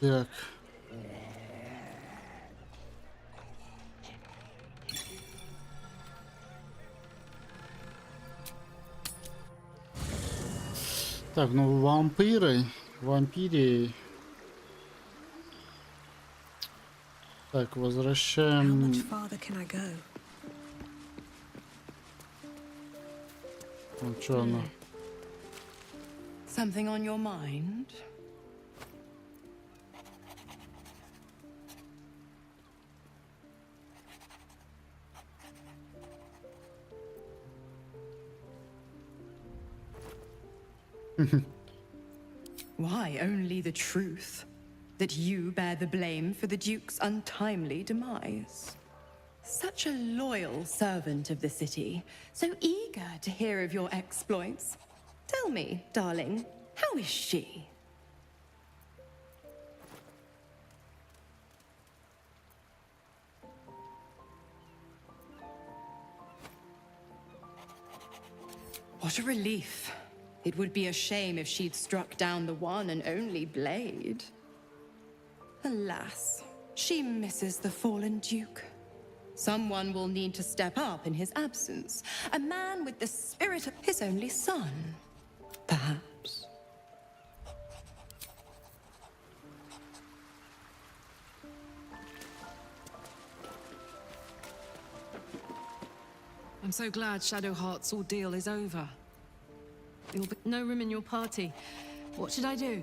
Так. Так, ну вампиры. Так, возвращаем. Ну что она? Something on your mind? Why only the truth? That you bear the blame for the Duke's untimely demise. Such a loyal servant of the city, so eager to hear of your exploits. Tell me, darling, how is she? What a relief. It would be a shame if she'd struck down the one and only blade. Alas, she misses the fallen Duke. Someone will need to step up in his absence. A man with the spirit of his only son, perhaps. I'm so glad Shadowheart's ordeal is over. There'll be no room in your party. What should I do?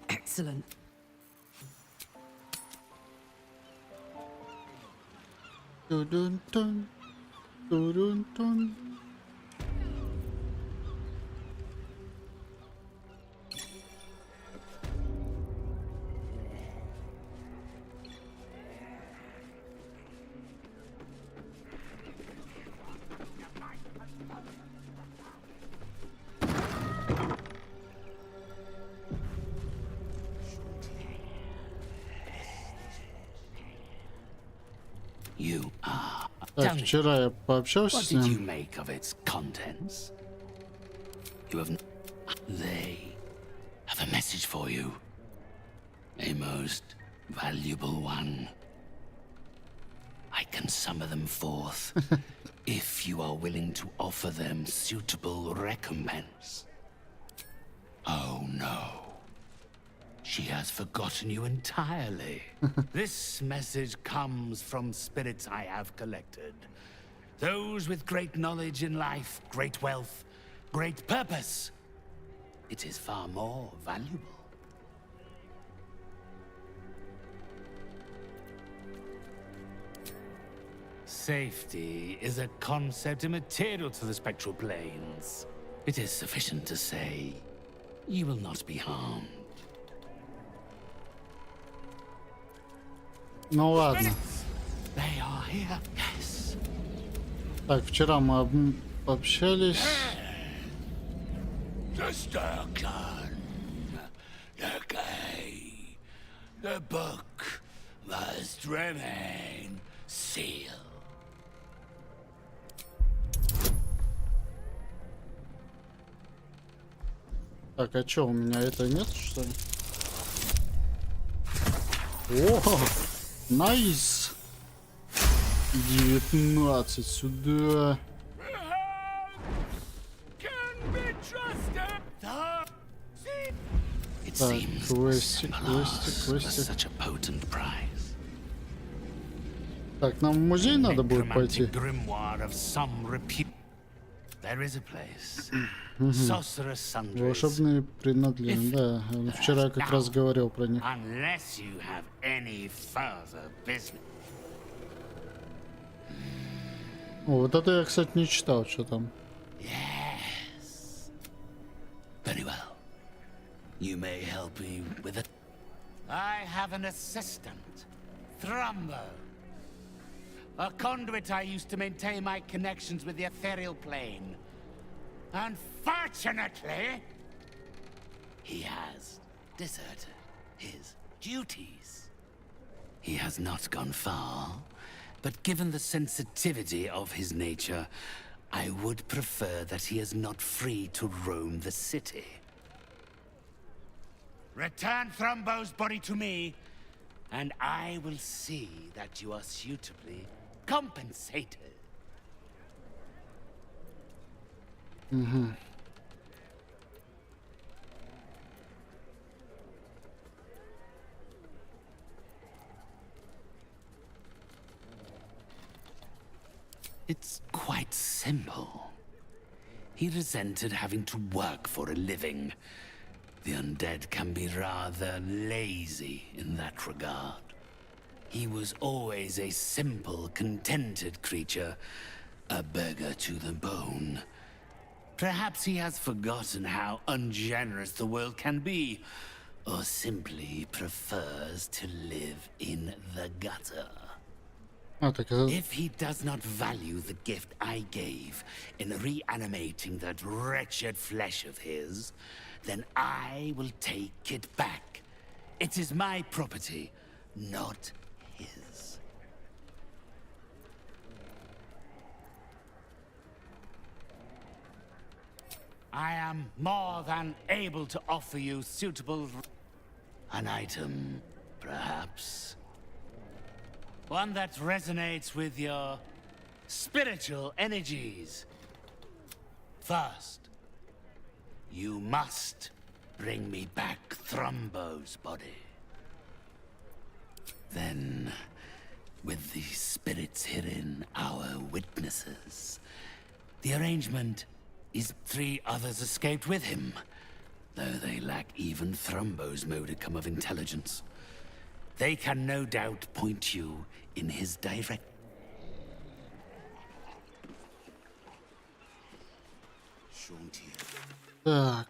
Excellent. Дун-дун-дун, дун-дун-дун. You are. Так, вчера я пообщался What с did you ним. make of its contents? You have. They have a message for you. A most valuable one. I can summon them forth if you are willing to offer them suitable recompense. Oh no. She has forgotten you entirely. This message comes from spirits I have collected. Those with great knowledge in life, great wealth, great purpose. It is far more valuable. Safety is a concept immaterial to the spectral planes. It is sufficient to say, you will not be harmed. Ну ладно. They are here. Yes. Так, вчера мы общались. The Sturklan, the key, the book must remain sealed. Так, а чё, у меня это нет, что ли? О, найс! 19 сюда. It Так, seems квестик. was such a potent prize. Так, нам в музей надо будет пойти. Grimoire of some repute. There is a place. Sorcerer's Sundries. Волшебные принадлежности, да. Вчера я как раз говорил про них. Unless you have any further business. О, вот это я, кстати, не читал, что там. Yes. Very well. You may help me with it. I have an assistant, Thrumbo. A conduit I used to maintain my connections with the ethereal plane. Unfortunately, he has deserted his duties. He has not gone far, but given the sensitivity of his nature, I would prefer that he is not free to roam the city. Return Thrumbo's body to me, and I will see that you are suitably compensated. It's quite simple. He resented having to work for a living. The undead can be rather lazy in that regard. He was always a simple, contented creature, a beggar to the bone. Perhaps he has forgotten how ungenerous the world can be, or simply prefers to live in the gutter. А, так это... If he does not value the gift I gave in reanimating that wretched flesh of his, then I will take it back. It is my property, not his. I am more than able to offer you suitable... an item, perhaps. One that resonates with your spiritual energies. First, you must bring me back Thrumbo's body. Then, with the spirits herein our witnesses, the arrangement is 3 others escaped with him, though they lack even Thrumbo's modicum of intelligence. They can no doubt point you in his direct... Так.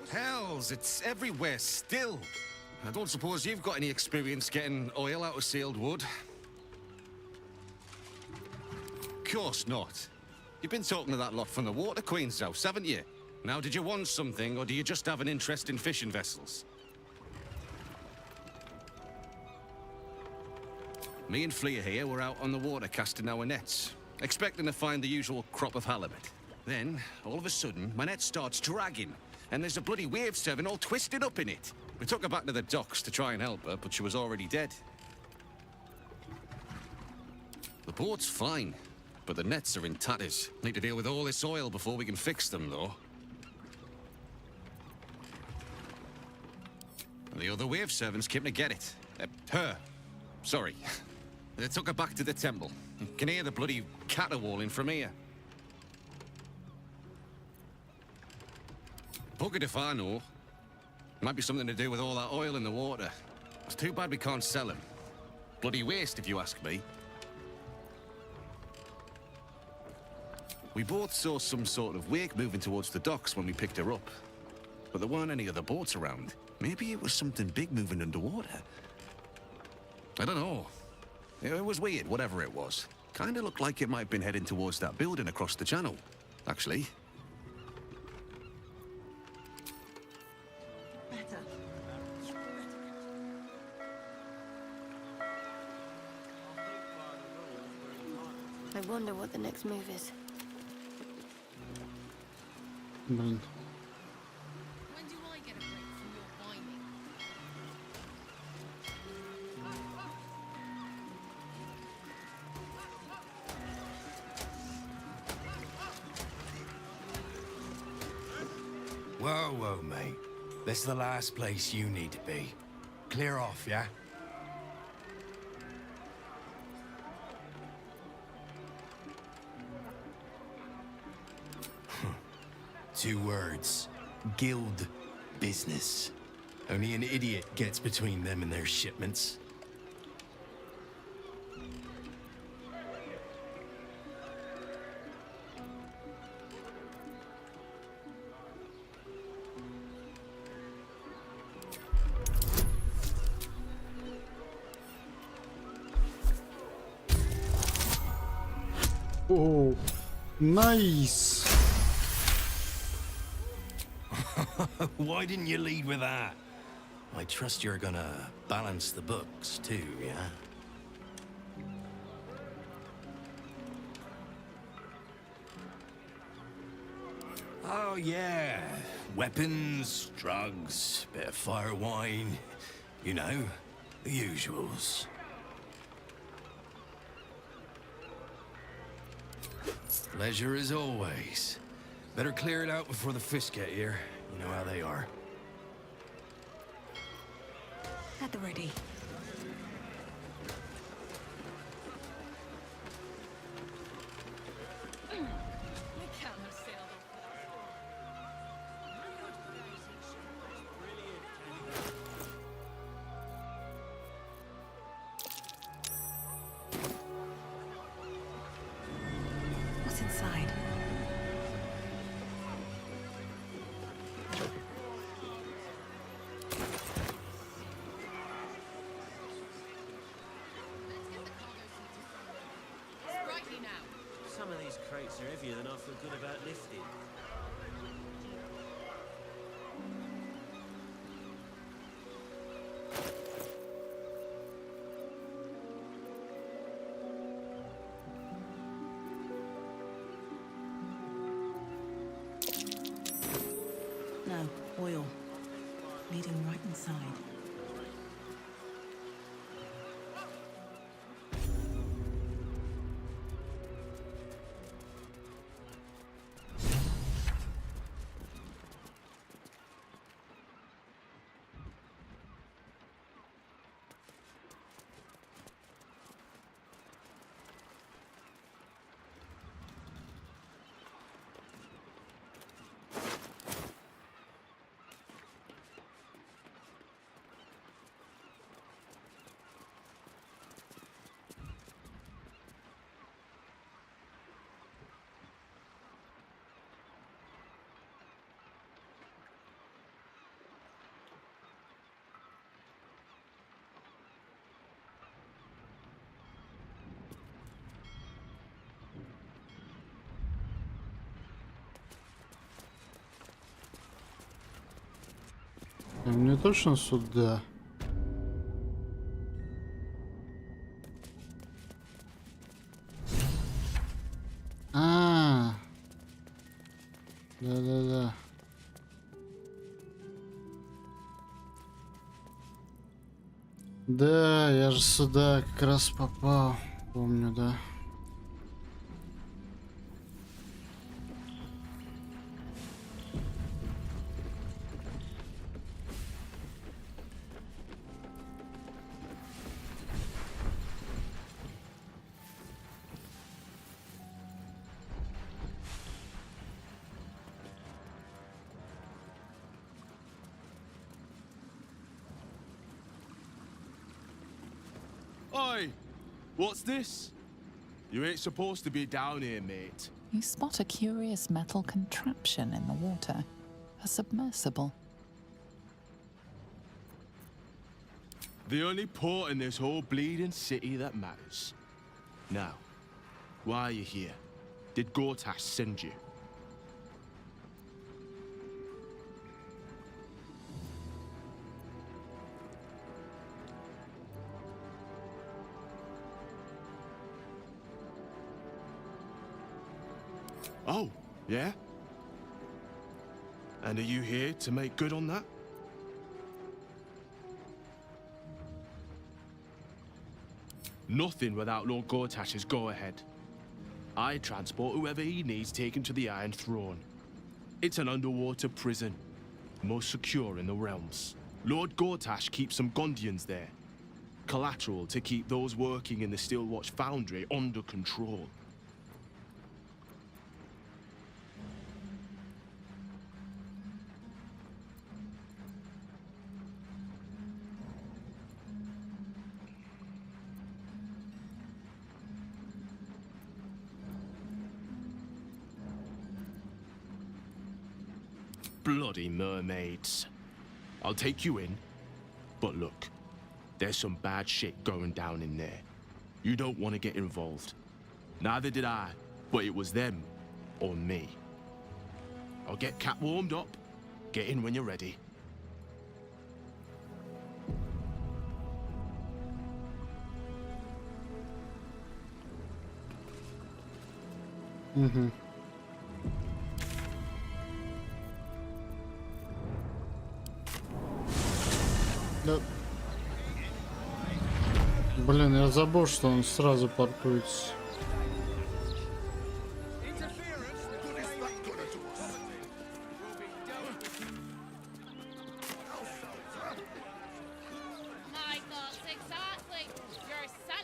Hells, it's everywhere still. I don't suppose you've got any experience getting oil out of sealed wood? Course not. You've been talking to that lot from the Water Queen's house, haven't you? Now, did you want something, or do you just have an interest in fishing vessels? Me and Flea here were out on the water casting our nets, expecting to find the usual crop of halibut. Then, all of a sudden, my net starts dragging, and there's a bloody wave serving all twisted up in it. We took her back to the docks to try and help her, but she was already dead. The boat's fine, but the nets are in tatters. Need to deal with all this oil before we can fix them, though. And the other wave servants came to get it. Her. Sorry. They took her back to the temple. You can hear the bloody caterwauling from here. Buggered if I know. Might be something to do with all that oil in the water. It's too bad we can't sell them. Bloody waste, if you ask me. We both saw some sort of wake moving towards the docks when we picked her up. But there weren't any other boats around. Maybe it was something big moving underwater. I don't know. It was weird, whatever it was. Kinda looked like it might have been heading towards that building across the channel, actually. I wonder what the next move is. Блин. When do I get a break from your whining? Whoa, whoa, mate. This is the last place you need to be. Clear off, yeah? Two words. Guild business. Only an idiot gets between them and their shipments. О, найс. Why didn't you lead with that? I trust you're gonna balance the books too, yeah? Oh yeah, weapons, drugs, bit of fire wine, you know, the usuals. Pleasure as always. Better clear it out before the fish get here. You know how they are. At the ready. What's inside? Some of these crates are heavier than I feel good about lifting. No, oil. Leading right inside. Мне точно сюда? А, да-да-да. Да, я же сюда как раз попал, помню, да. Oi! What's this? You ain't supposed to be down here, mate. You spot a curious metal contraption in the water. A submersible. The only port in this whole bleeding city that matters. Now, why are you here? Did Gortash send you? Oh, yeah? And are you here to make good on that? Nothing without Lord Gortash's go-ahead. I transport whoever he needs taken to the Iron Throne. It's an underwater prison, most secure in the realms. Lord Gortash keeps some Gondians there. Collateral to keep those working in the Steelwatch Foundry under control. Bloody mermaids. I'll take you in, but look, there's some bad shit going down in there. You don't want to get involved. Neither did I, but it was them or me. I'll get Cat warmed up, Get in when you're ready. Угу. Да. Блин, я забыл, что он сразу портуется.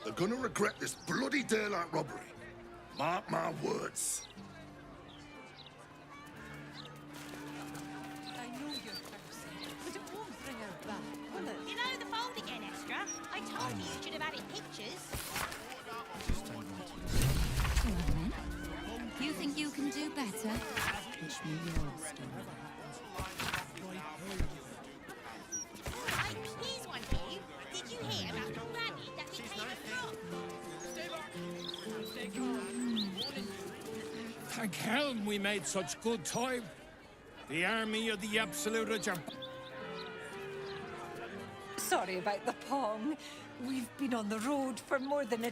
They're gonna regret this bloody daylight robbery. Mark my words. I know you're thirsty, but it won't bring her back, will it? You know the fold again, Extra. I told you you should have had it pictures. You think you can do better? Teach me your story. Here's one for you. Did you hear about the granny that we came across? Thank Helm we made such good time. The army of the absolute are... Sorry about the pong. We've been on the road for more than a...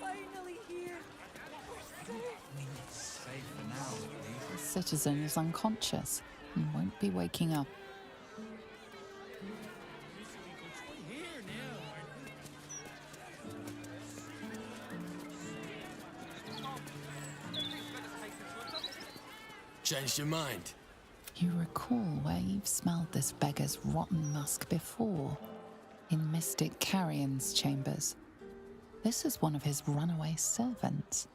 Finally here. The citizen is unconscious and won't be waking up. Changed your mind? You recall where you've smelled this beggar's rotten musk before, in Mystic Carrion's chambers. This is one of his runaway servants.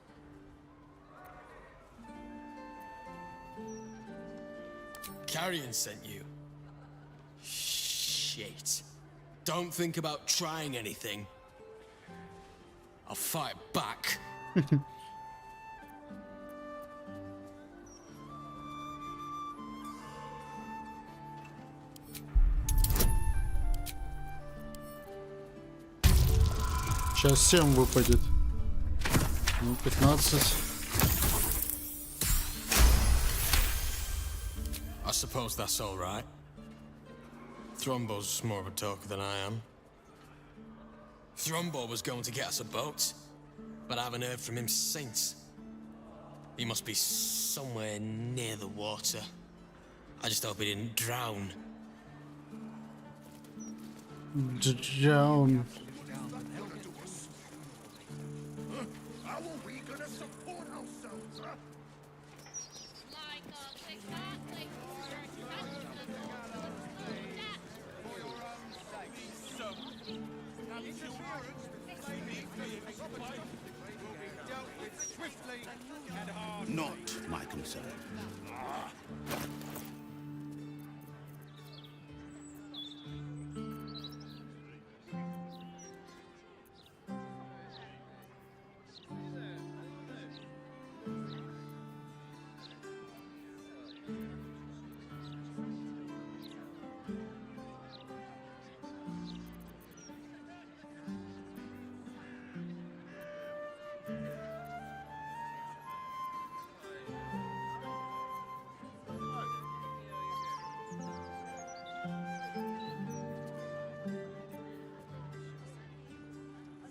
Carrion sent you? Shit. Don't think about trying anything. I'll fight back. Сейчас 7 выпадет. Ну, 15. I suppose that's all right. Thrombo's more of a talker than I am. Thrombo was going to get us a boat, but I haven't heard from him since. He must be somewhere near the water. I just hope he didn't drown. Drown. How are we gonna support ourselves, huh? Not my concern.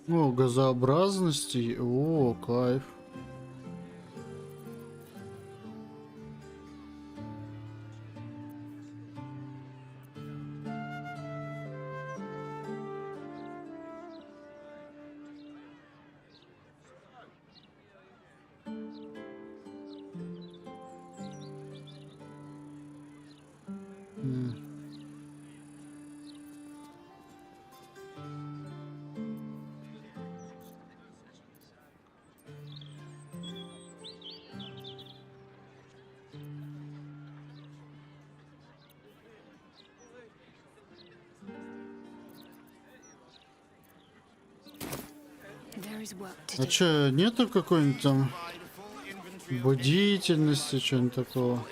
О, газообразности. О, кайф. А чё, нету какой-нибудь там бдительности, что-нибудь такого?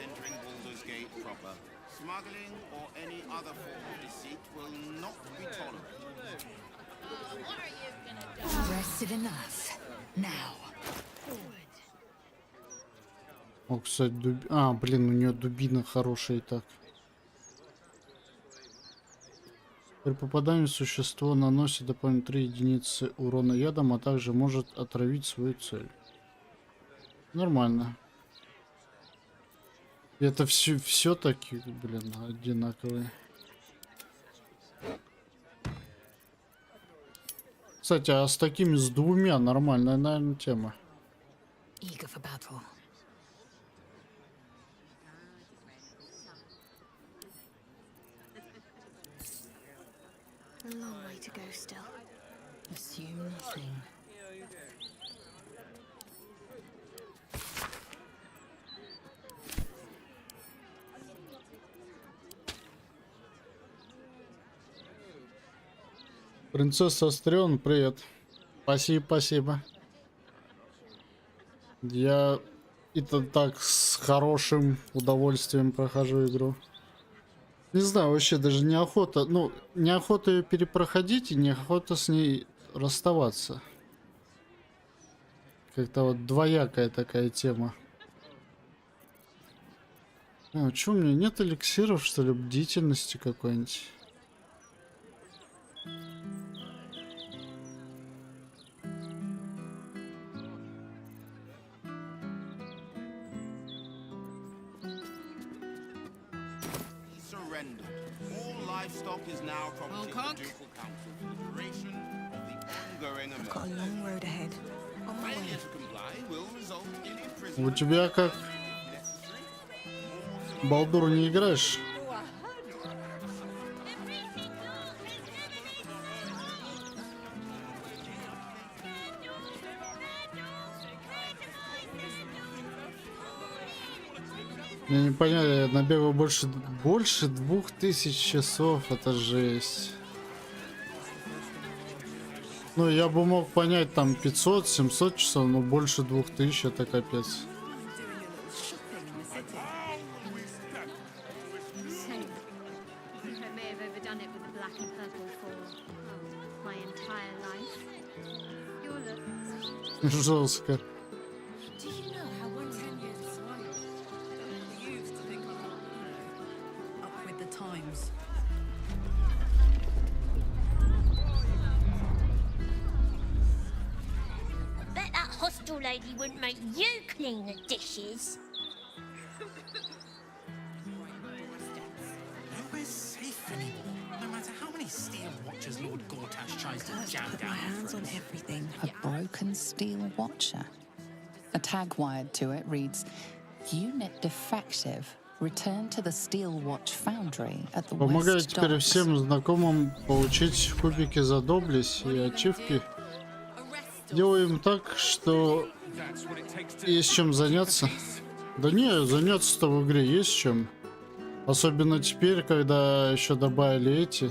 Rested enough. Now. О, кстати, А, блин, у нее дубина хорошая и так. При попадании существо наносит дополнительно 3 единицы урона ядом, а также может отравить свою цель. Нормально. Это все такие, блин, одинаковые. Кстати, а с такими с двумя нормальная, наверное, тема. Eager for battle. A long way to go still. Assume nothing. Принцесса Астрон, привет. Спасибо, спасибо. Я это так с хорошим удовольствием прохожу игру. Не знаю, вообще даже неохота, ну, неохота ее перепроходить и неохота с ней расставаться. Как-то вот двоякая такая тема. А, чё у меня нет эликсиров, что ли, бдительности какой-нибудь? I've got a long road ahead. On my way. У тебя как? Балдур не играешь? Мне не понятно, я набегал больше 2000 часов, это жесть. Ну, я бы мог понять там 500-700 часов, но больше 2000 это капец. Жестко. Lady wouldn't make you clean the dishes. Nowhere's safe anymore. No matter how many steel watchers Lord Gortash tries to jam down my hands on everything. A broken steel watcher. A tag wired to it reads, "Unit defective. Return to the steel watch foundry at the Помогаю West теперь Docks." всем знакомым получить кубики за доблесть и ачивки. Делаем так, что есть чем заняться. Да не, заняться-то в игре есть чем. Особенно теперь, когда еще добавили эти.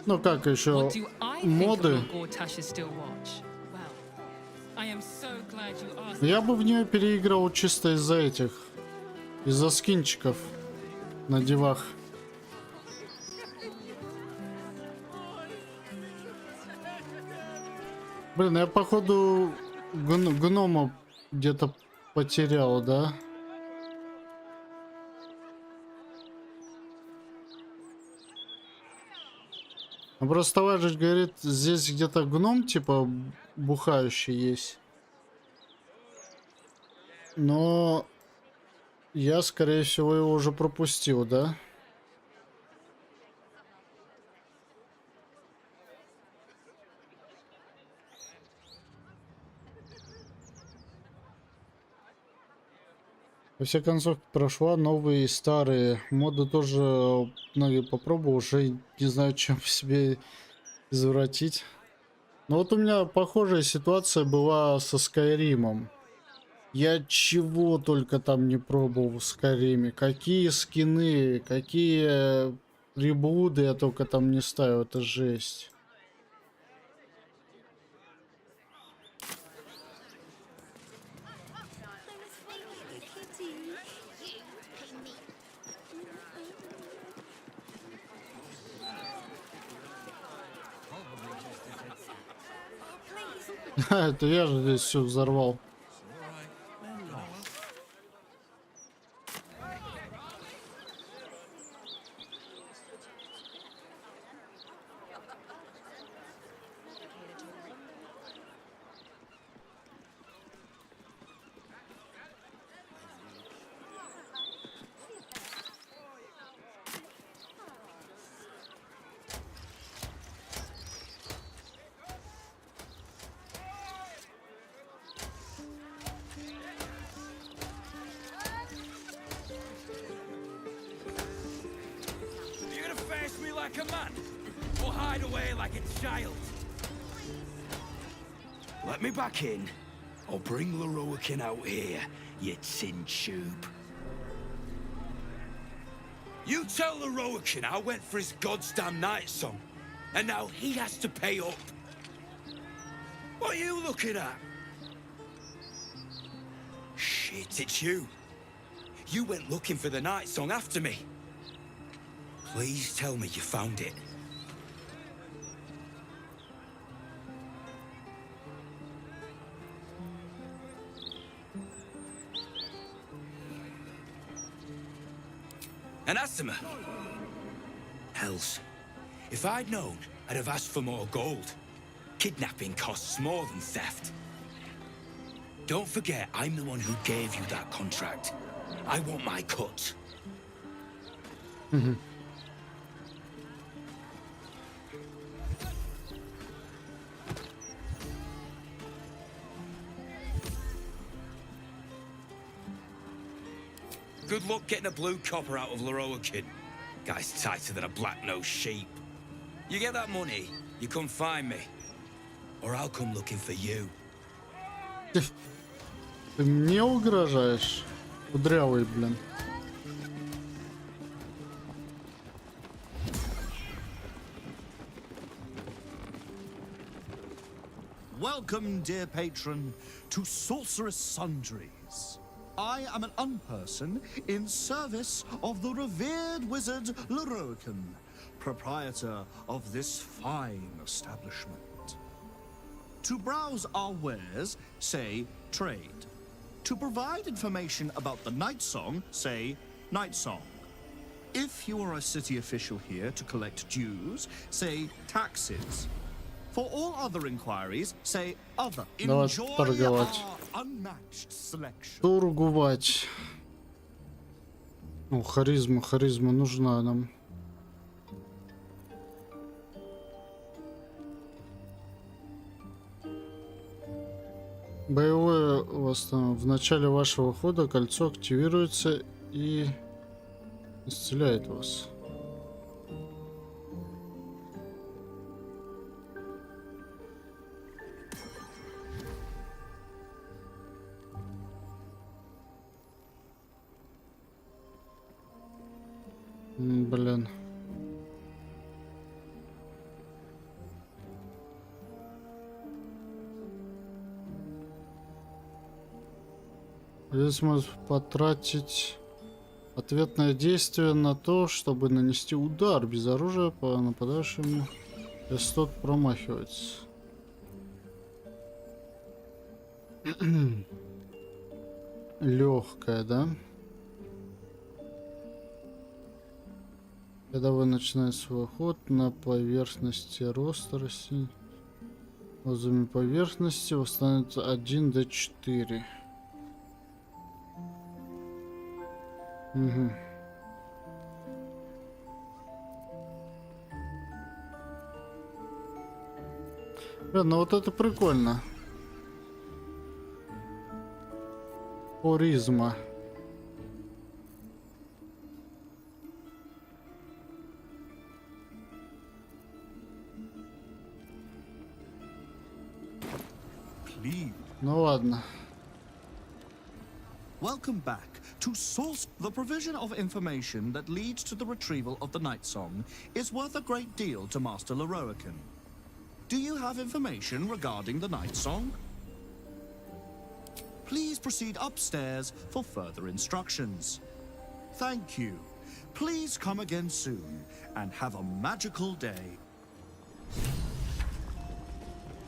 Ну как еще моды. Я бы в нее переиграл чисто из-за этих. Из-за скинчиков на девах. Блин, я походу гнома где-то потерял, да? А просто товарищ говорит, здесь где-то гном типа бухающий есть. Но я, скорее всего, его уже пропустил, да? Во всех концов прошла, новые и старые моды тоже многие попробовал, уже не знаю, чем в себе извратить. Но вот у меня похожая ситуация была со Скайримом. Я чего только там не пробовал в Скайриме, какие скины, какие приблуды я только там не ставил, это жесть. Это я же здесь все взорвал. Like a man, or hide away like a child? Let me back in, or bring Leroykin out here, you tin tube. You tell Leroykin I went for his goddamn night song, and now he has to pay up. What are you looking at? Shit, it's you. You went looking for the night song after me. Please tell me you found it. Anathema. Hells. If I'd known, I'd have asked for more gold. Kidnapping costs more than theft. Don't forget, I'm the one who gave you that contract. I want my cut. Good luck getting a blue copper out of Leroykin. Guy's tighter than a black-nosed sheep. You get that money, you come find me. Or I'll come looking for you. Ты мне угрожаешь? Кудрявый, блин. Welcome, dear patron, to Sorcerous Sundries. I am an unperson in service of the revered wizard Leroykin, proprietor of this fine establishment. To browse our wares, say trade. To provide information about the night song, say night song. If you are a city official here to collect dues, say taxes. For all other inquiries, say other. Enjoy our unmatched selection. Торговать. Ну, харизма нужна нам. Боевое восстановление. В начале вашего хода кольцо активируется и исцеляет вас. Блин. Здесь можно потратить ответное действие на то, чтобы нанести удар без оружия по нападающему, если тот промахивается. Легкая, да? Когда вы начинаете свой ход на поверхности роста растений, отзывами поверхности восстанавливается 1 до 4. Угу. Ну вот это прикольно. Поризма. Ну ладно. Welcome back to Source. The provision of information that leads to the retrieval of the night song is worth a great deal to Master Leroykin. Do you have information regarding the night song? Please proceed upstairs for further instructions. Thank you. Please come again soon and have a magical day.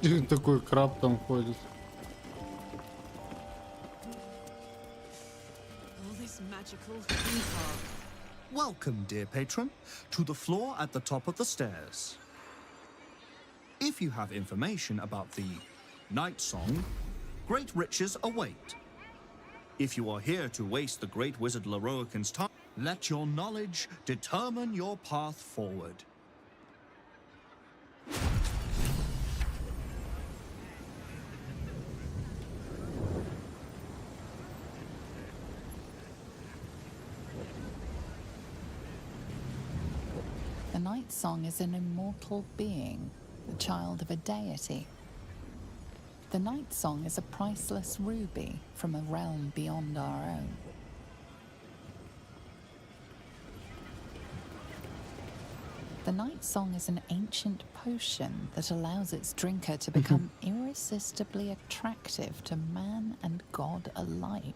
Такой краб там ходит. All this magical hoo-ha. Welcome, dear patron, to the floor at the top of the stairs. If you have information about the night song, great riches await. If you are here to waste the great wizard Leroican's time, let your knowledge determine your path forward. The night song is an immortal being, the child of a deity. The night song is a priceless ruby from a realm beyond our own. The night song is an ancient potion that allows its drinker to become irresistibly attractive to man and god alike.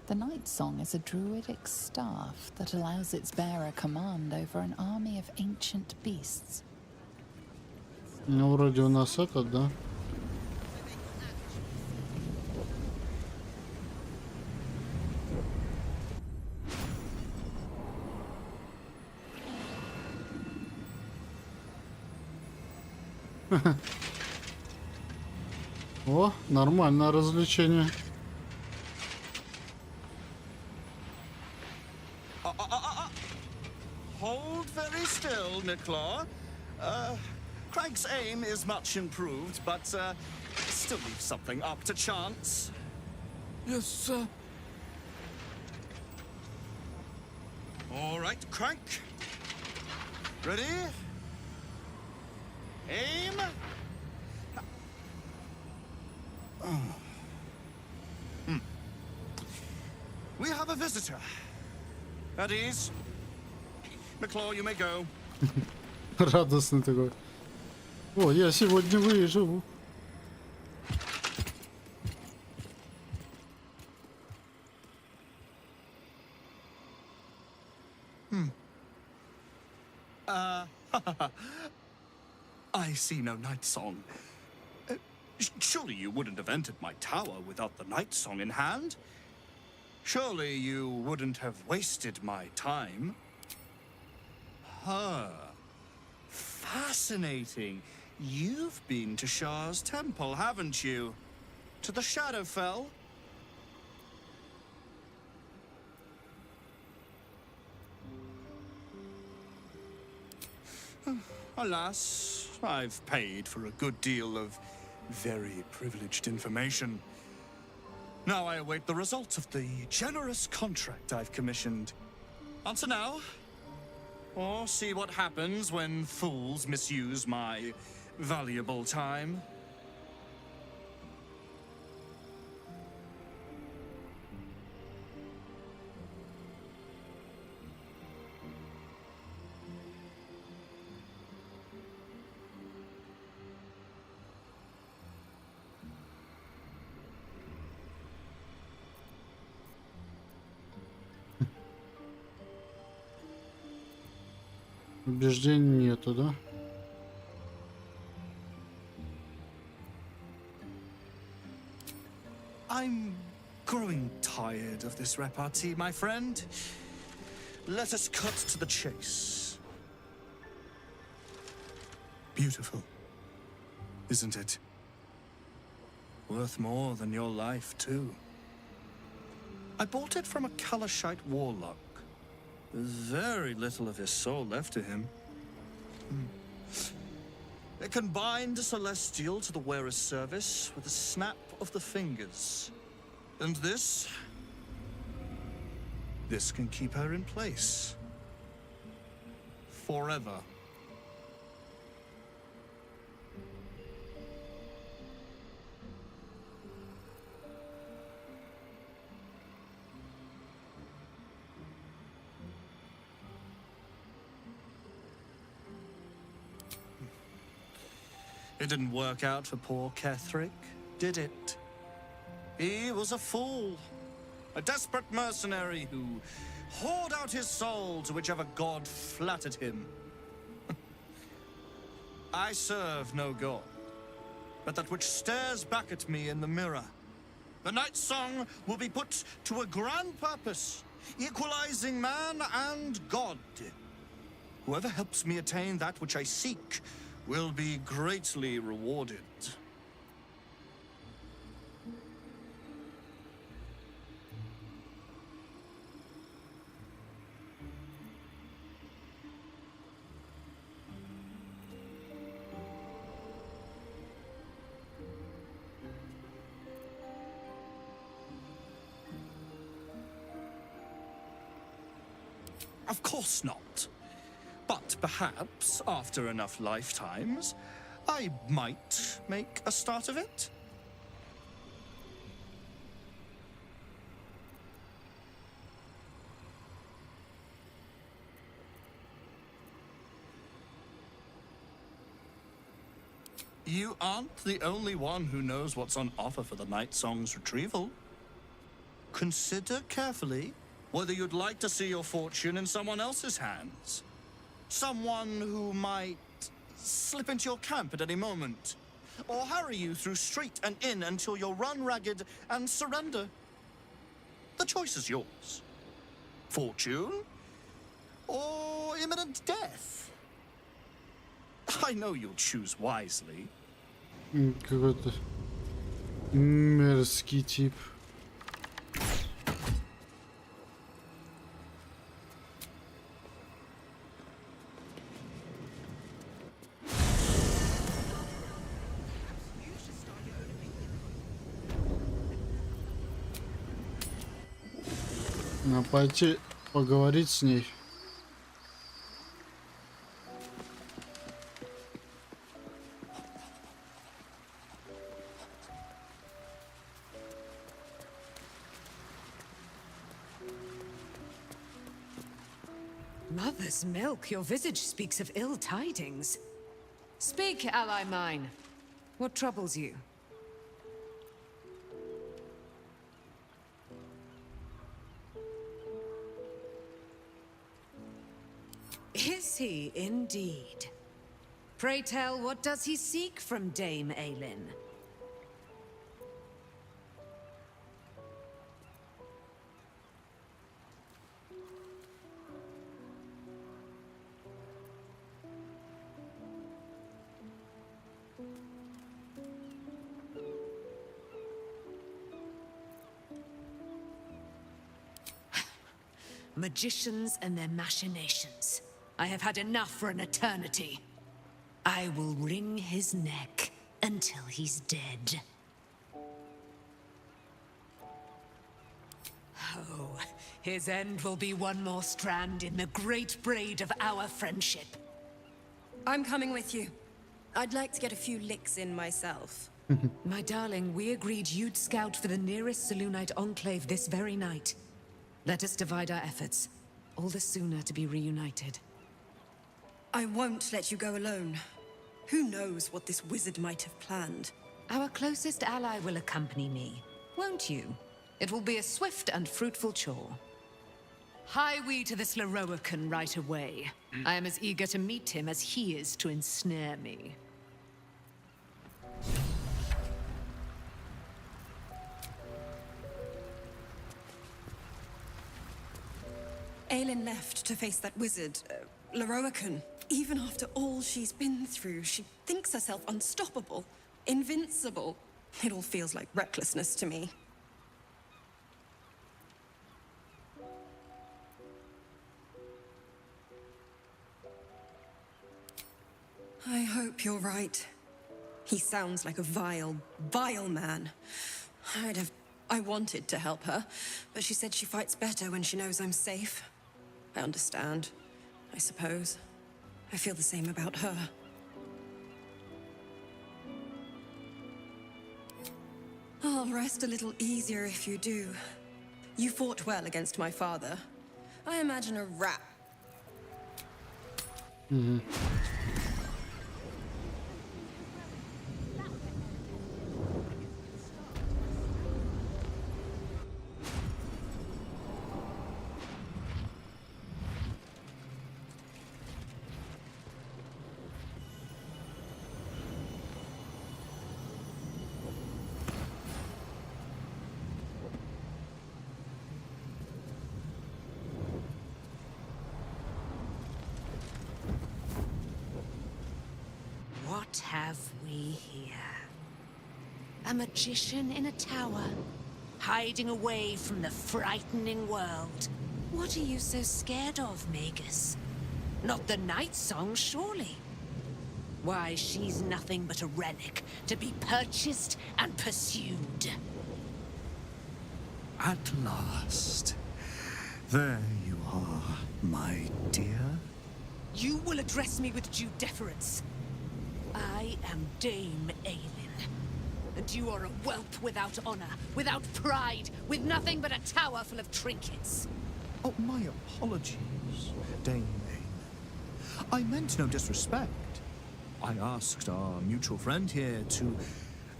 The night song is a druidic staff that allows its bearer command over an army of ancient beasts. Ну, вроде у нас этот, да? О, нормальное развлечение. Hold very still, Nicklaw. Craig's aim is much improved, but still leaves something up to chance. Yes, sir. All right, Craig. Ready? Aim. We have a visitor. At ease. Nicklaw, you may go. Радостный такой. О, я сегодня выживу. I see no night song. Surely you wouldn't have entered my tower without the night song in hand? Surely you wouldn't have wasted my time? Fascinating. You've been to Shah's temple, haven't you? To the Shadowfell? Alas, I've paid for a good deal of very privileged information. Now I await the results of the generous contract I've commissioned. Answer now, or see what happens when fools misuse my valuable time. Убеждений нету, да? I'm growing tired of this repartee, my friend. Let us cut to the chase. Beautiful, isn't it? Worth more than your life, too. I bought it from a Kalashite warlock. There's very little of his soul left to him. It can bind a celestial to the wearer's service with a snap of the fingers. And this can keep her in place. Forever. It didn't work out for poor Ketherick, did it? He was a fool, a desperate mercenary who poured out his soul to whichever god flattered him. I serve no god, but that which stares back at me in the mirror. The night song will be put to a grand purpose, equalizing man and God. Whoever helps me attain that which I seek will be greatly rewarded. Of course not. But perhaps, after enough lifetimes, I might make a start of it. You aren't the only one who knows what's on offer for the Night Song's retrieval. Consider carefully whether you'd like to see your fortune in someone else's hands. Someone who might slip into your camp at any moment, or harry you through street and inn until you're run ragged and surrender. The choice is yours. Fortune or imminent death? I know you'll choose wisely. Какой-то мерзкий тип. Надо пойти поговорить с ней. Mother's milk, your visage speaks of ill tidings. Speak, ally mine. What troubles you? Is he indeed? Pray tell, what does he seek from Dame Aelin? Magicians and their machinations. I have had enough for an eternity. I will wring his neck until he's dead. Oh, his end will be one more strand in the great braid of our friendship. I'm coming with you. I'd like to get a few licks in myself. My darling, we agreed you'd scout for the nearest Selûnite enclave this very night. Let us divide our efforts, all the sooner to be reunited. I won't let you go alone. Who knows what this wizard might have planned? Our closest ally will accompany me, won't you? It will be a swift and fruitful chore. Hie we to this Lorroakan right away. I am as eager to meet him as he is to ensnare me. Aelin left to face that wizard, Lorroakan. Even after all she's been through, she thinks herself unstoppable, invincible. It all feels like recklessness to me. I hope you're right. He sounds like a vile, vile man. I wanted to help her, but she said she fights better when she knows I'm safe. I understand, I suppose. I feel the same about her. I'll rest a little easier if you do. You fought well against my father. I imagine a rat. What have we here? A magician in a tower, hiding away from the frightening world. What are you so scared of, Magus? Not the night song, surely? Why, she's nothing but a relic to be purchased and pursued. At last. There you are, my dear. You will address me with due deference. I am Dame Aelin, and you are a whelp without honor, without pride, with nothing but a tower full of trinkets. Oh, my apologies, Dame Aelin. I meant no disrespect. I asked our mutual friend here to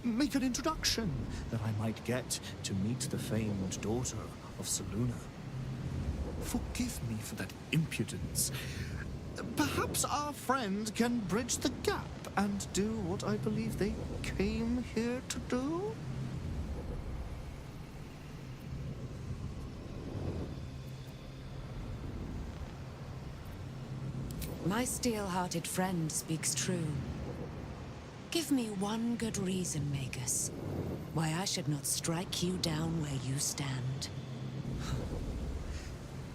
make an introduction, that I might get to meet the famed daughter of Selûne. Forgive me for that impudence. Perhaps our friend can bridge the gap and do what I believe they came here to do? My steel-hearted friend speaks true. Give me one good reason, Magus, why I should not strike you down where you stand.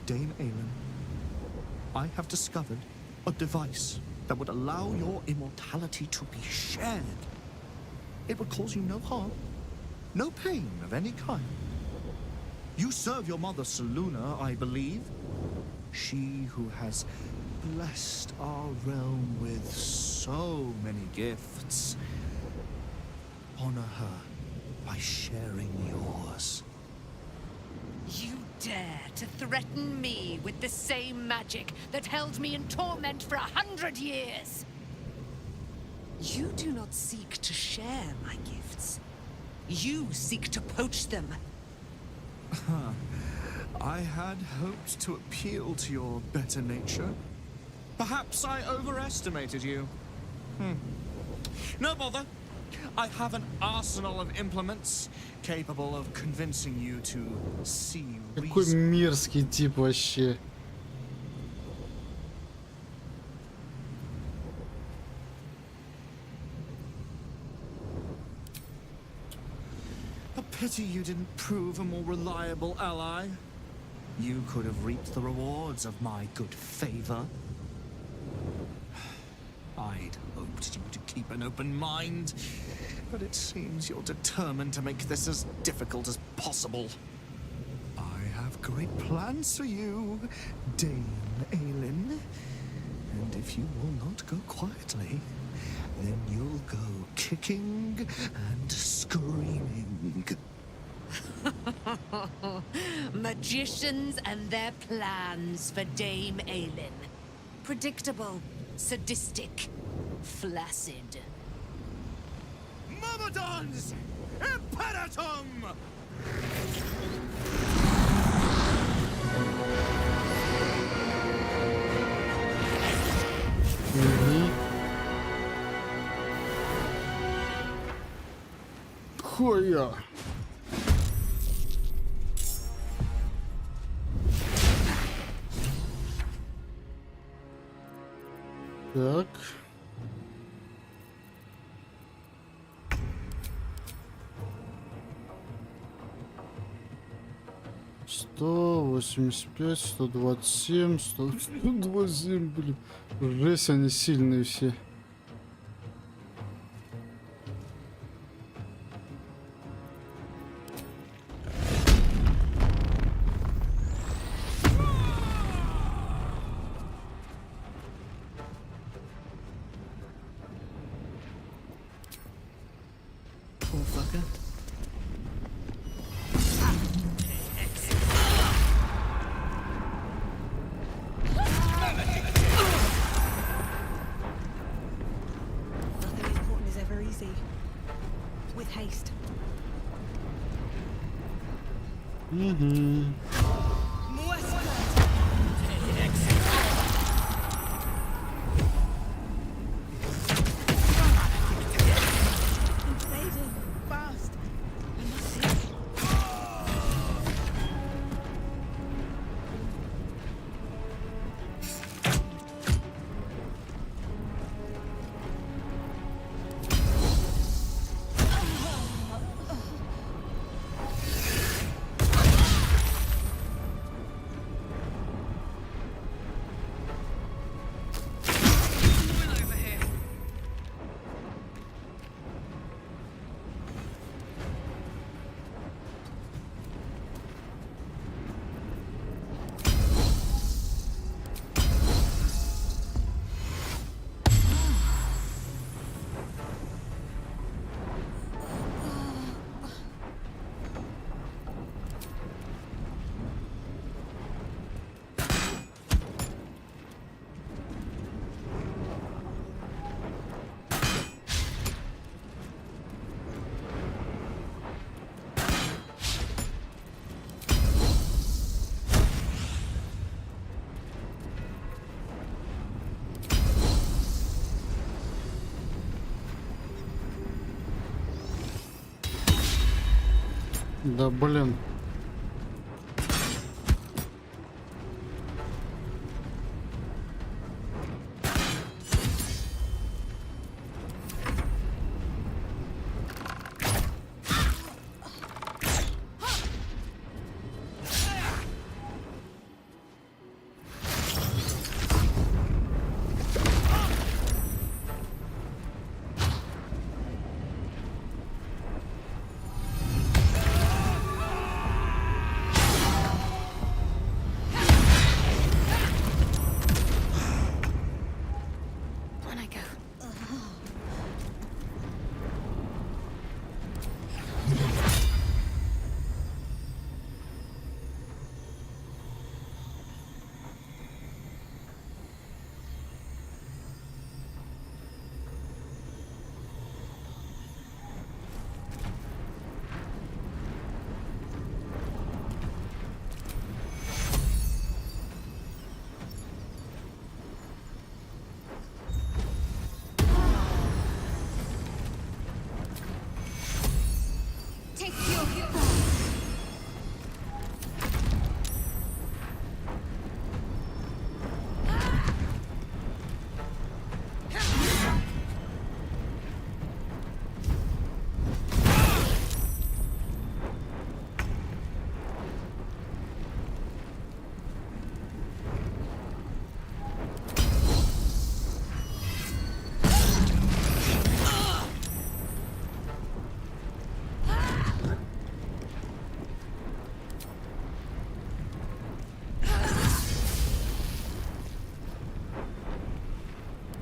Dame Aelin, I have discovered a device that would allow your immortality to be shared. It would cause you no harm, no pain of any kind. You serve your mother Selûne, I believe. She who has blessed our realm with so many gifts. Honor her by sharing yours. You dare to threaten me with the same magic that held me in torment for 100 years? You do not seek to share my gifts. You seek to poach them. I had hoped to appeal to your better nature. Perhaps I overestimated you. No bother. I have an arsenal of implements capable of convincing you to see Какой reason. мерзкий тип вообще. A pity you didn't prove a more reliable ally. You could have reaped the rewards of my good favor. I'd hoped you to keep an open mind, but it seems you're determined to make this as difficult as possible. I have great plans for you, Dame Aelin. And if you will not go quietly, then you'll go kicking and screaming. Magicians and their plans for Dame Aelin. Predictable, sadistic, flaccid. Myrmidons! Imperatum! Хуя. Так. 185, 127, 127, блин. Жесть, они сильные все. Да блин. On I go. Take your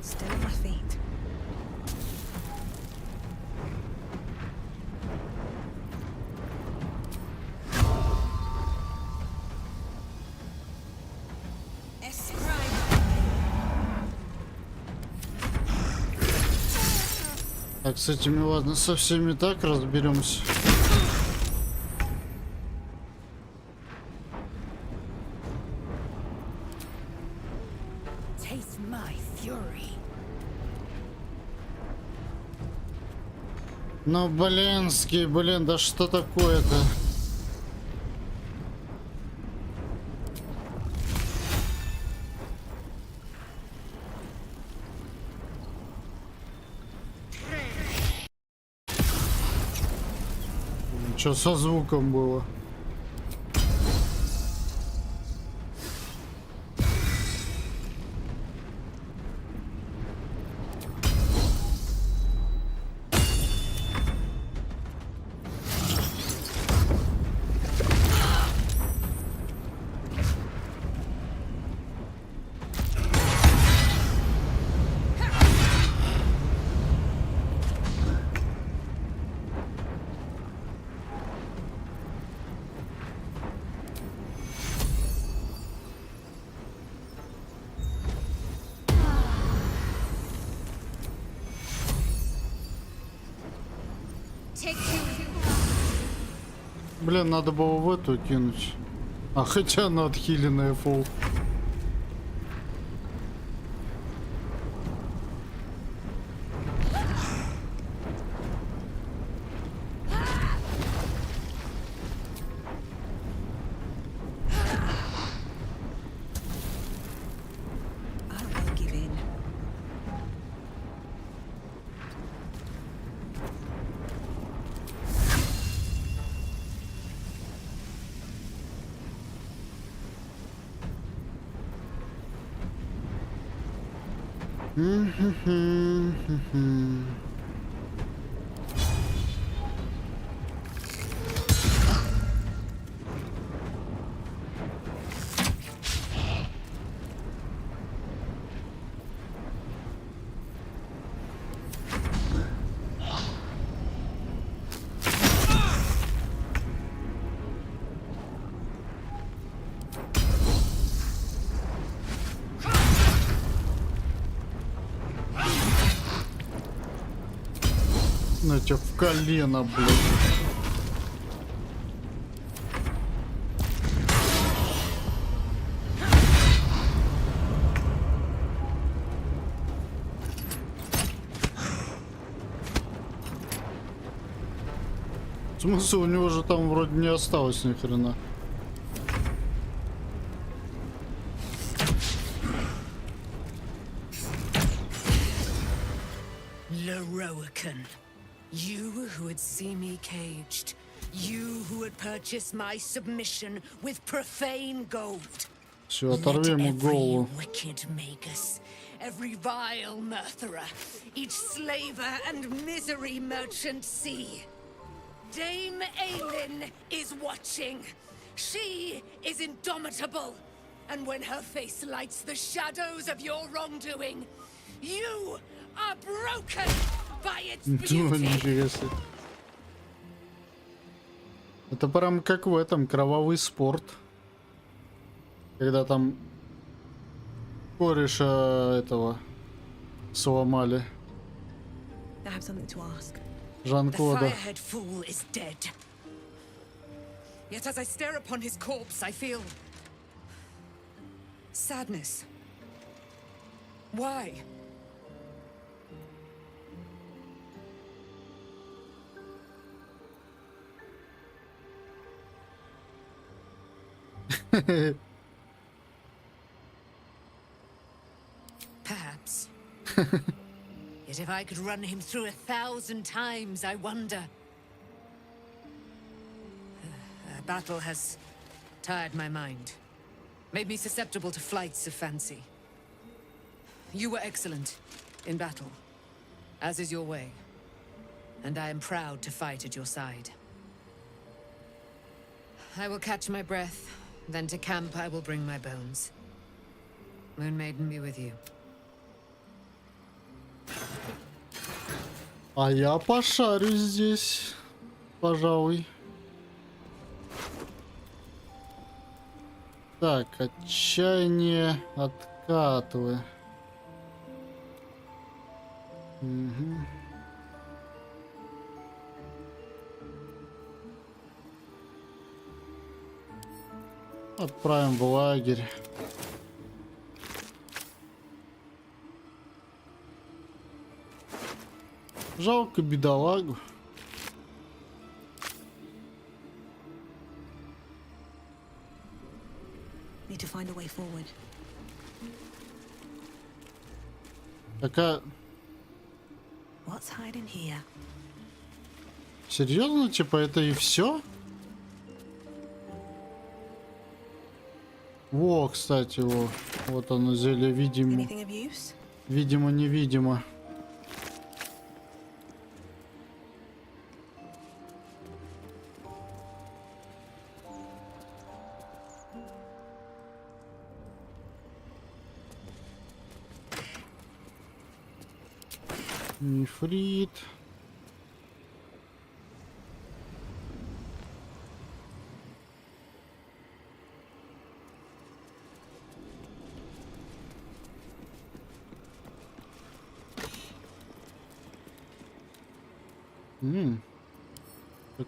Still on my feet. Так, с этими ладно, со всеми так разберемся. Taste my fury. Ну, блинский, блин, да что такое-то? Что со звуком было? Блин, надо было в эту кинуть. А хотя она отхиленная фол. На тебя в колено, блин. В смысле, у него же там вроде не осталось ни хрена. Loroakan, you who would see me caged, you who would purchase my submission with profane gold. Все, оторви ему голову. Wicked magus, every vile murtherer, each slaver and misery merchant see. Dame Aelin is watching. She is indomitable, and when her face lights the shadows of your wrongdoing, you are broken by its beauty. Нифига себе. Это прям как в этом кровавый спорт. Когда там кореша этого сломали. I have something to ask. Жан-Клода. The firehead fool is dead. Yet as I stare upon his corpse, I feel sadness. Why? Perhaps. Yet if I could run him through 1,000 times, I wonder. Battle has tired my mind, made me susceptible to flights of fancy. You were excellent in battle, as is your way, and I am proud to fight at your side. I will catch my breath, then to camp I will bring my bones. Moon Maiden be with you. А я пошарю здесь, пожалуй. Так, отчаяние откатывай. Угу. Отправим в лагерь. Жалко бедолагу. Need to find a way forward. Такая... What's hiding here? Серьезно? Типа это и все? Во, кстати, во. Вот оно, зелье видимо. Anything of use? Видимо, невидимо. Нефрит.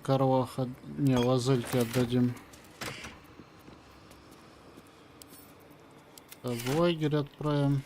Карлах, не, лазельки отдадим. Так, в лагерь отправим.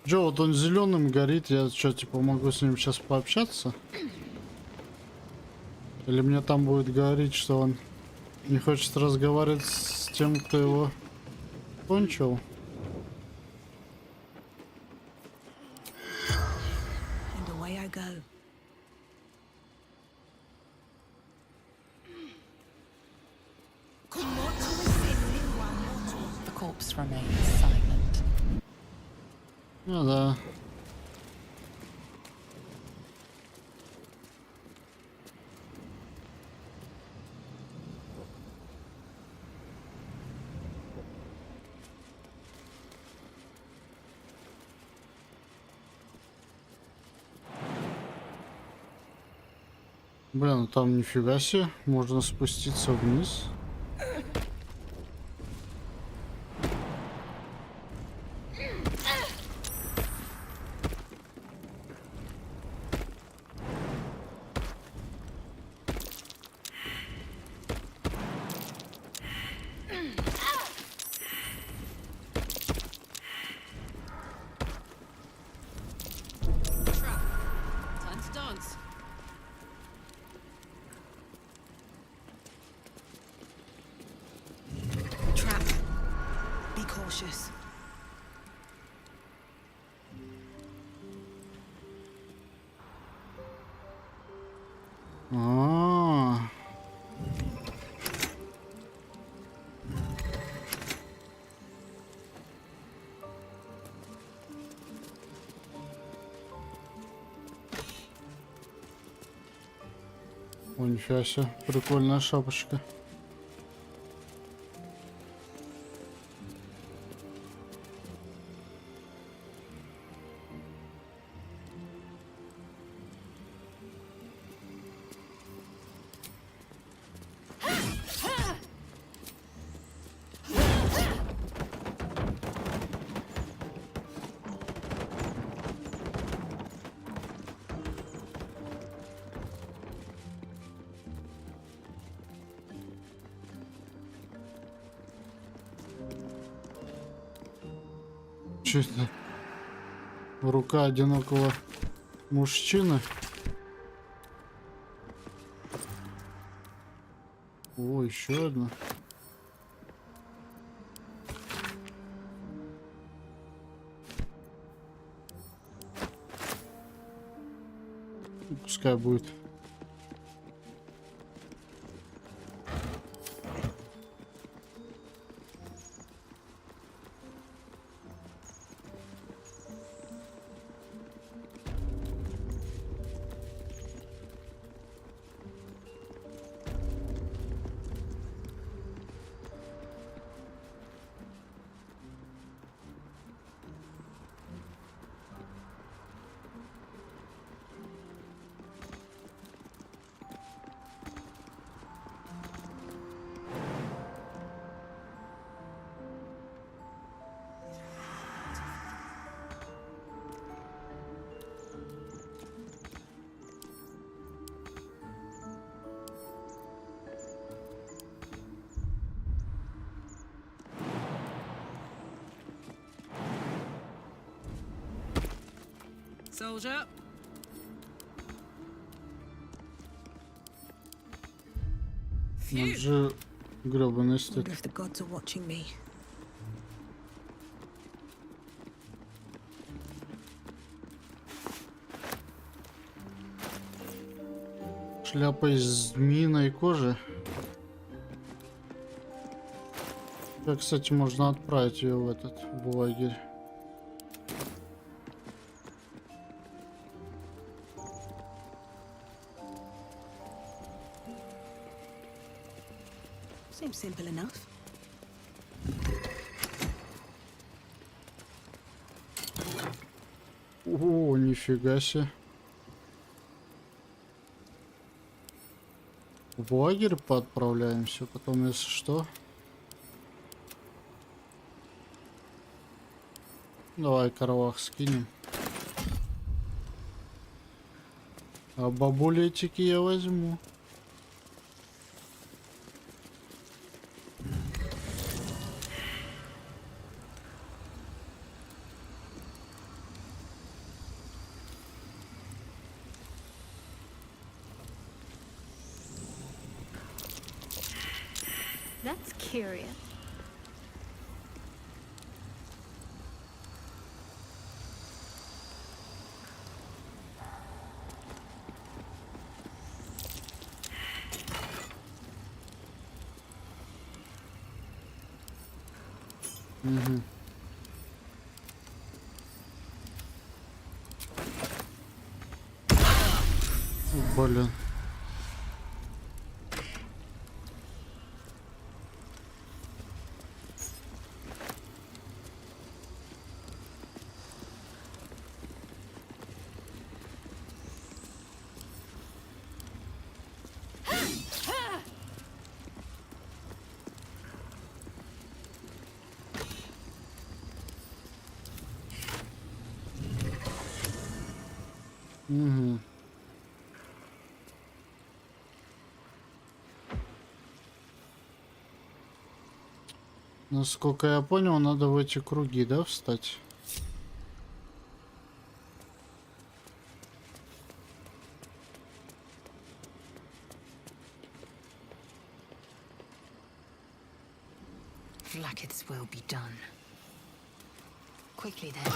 Джо, вот он зеленым горит, я что, типа могу с ним сейчас пообщаться? Или мне там будет говорить, что он не хочет разговаривать с тем, кто его кончил? And away I go. The corpse remains silent. Ну да. Блин, там нифига себе, можно спуститься вниз. Time to dance. Trap. Be cautious. А-а-а. О, нифига себе, прикольная шапочка. Что это? Рука одинокого мужчины. О, еще одна. Пускай будет. Soldier. Вот же гребаный стыд. Wonder if the gods are watching me. Шляпа из змеиной кожи. Так, кстати, можно отправить ее в этот в лагерь. Seems simple enough. О, нифига себе. В лагерь поотправляемся, потом, если что. Давай каравах скинем. А бабулетики я возьму. That's curious. Угу. Блин. Угу. Насколько я понял, надо в эти круги, да, встать? Blacketh's will be done. Quickly then.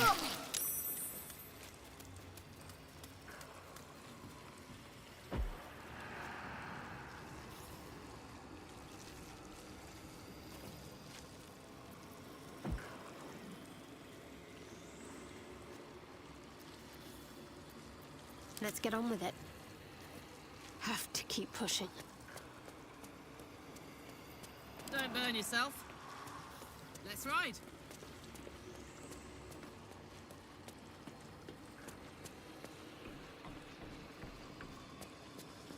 Let's get on with it. Have to keep pushing. Don't burn yourself. Let's ride.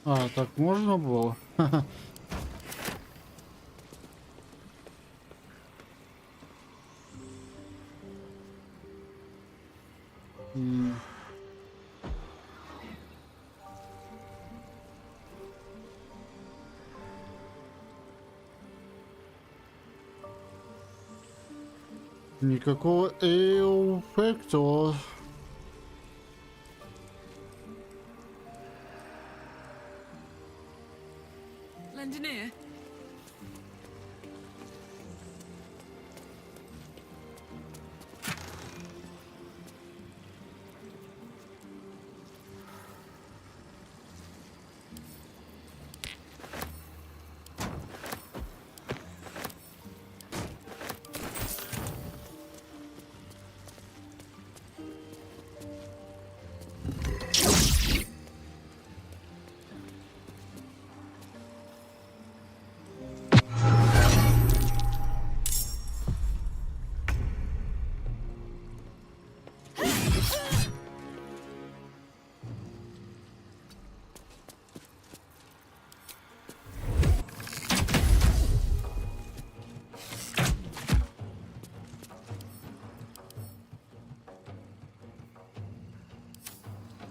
А, так можно было? Никакого эффекта. Lend an ear.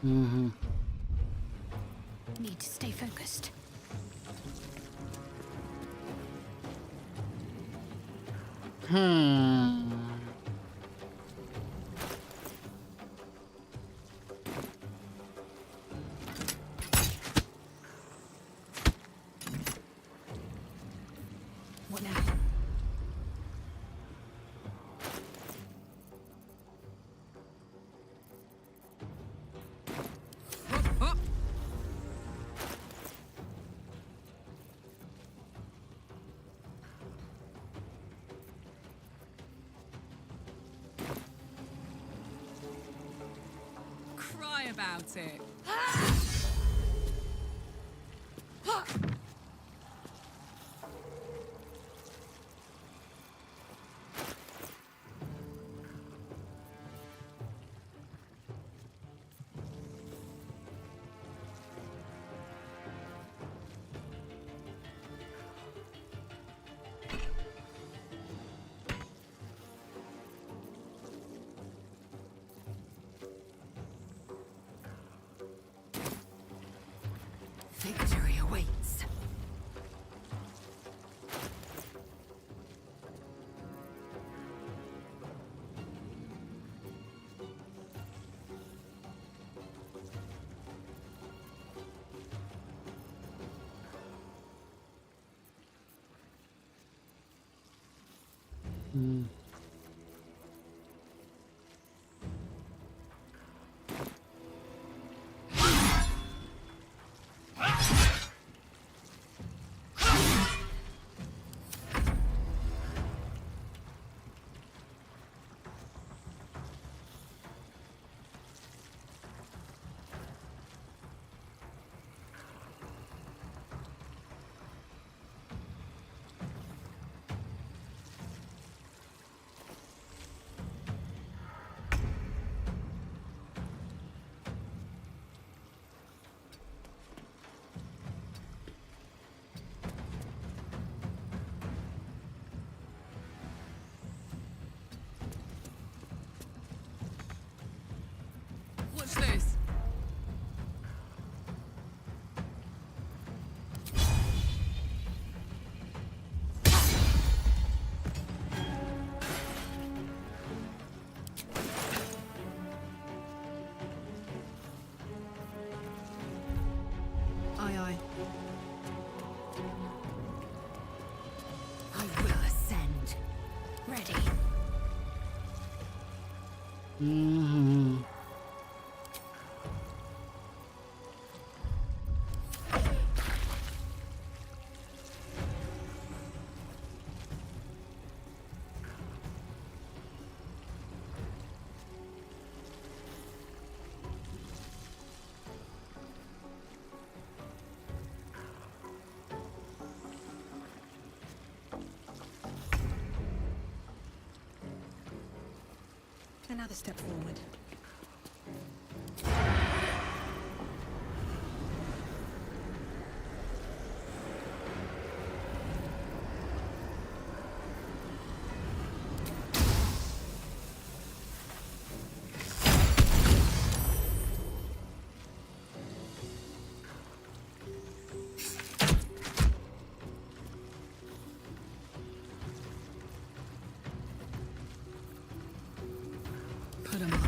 Угу. Need to stay focused. What now? Cry about it. Victory awaits. Ready. Мгм. Another step forward. Put 'em up.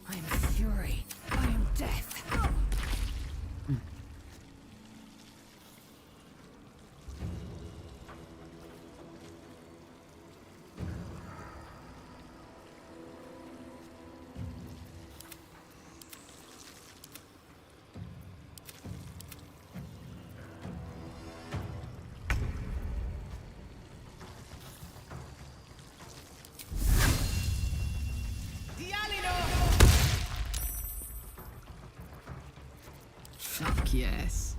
I am fury. I am death. Fuck yes.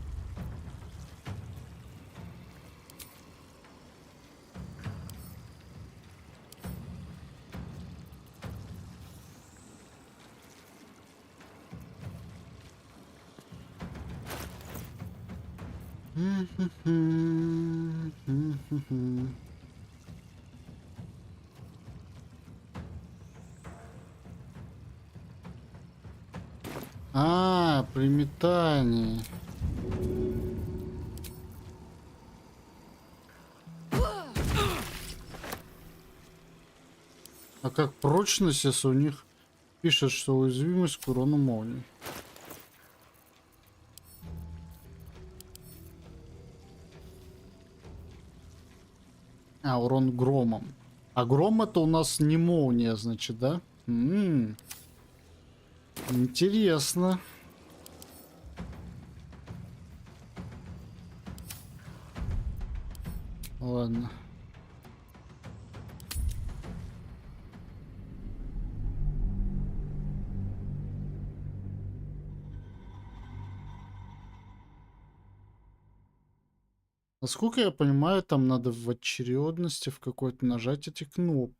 А, при метании. А как прочность, если у них пишет, что уязвимость к урону молнии? А, урон громом. А гром это у нас не молния, значит, да? Интересно. Ладно. Насколько я понимаю, там надо в очередности в какой-то нажать эти кнопки.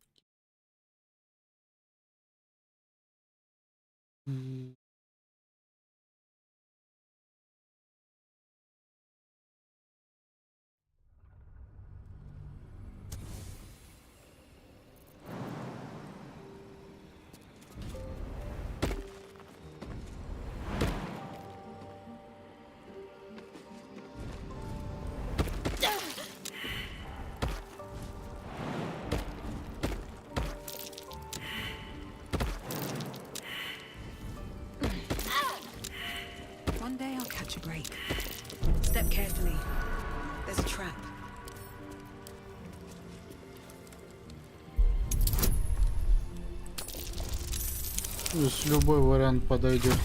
One day I'll catch a break. Step carefully. There's a trap. То есть любой вариант подойдет.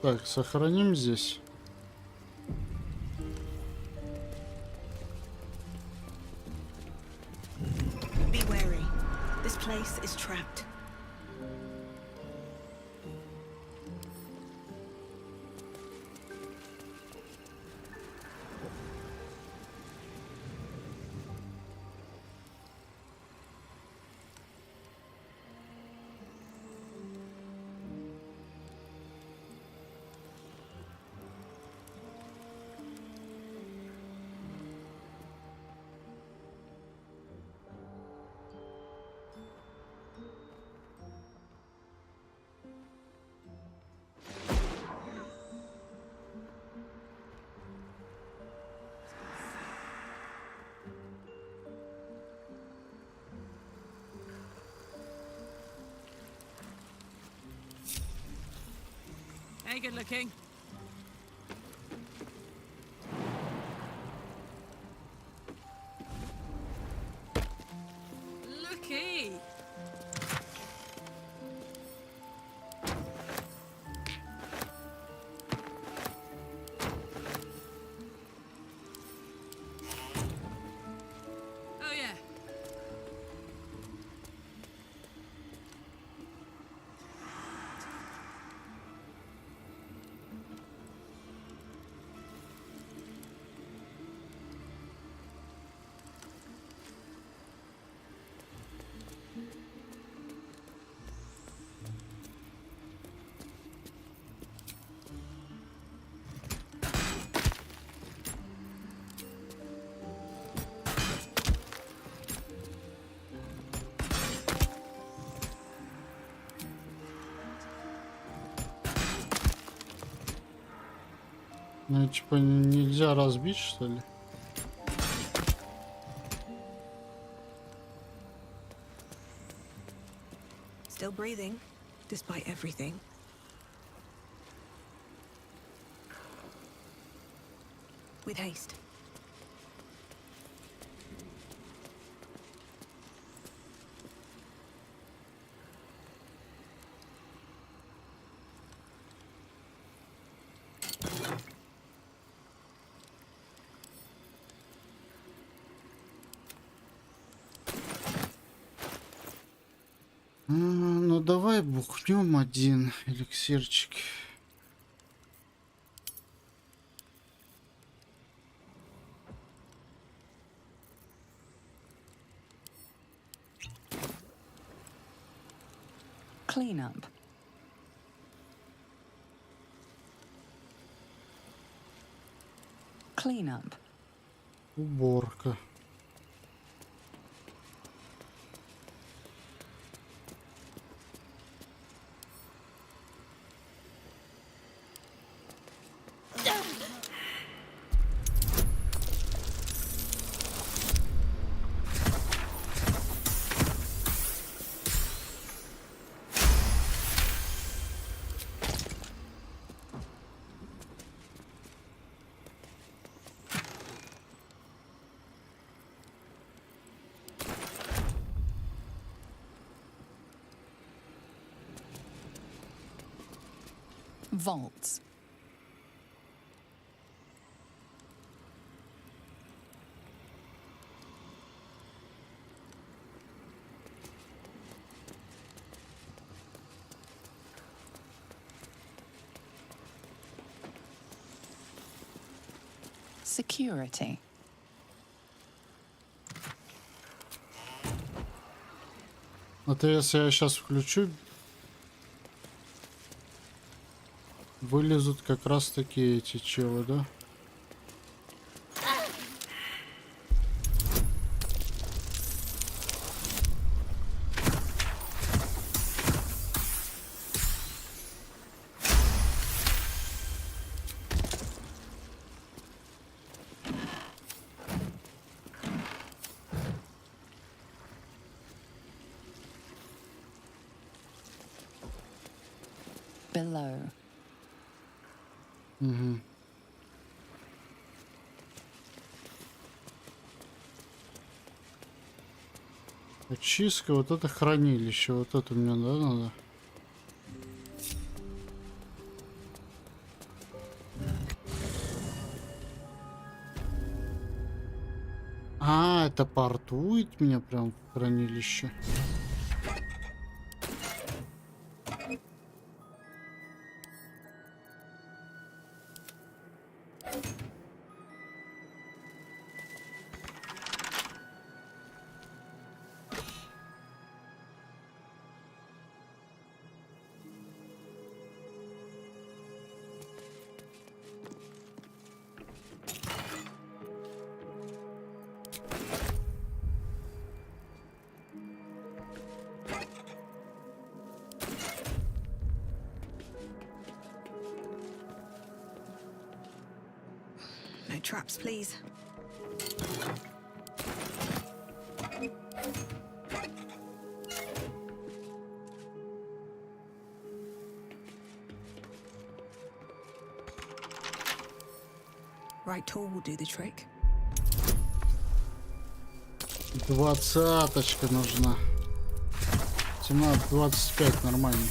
Так, сохраним здесь. Be wary. This place is trapped. Very good looking. Looky. Oh yeah. Ну, типа, нельзя разбить, что ли? Still breathing, despite everything. With haste. Ну давай бухнем один эликсирчик. Clean up. Clean up. Уборка. Vaults. Security. Это если я сейчас включу, вылезут как раз таки эти челы, да? Below. Угу. Очистка, вот это хранилище, вот это мне, да, надо? А, это портует меня прям в хранилище. No traps, please. Right tool will do the trick. 20-очка нужна. 17-25 нормально.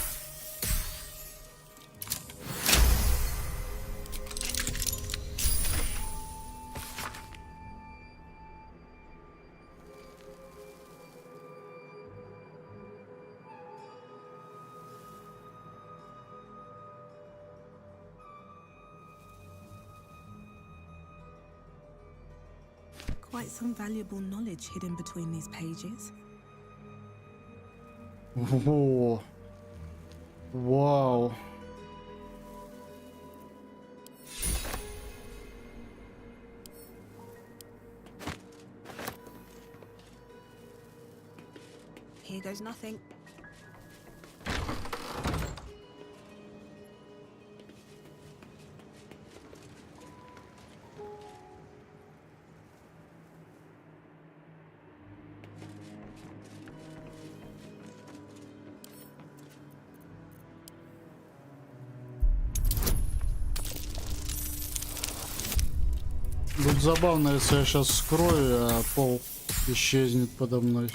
Quite some valuable knowledge hidden between these pages. О, вау. Here goes nothing. Будет забавно, если я сейчас скрою, а пол исчезнет подо мной.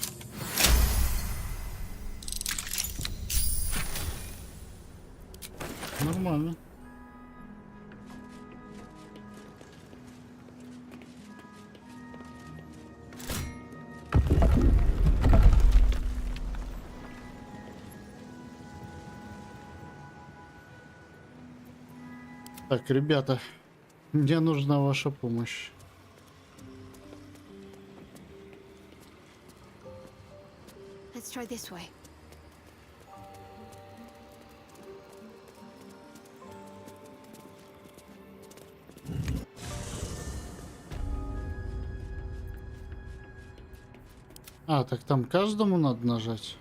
Нормально. Так, ребята, мне нужна ваша помощь. Let's try this way. А, так там каждому надо нажать.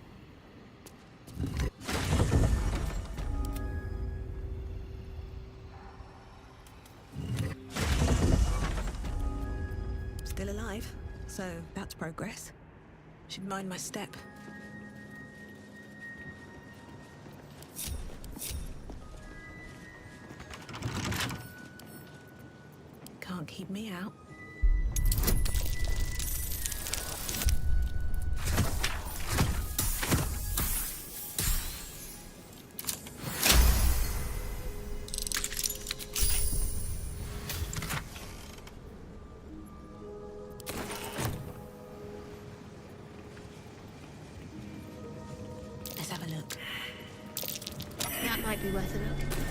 Still alive, so that's progress. Should mind my step. Can't keep me out. Let's have a look. That might be worth a look.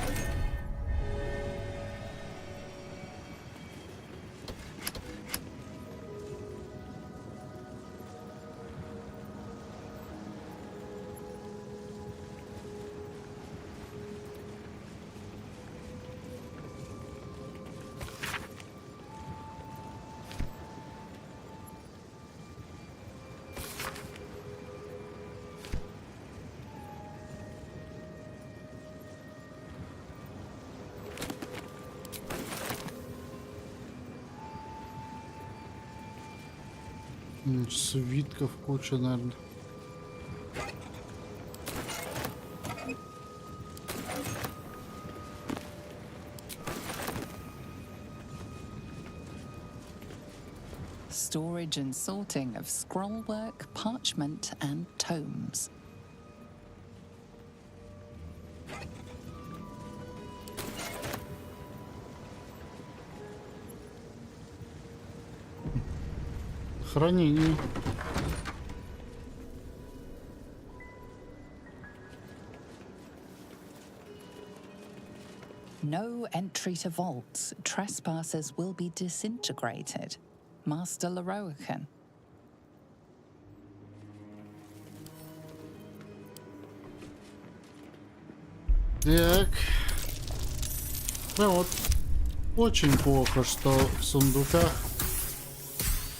Свитков куча, наверное. Storage and sorting of scrollwork, parchment, and tomes. Хранение. No entry to vaults. Trespassers will be disintegrated. Master Leroican. Так. Да, вот очень плохо, что в сундуках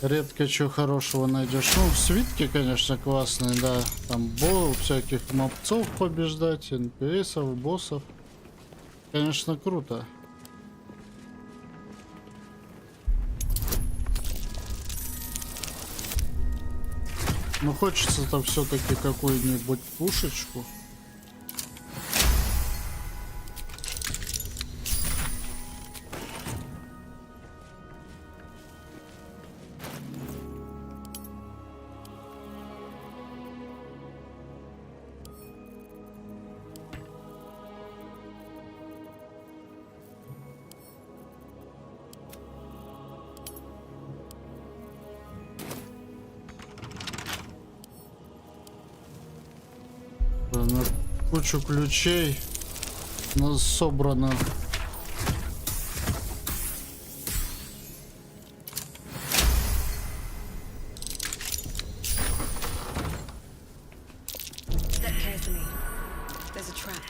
редко чего хорошего найдешь. Ну, свитки, конечно, классные, да. Там всяких мобцов побеждать, НПСов, боссов. Конечно, круто. Но хочется-то все-таки какую-нибудь пушечку. кучу ключей собрано. Step carefully. There's a trap.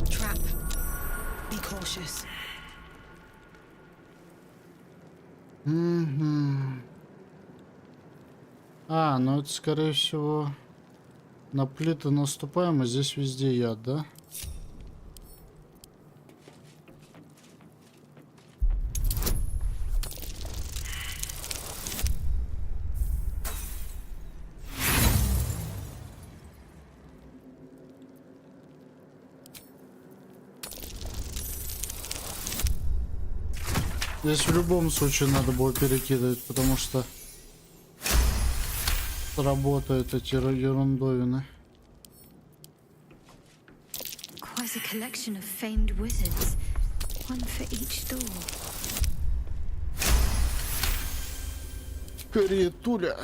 Trap. Be cautious. А, ну это скорее всего на плиты наступаем, а здесь везде яд, да? Здесь в любом случае надо было перекидывать, потому что работают эти ерундовины. Quite a collection of famed wizards, one for each door. Каретуля.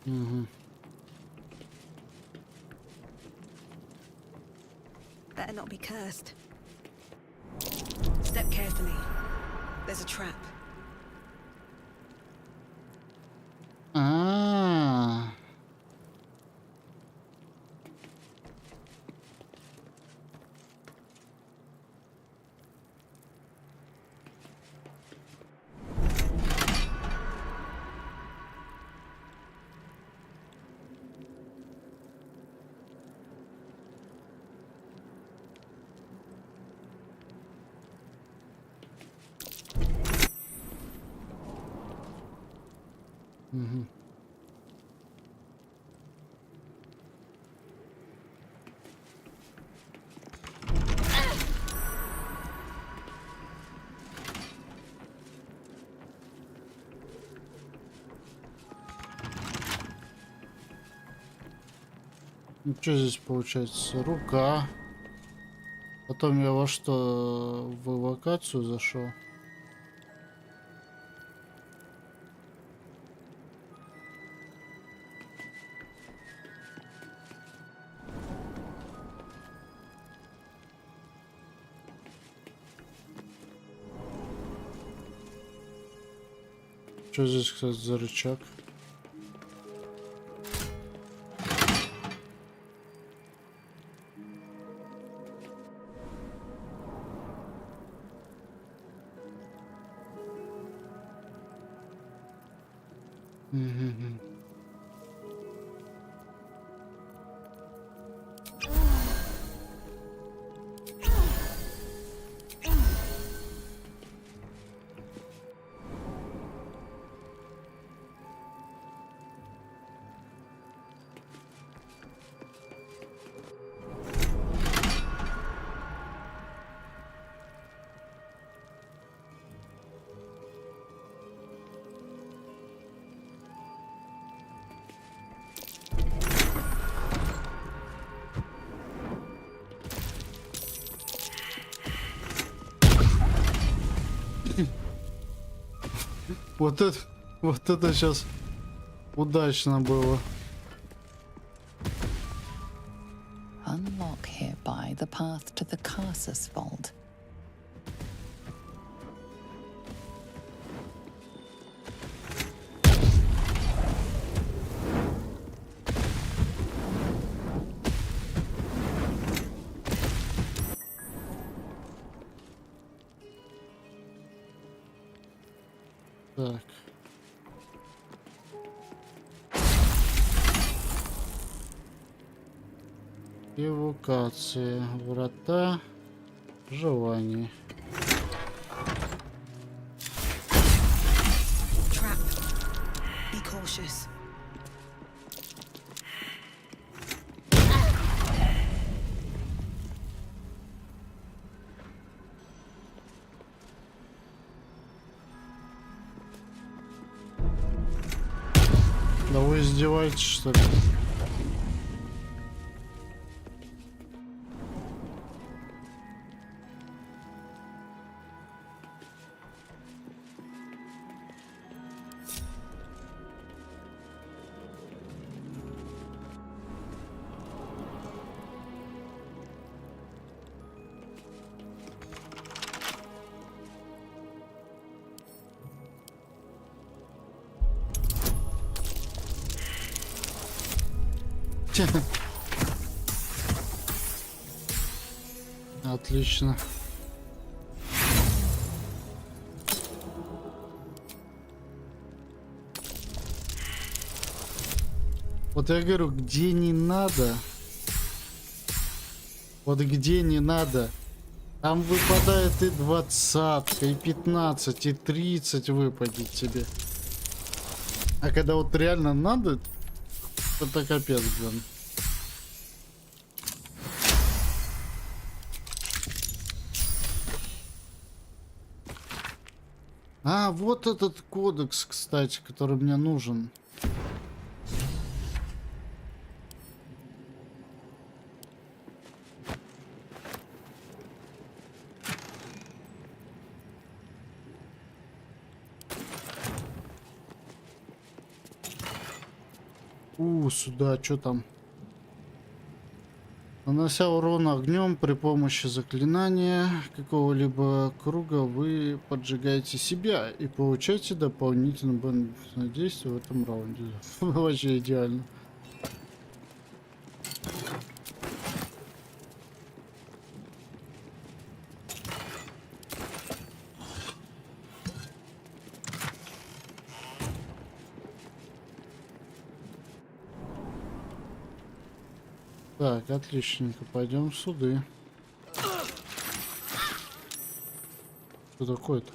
Угу. Better not be cursed. Step carefully. There's a trap. А-а-а. Угу. Ну что здесь получается? Рука. Потом я во что, в эвокацию зашел. Что здесь, кстати, за рычаг? Вот это сейчас удачно было. Unlock hereby the path to the Carsus Vault. Так. Эвокация. Врата. Желание. Trap. Be cautious. Да вы издеваетесь, что ли? Отлично. Вот я говорю, где не надо, вот где не надо, там выпадает и 20, и 15, и 30 выпадет тебе. А когда вот реально надо, это капец, блин. А, вот этот кодекс, кстати, который мне нужен. Сюда, что там? Нанося урон огнем при помощи заклинания какого-либо круга, вы поджигаете себя и получаете дополнительное бонусное действие в этом раунде. Вообще идеально. Так, отличненько. Пойдем в суды. Что такое-то?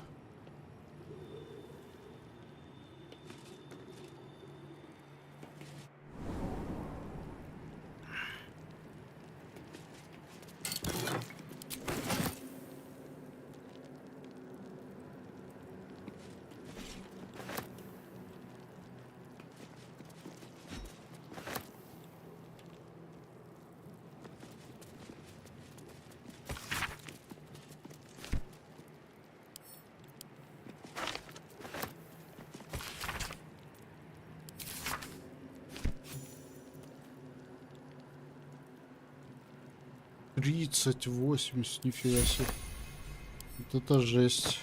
Тридцать 80, нифига себе. Вот это жесть.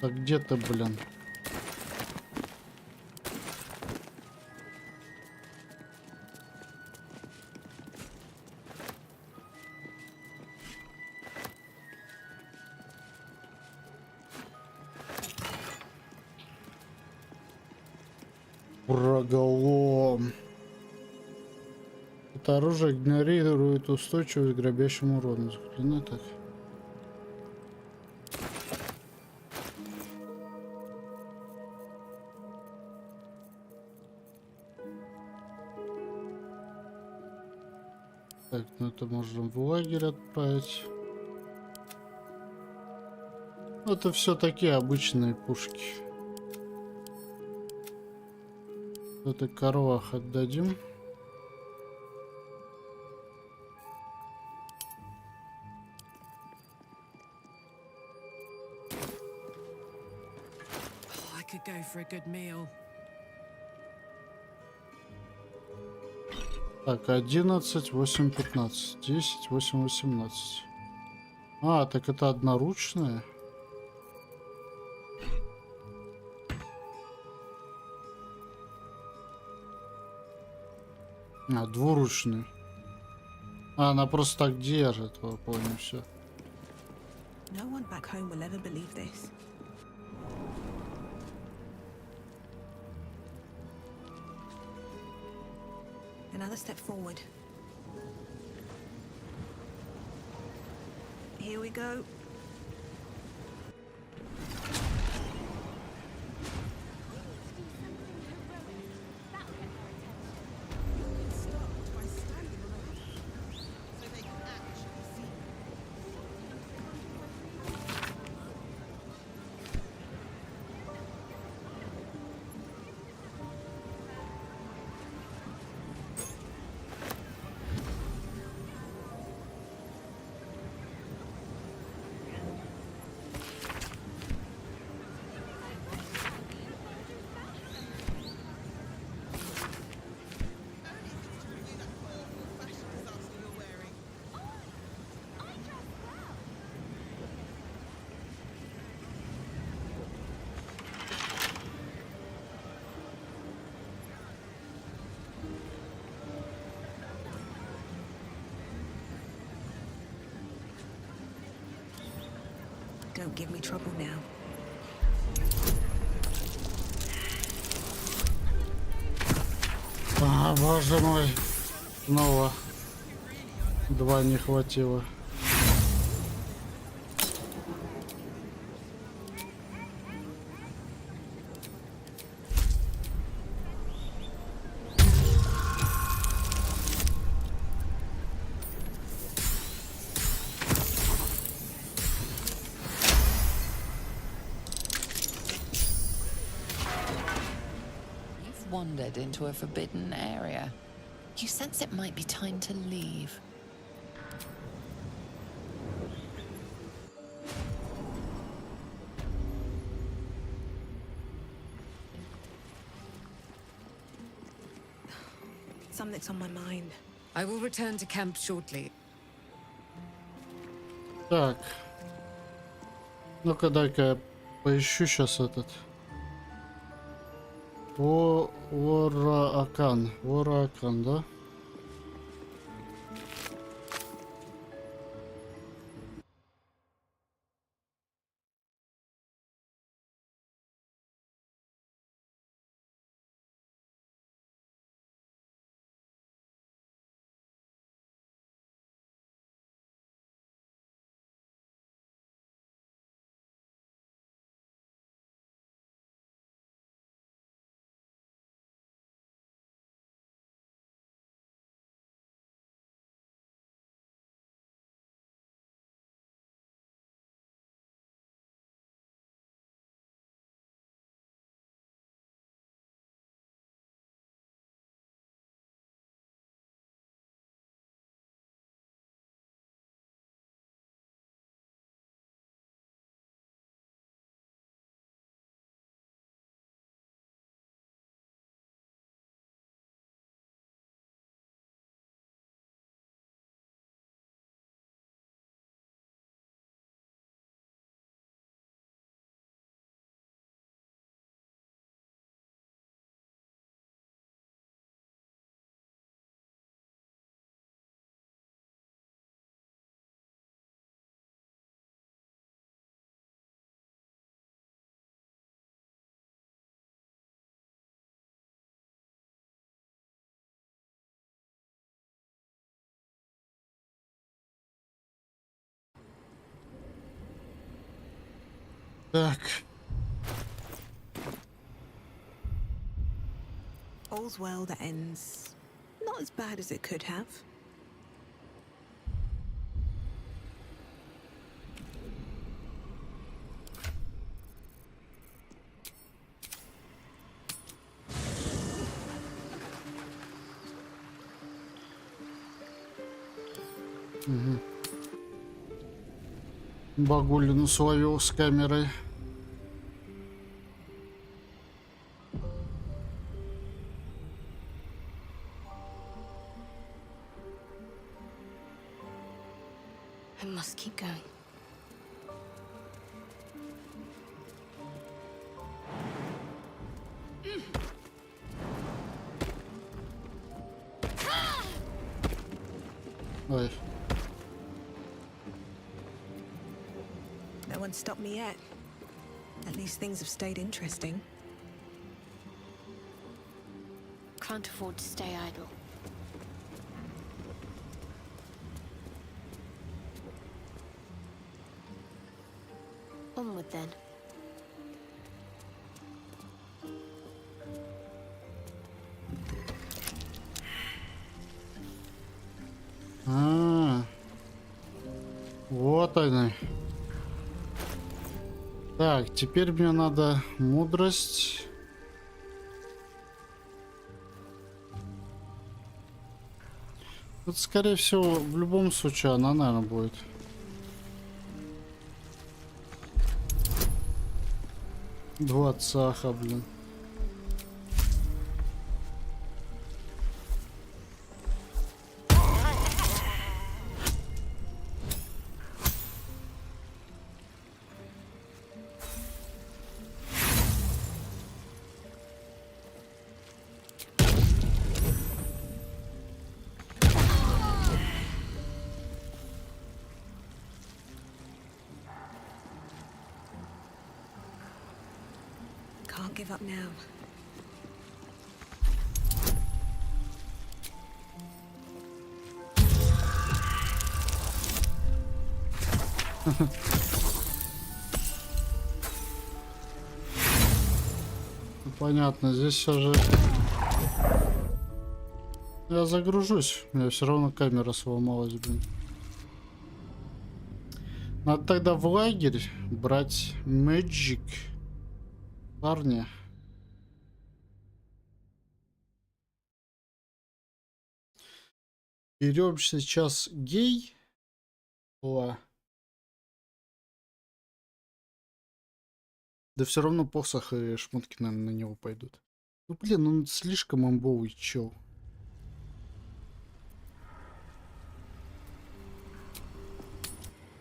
Так где ты, блин? Проголом. Это оружие игнорирует устойчивость к грабящему урону. Заклинай так. Так, ну это можем в лагерь отправить. Это все такие обычные пушки. Это коровах отдадим. Так, 11, 8, 15, 10, 8, 18. А, так это одноручная. А, двуручный. А, она просто так держит, я понял, все. Another step forward. Here we go. Don't give me trouble now. А, боже мой. Снова. 2 не хватило. Wandered into a forbidden area. You sense it might be time to leave. Something's on my mind. I will return to camp shortly. Так. Ну-ка, дай-ка я поищу сейчас этот. Вораакан. Вораакан, да? Так. All's well that ends not as bad as it could have. Угу. Багулину словил с камерой. I must keep going. Ой. No one's stopped me yet. At least things have stayed interesting. Can't afford to stay idle. Onward then. Вот они. Так, теперь мне надо мудрость. Вот, скорее всего, в любом случае она, наверное, будет. Двадцаха, блин. give up now. Ну, понятно, здесь все же... Я загружусь, у меня все равно камера сломалась, блин. Надо тогда в лагерь брать Magic. Парни. Берем сейчас гей. О. Да все равно посох и шмотки, наверное, на него пойдут. Ну блин, он слишком амбовый чел.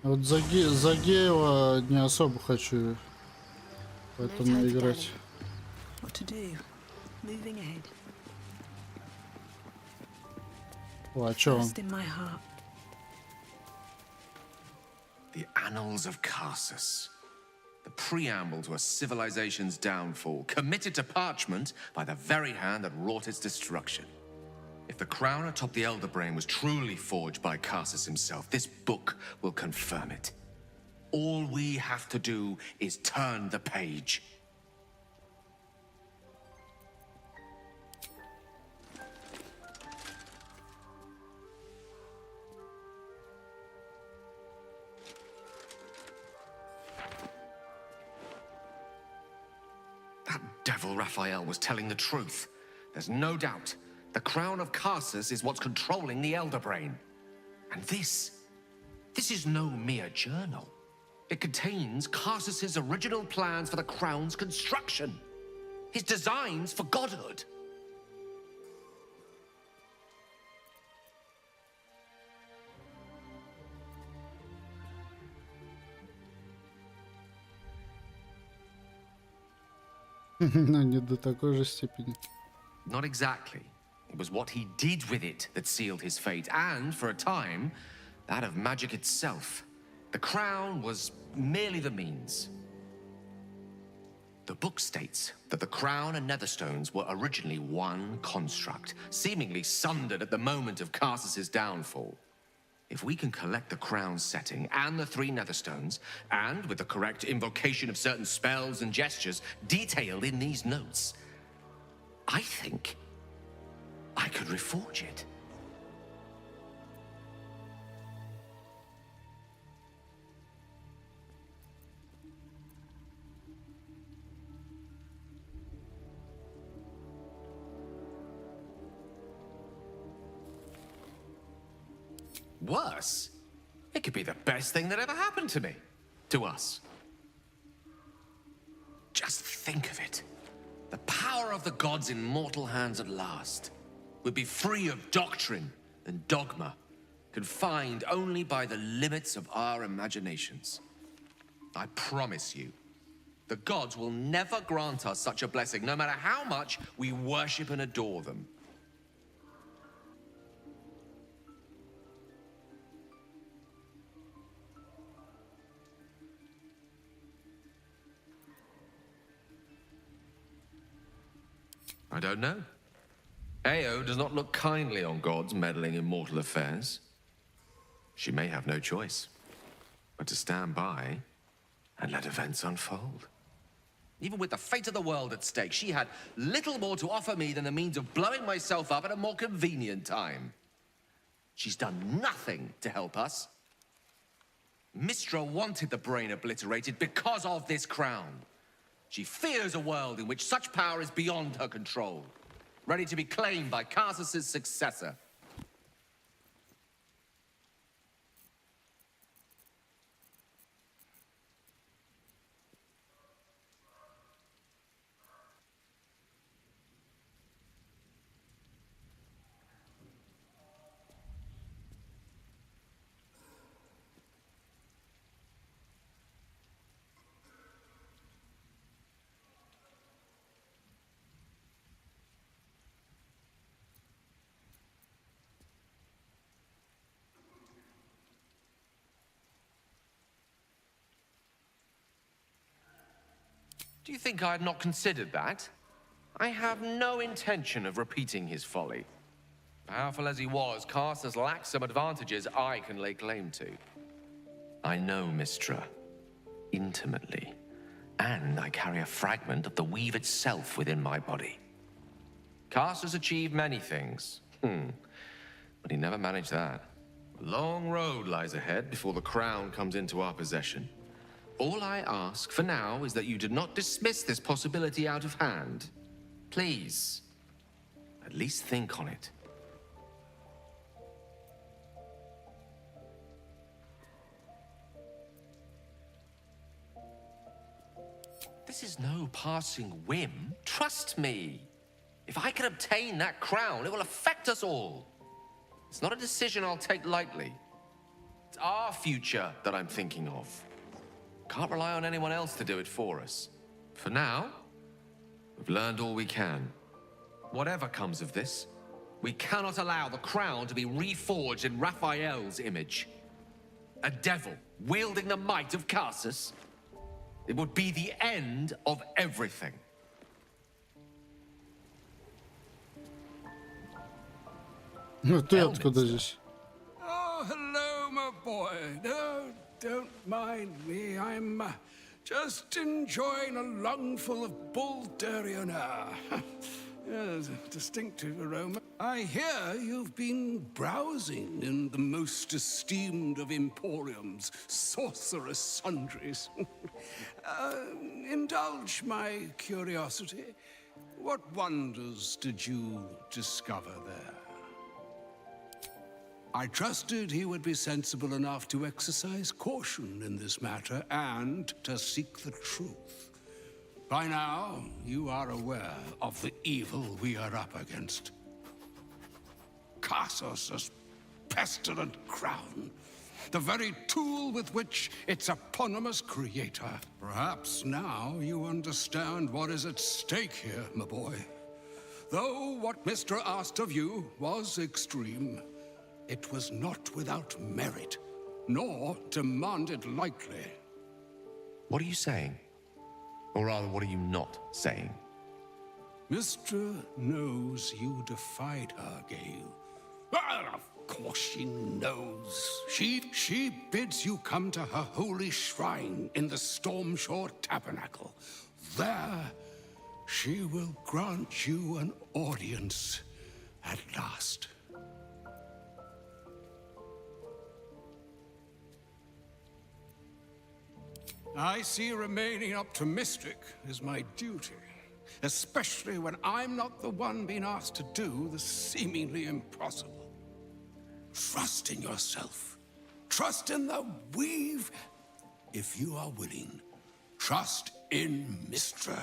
Вот за геева не особо хочу поэтому играть. What to do? Moving ahead. О, а чё он? First in my heart. The Annals of Carsus. The preamble to a civilization's downfall, committed to parchment by the very hand that wrought its destruction. If the crown atop the Elder Brain was truly forged by Carsus himself, this book will confirm it. All we have to do is turn the page. That devil Raphael was telling the truth. There's no doubt. The crown of Carsus is what's controlling the Elder Brain. And this is no mere journal. It contains Carsus's original plans for the crown's construction. His designs for godhood. Но не до такой же степени. Not exactly. It was what he did with it that sealed his fate, and, for a time, that of magic itself. The crown was merely the means. The book states that the crown and netherstones were originally one construct, seemingly sundered at the moment of Carsus's downfall. If we can collect the crown's setting and the 3 netherstones, and with the correct invocation of certain spells and gestures detailed in these notes, I think I could reforge it. Worse? It could be the best thing that ever happened to me. To us. Just think of it. The power of the gods in mortal hands at last. We'd be free of doctrine and dogma, confined only by the limits of our imaginations. I promise you, the gods will never grant us such a blessing, no matter how much we worship and adore them. I don't know. Ao does not look kindly on gods meddling in mortal affairs. She may have no choice but to stand by and let events unfold. Even with the fate of the world at stake, she had little more to offer me than the means of blowing myself up at a more convenient time. She's done nothing to help us. Mistra wanted the brain obliterated because of this crown. She fears a world in which such power is beyond her control, ready to be claimed by Carsus's successor. Do you think I had not considered that? I have no intention of repeating his folly. Powerful as he was, Carsus lacks some advantages I can lay claim to. I know Mistra intimately, and I carry a fragment of the weave itself within my body. Carsus achieved many things, but he never managed that. A long road lies ahead before the crown comes into our possession. All I ask for now is that you do not dismiss this possibility out of hand. Please, at least think on it. This is no passing whim. Trust me. If I can obtain that crown, it will affect us all. It's not a decision I'll take lightly. It's our future that I'm thinking of. Can't rely on anyone else to do it for us. For now, we've learned all we can. Whatever comes of this, we cannot allow the crown to be reforged in Raphael's image. A devil wielding the might of Carsus. It would be the end of everything. Ну ты откуда здесь? Oh, hello, my boy. No, don't mind me. I'm just enjoying a lungful of Baldurian air. Yes, a distinctive aroma. I hear you've been browsing in the most esteemed of Emporium's sorcerous sundries. Indulge my curiosity. What wonders did you discover there? I trusted he would be sensible enough to exercise caution in this matter and to seek the truth. By now, you are aware of the evil we are up against. Carsus' pestilent crown, the very tool with which its eponymous creator. Perhaps now you understand what is at stake here, my boy. Though what Mr. asked of you was extreme, it was not without merit, nor demanded lightly. What are you saying? Or rather, what are you not saying? Mistra knows you defied her, Gale. Well, of course she knows. She bids you come to her holy shrine in the Stormshore Tabernacle. There, she will grant you an audience at last. I see remaining optimistic is my duty, especially when I'm not the one being asked to do the seemingly impossible. Trust in yourself. Trust in the weave. If you are willing, trust in Mistra.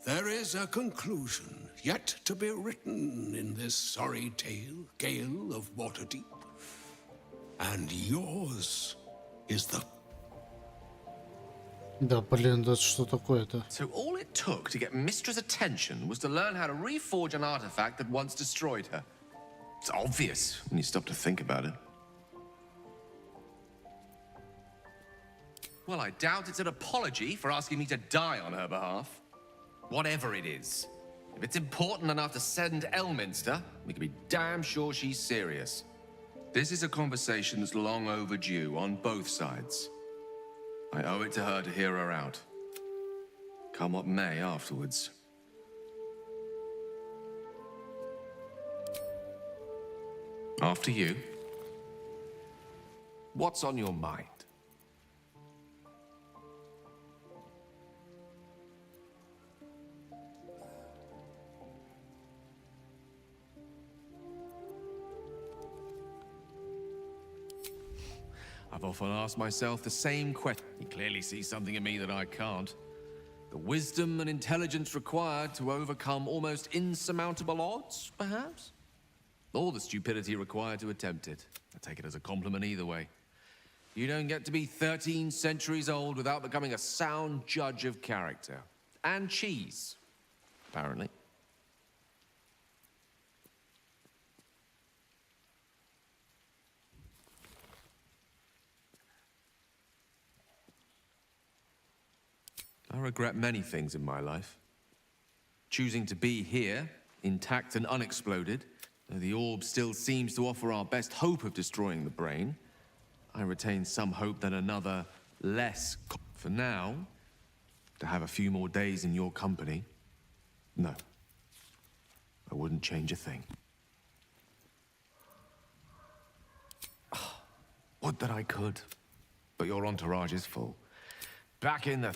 There is a conclusion yet to be written in this sorry tale, Gale of Waterdeep. And yours is the... Да, блин, да что такое-то? So all it took to get Mistra's attention was to learn how to reforge an artifact that once destroyed her. It's obvious when you stop to think about it. Well, I doubt it's an apology for asking me to die on her behalf. Whatever it is, if it's important enough to send Elminster, we can be damn sure she's serious. This is a conversation that's long overdue on both sides. I owe it to her to hear her out. Come what may afterwards. After you. What's on your mind? I've often asked myself the same question. He clearly sees something in me that I can't. The wisdom and intelligence required to overcome almost insurmountable odds, perhaps? Or the stupidity required to attempt it. I take it as a compliment either way. You don't get to be 13 centuries old without becoming a sound judge of character. And cheese, apparently. I regret many things in my life. Choosing to be here, intact and unexploded, though the orb still seems to offer our best hope of destroying the brain, I retain some hope that another, less... For now, to have a few more days in your company, no. I wouldn't change a thing. Would that I could, but your entourage is full. Back in the...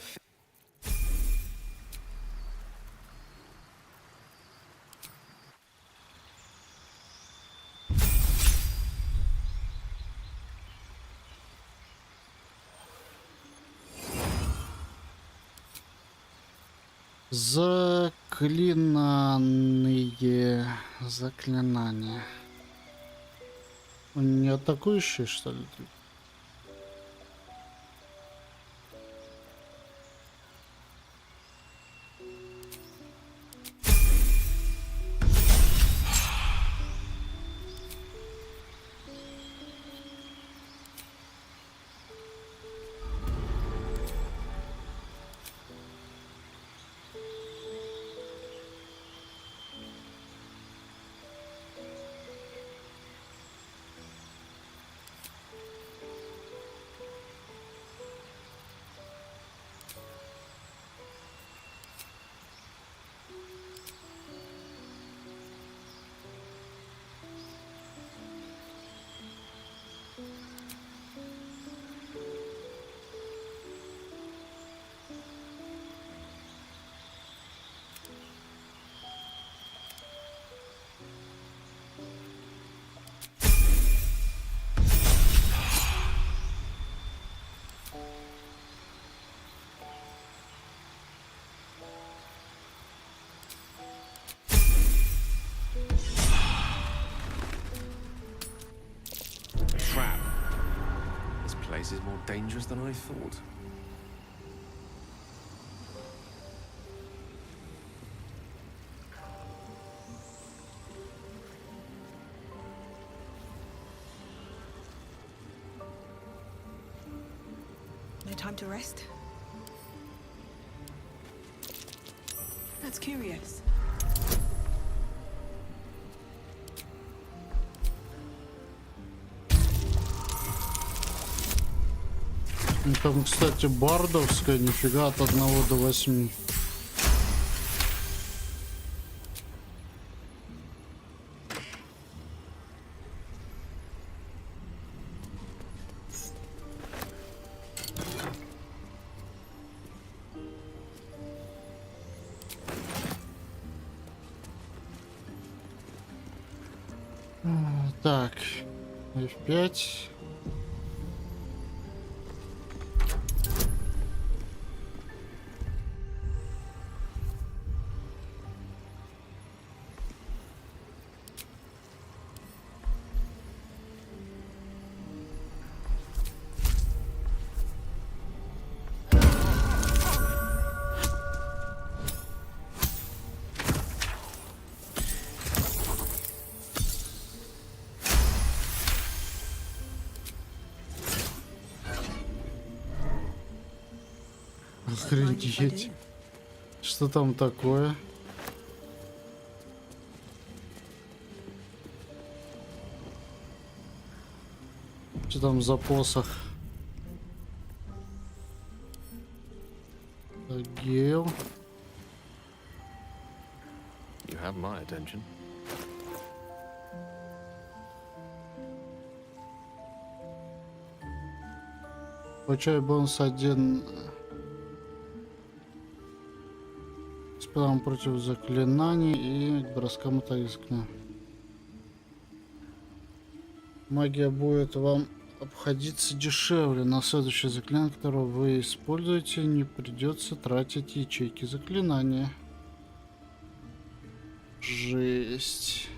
Заклинания. Он не атакующий, что ли? This is more dangerous than I thought. No time to rest? That's curious. Там, кстати, бардовская, нифига, от 1 до 8. Так, F5. Охренеть. Что там такое? Что там за посох? Гейл. You have my attention. Получаю бонус 1. Спелам против заклинаний и к броскам от огня. Магия будет вам обходиться дешевле. На следующее заклинание, которое вы используете, не придется тратить ячейки заклинания. Жесть.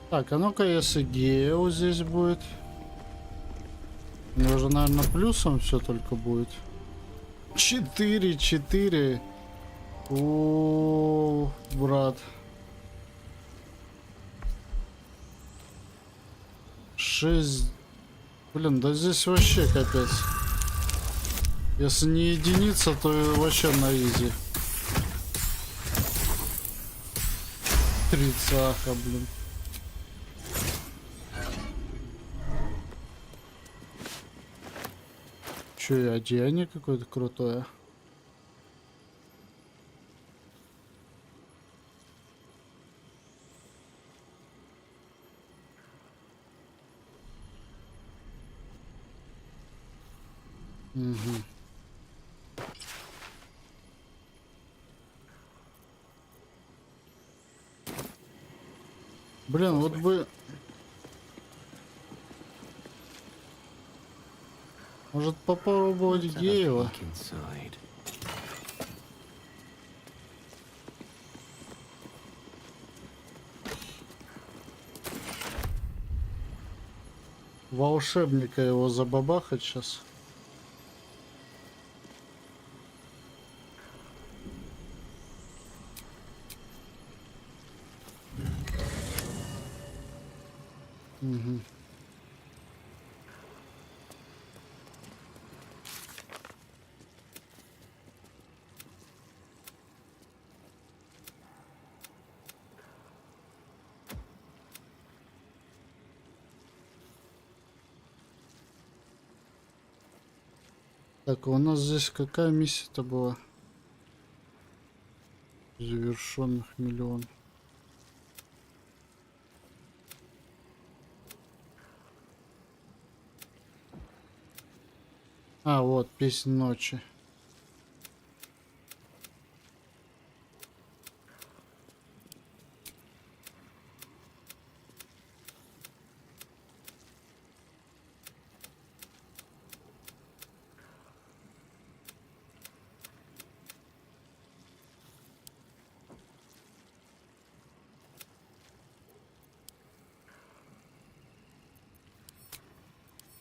Так, а ну-ка, если Гео здесь будет. У него же, наверное, плюсом все только будет. 4. О, брат. 6. Блин, да здесь вообще капец. Если не единица, то вообще на изи. 30, блин. Че, и одеяние какое-то крутое. Угу. Блин, вот бы... Может попробовать геева? Волшебника его забабахать сейчас. Угу. Так, у нас здесь какая миссия-то была? Завершенных 1 000 000. А, вот, песнь ночи.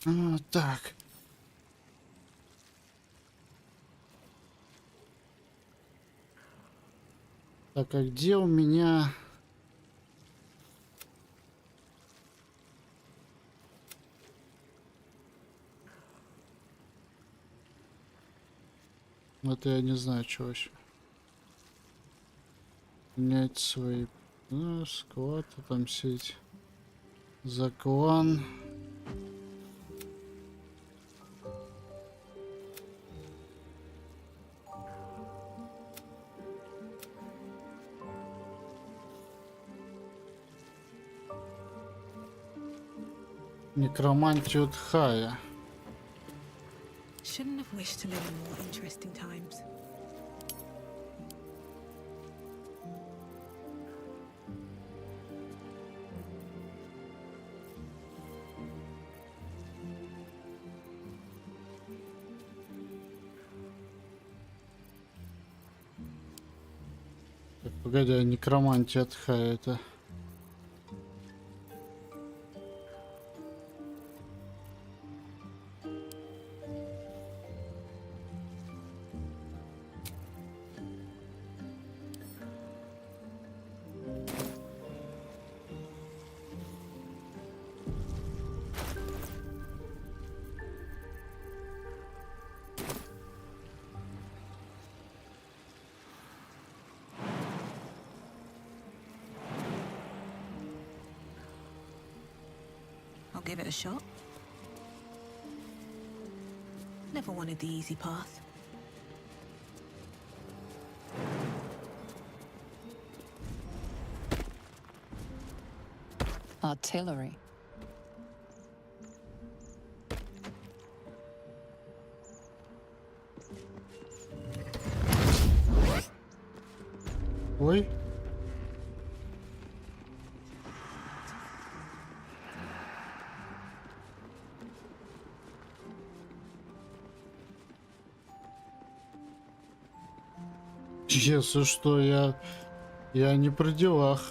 А, так. Так, а где у меня... Это я не знаю, что вообще. Менять свои... Ну, склад, отомстить. За клан. Некромантию Тхая. Shouldn't have wished to live in more interesting times. Так, погоди, а некромантия Тхая это... I'll give it a shot. Never wanted the easy path. Artillery. Ой. Если что, я не при делах.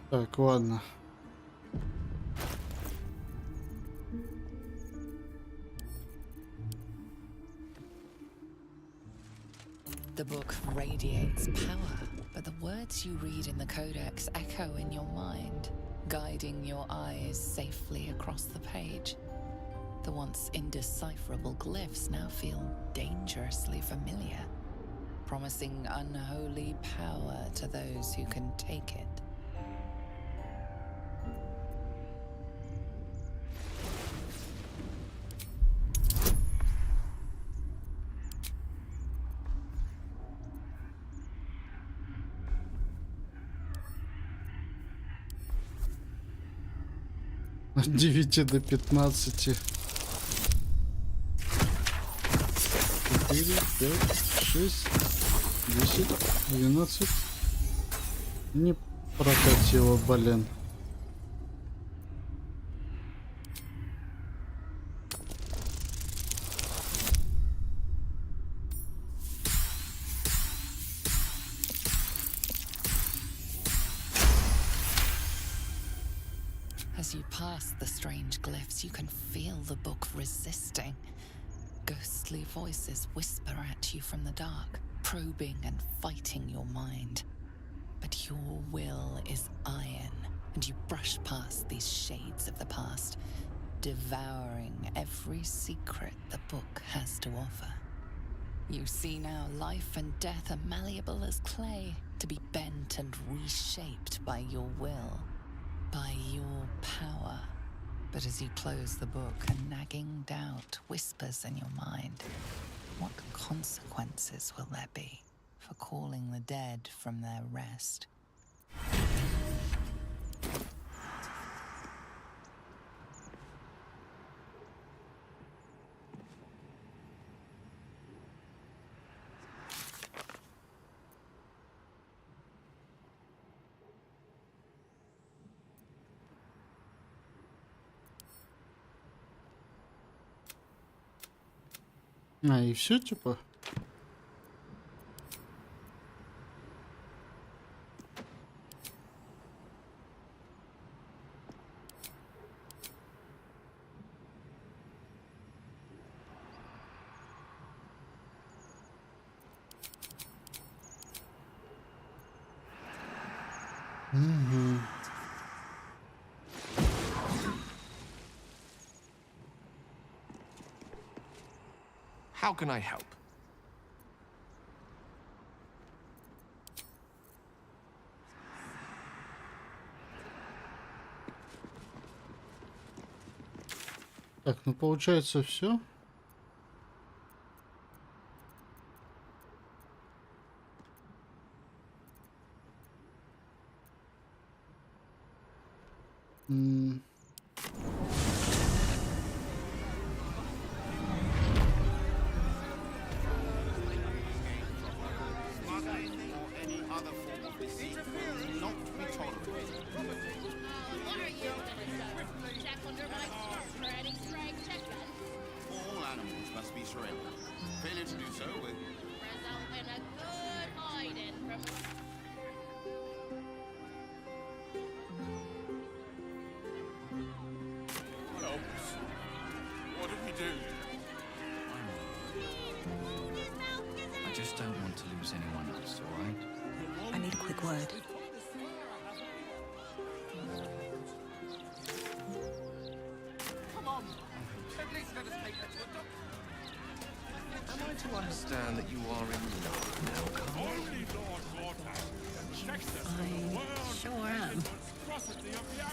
Так, ладно. The book radiates power, but the words you read in the codex echo in your mind, guiding your eyes safely across the page. The once indecipherable glyphs now feel dangerously familiar, promising unholy power to those who can take it. От 9 до 15. 4, 5, 6, 10, 12. Не прокатило, блин. As you pass the strange glyphs, you can feel the book resisting. Ghostly voices whisper at you from the dark, probing and fighting your mind. But your will is iron, and you brush past these shades of the past, devouring every secret the book has to offer. You see now life and death are malleable as clay, to be bent and reshaped by your will. By your power. But as you close the book, a nagging doubt whispers in your mind. What consequences will there be for calling the dead from their rest? А, и все, типа? Угу. How can I help? Так, ну получается все. I just don't want to lose anyone else, all right? I need a quick word. Come on. At least let us take her to a doctor. Am I to understand that you are in love now, Carl? I sure am.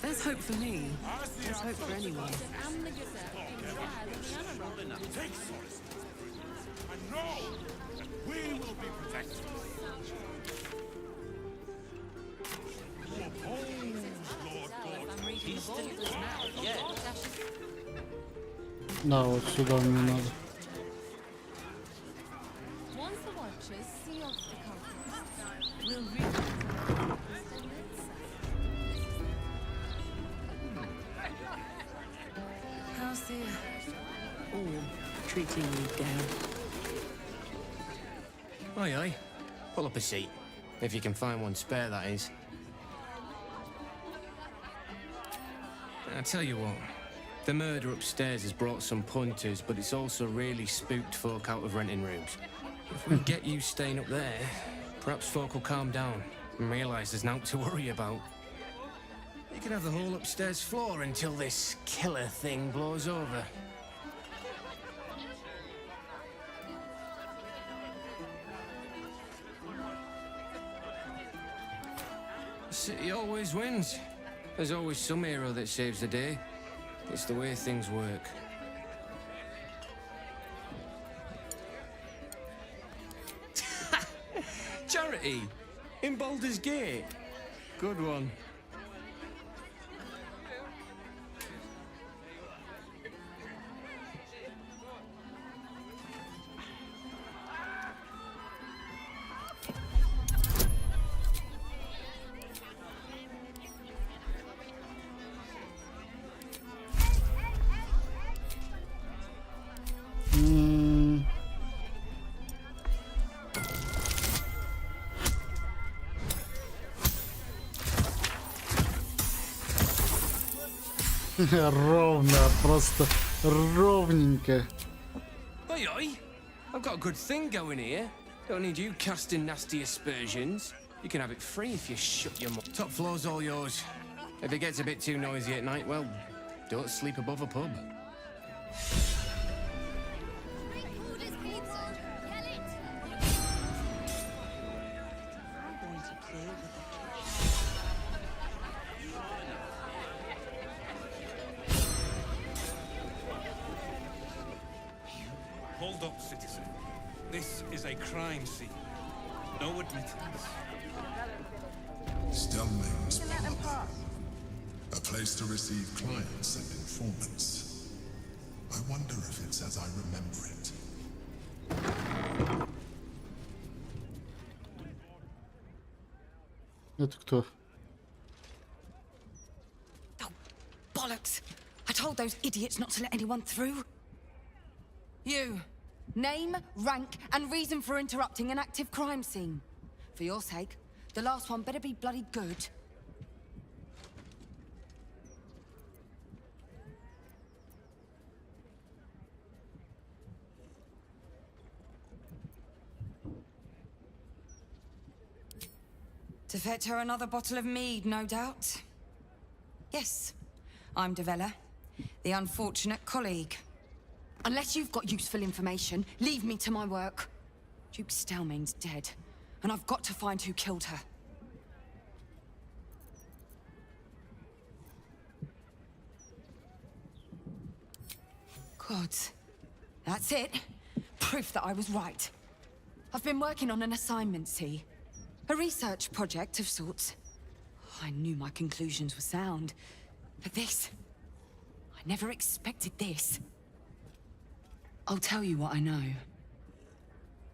There's hope for me. There's hope for anyone. And know that we will be protected. Да, вот сюда мне надо. How's the all treating you down? Aye, aye. Pull up a seat. If you can find one spare, that is. I tell you what, the murder upstairs has brought some punters, but it's also really spooked folk out of renting rooms. If we get you staying up there, perhaps folk will calm down and realise there's naught to worry about. You can have the whole upstairs floor until this killer thing blows over. The city always wins. There's always some hero that saves the day. It's the way things work. Charity! In Baldurs Gate. Good one. Ровно, просто ровненько. Oi, oi! I've got a good thing going here. Don't need you casting nasty aspersions. You can have it free if you shut your mouth. Top floor's all yours. If it gets a bit too noisy at night, well, don't sleep above a pub. Hold up, citizen. This is a crime scene. No admittance. Stelmane's Bar. A place to receive clients and informants. I wonder if it's as I remember it. Это кто? Oh, bollocks! I told those idiots not to let anyone through. You. Name, rank, and reason for interrupting an active crime scene. For your sake, the last one better be bloody good. To fetch her another bottle of mead, no doubt. Yes, I'm Devella, the unfortunate colleague. Unless you've got useful information, leave me to my work. Duke Stelmane's dead, and I've got to find who killed her. Gods. That's it. Proof that I was right. I've been working on an assignment, see? A research project of sorts. I knew my conclusions were sound, but this... I never expected this. I'll tell you what I know.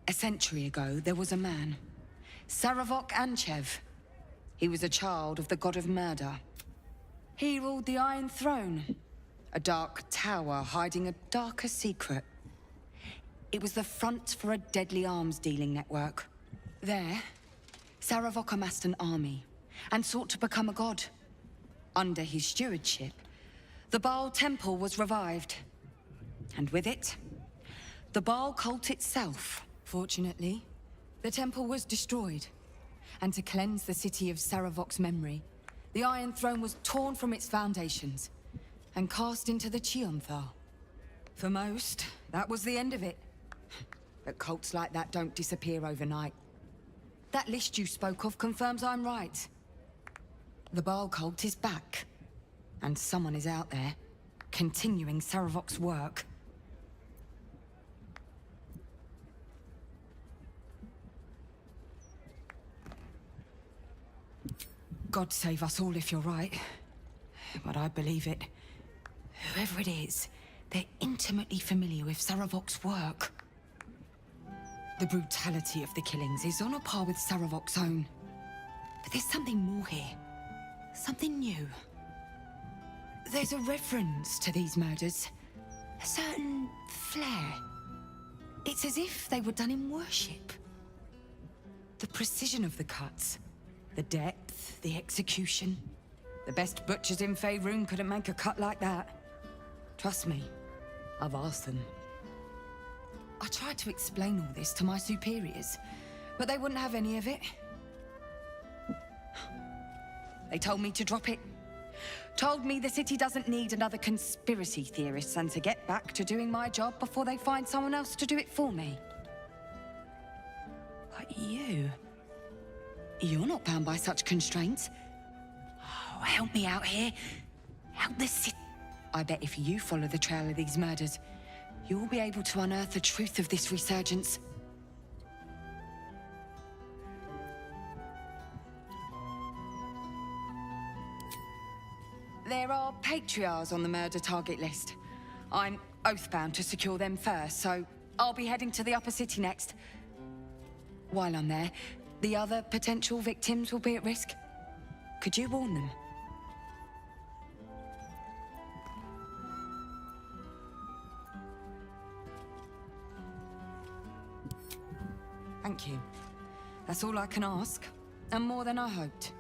A century ago, there was a man, Saravok Anchev. He was a child of the god of murder. He ruled the Iron Throne, a dark tower hiding a darker secret. It was the front for a deadly arms-dealing network. There, Saravok amassed an army and sought to become a god. Under his stewardship, the Baal Temple was revived. And with it, the Baal cult itself. Fortunately, the temple was destroyed. And to cleanse the city of Saravok's memory, the Iron Throne was torn from its foundations and cast into the Chionthar. For most, that was the end of it. But cults like that don't disappear overnight. That list you spoke of confirms I'm right. The Baal cult is back. And someone is out there, continuing Saravok's work. God save us all if you're right. But I believe it. Whoever it is, they're intimately familiar with Saravok's work. The brutality of the killings is on a par with Saravok's own. But there's something more here. Something new. There's a reference to these murders. A certain flair. It's as if they were done in worship. The precision of the cuts. The depth, the execution. The best butchers in Faerun couldn't make a cut like that. Trust me, I've asked them. I tried to explain all this to my superiors, but they wouldn't have any of it. They told me to drop it. Told me the city doesn't need another conspiracy theorist and to get back to doing my job before they find someone else to do it for me. But you're not bound by such constraints. Oh, help me out here. Help the city. I bet if you follow the trail of these murders, you'll be able to unearth the truth of this resurgence. There are patriarchs on the murder target list. I'm oath-bound to secure them first, so I'll be heading to the upper city next. While I'm there, the other potential victims will be at risk. Could you warn them? Thank you. That's all I can ask, and more than I hoped.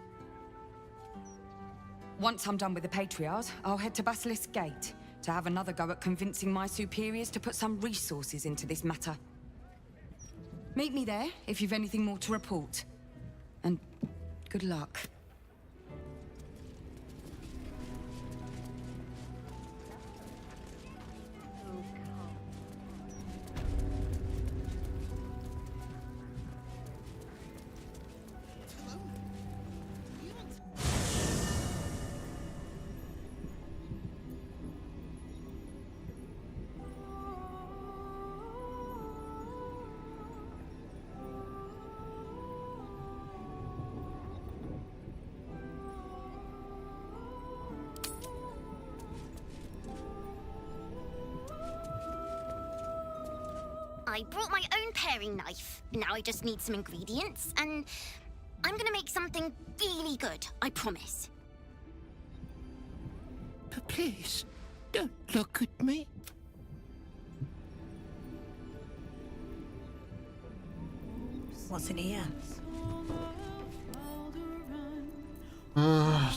Once I'm done with the Patriarchs, I'll head to Baldurs Gate to have another go at convincing my superiors to put some resources into this matter. Meet me there if you've anything more to report. And good luck. I brought my own paring knife. Now I just need some ingredients, and I'm gonna make something really good, I promise. But please, don't look at me. What's in here?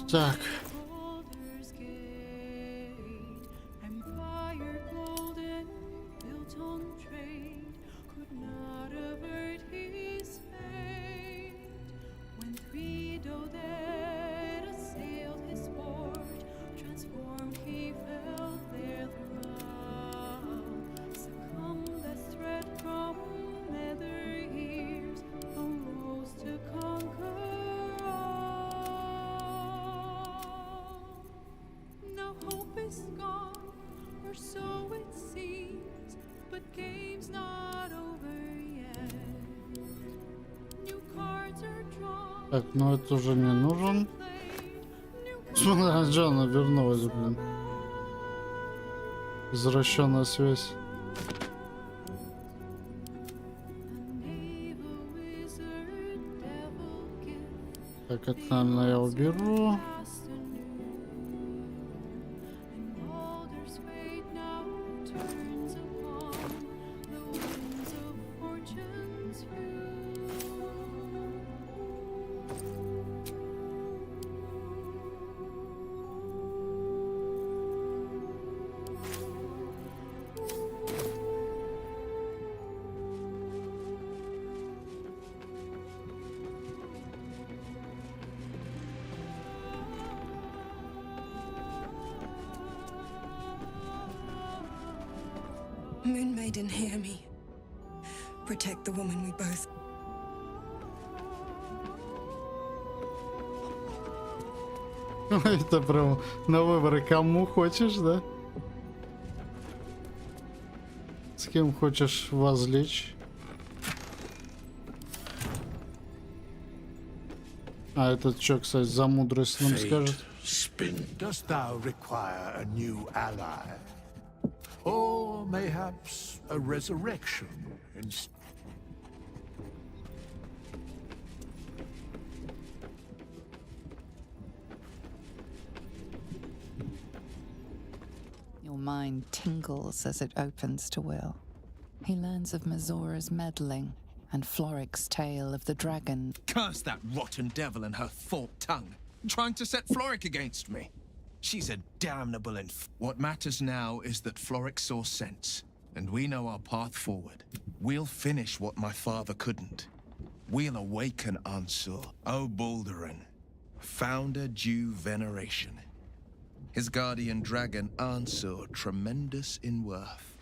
Так. Так, ну это уже не нужен. Джана вернулась, блин. Возвращенная связь. Так, это, наверное, я уберу. Moon Maiden, hear me. Protect the woman we both... Это прям на выборы, кому хочешь, да? С кем хочешь возлечь? А этот чё, кстати, за мудрость нам скажет? Dost thou require a new ally? Or mayhaps a resurrection instead? Your mind tingles as it opens to Will. He learns of Mazora's meddling and Floric's tale of the dragon. Curse that rotten devil and her forked tongue. trying to set Floric against me. She's a damnable What matters now is that Floric saw sense, and we know our path forward. We'll finish what my father couldn't. We'll awaken Ansur, O Balduran, founder due veneration. His guardian dragon Ansur, tremendous in worth.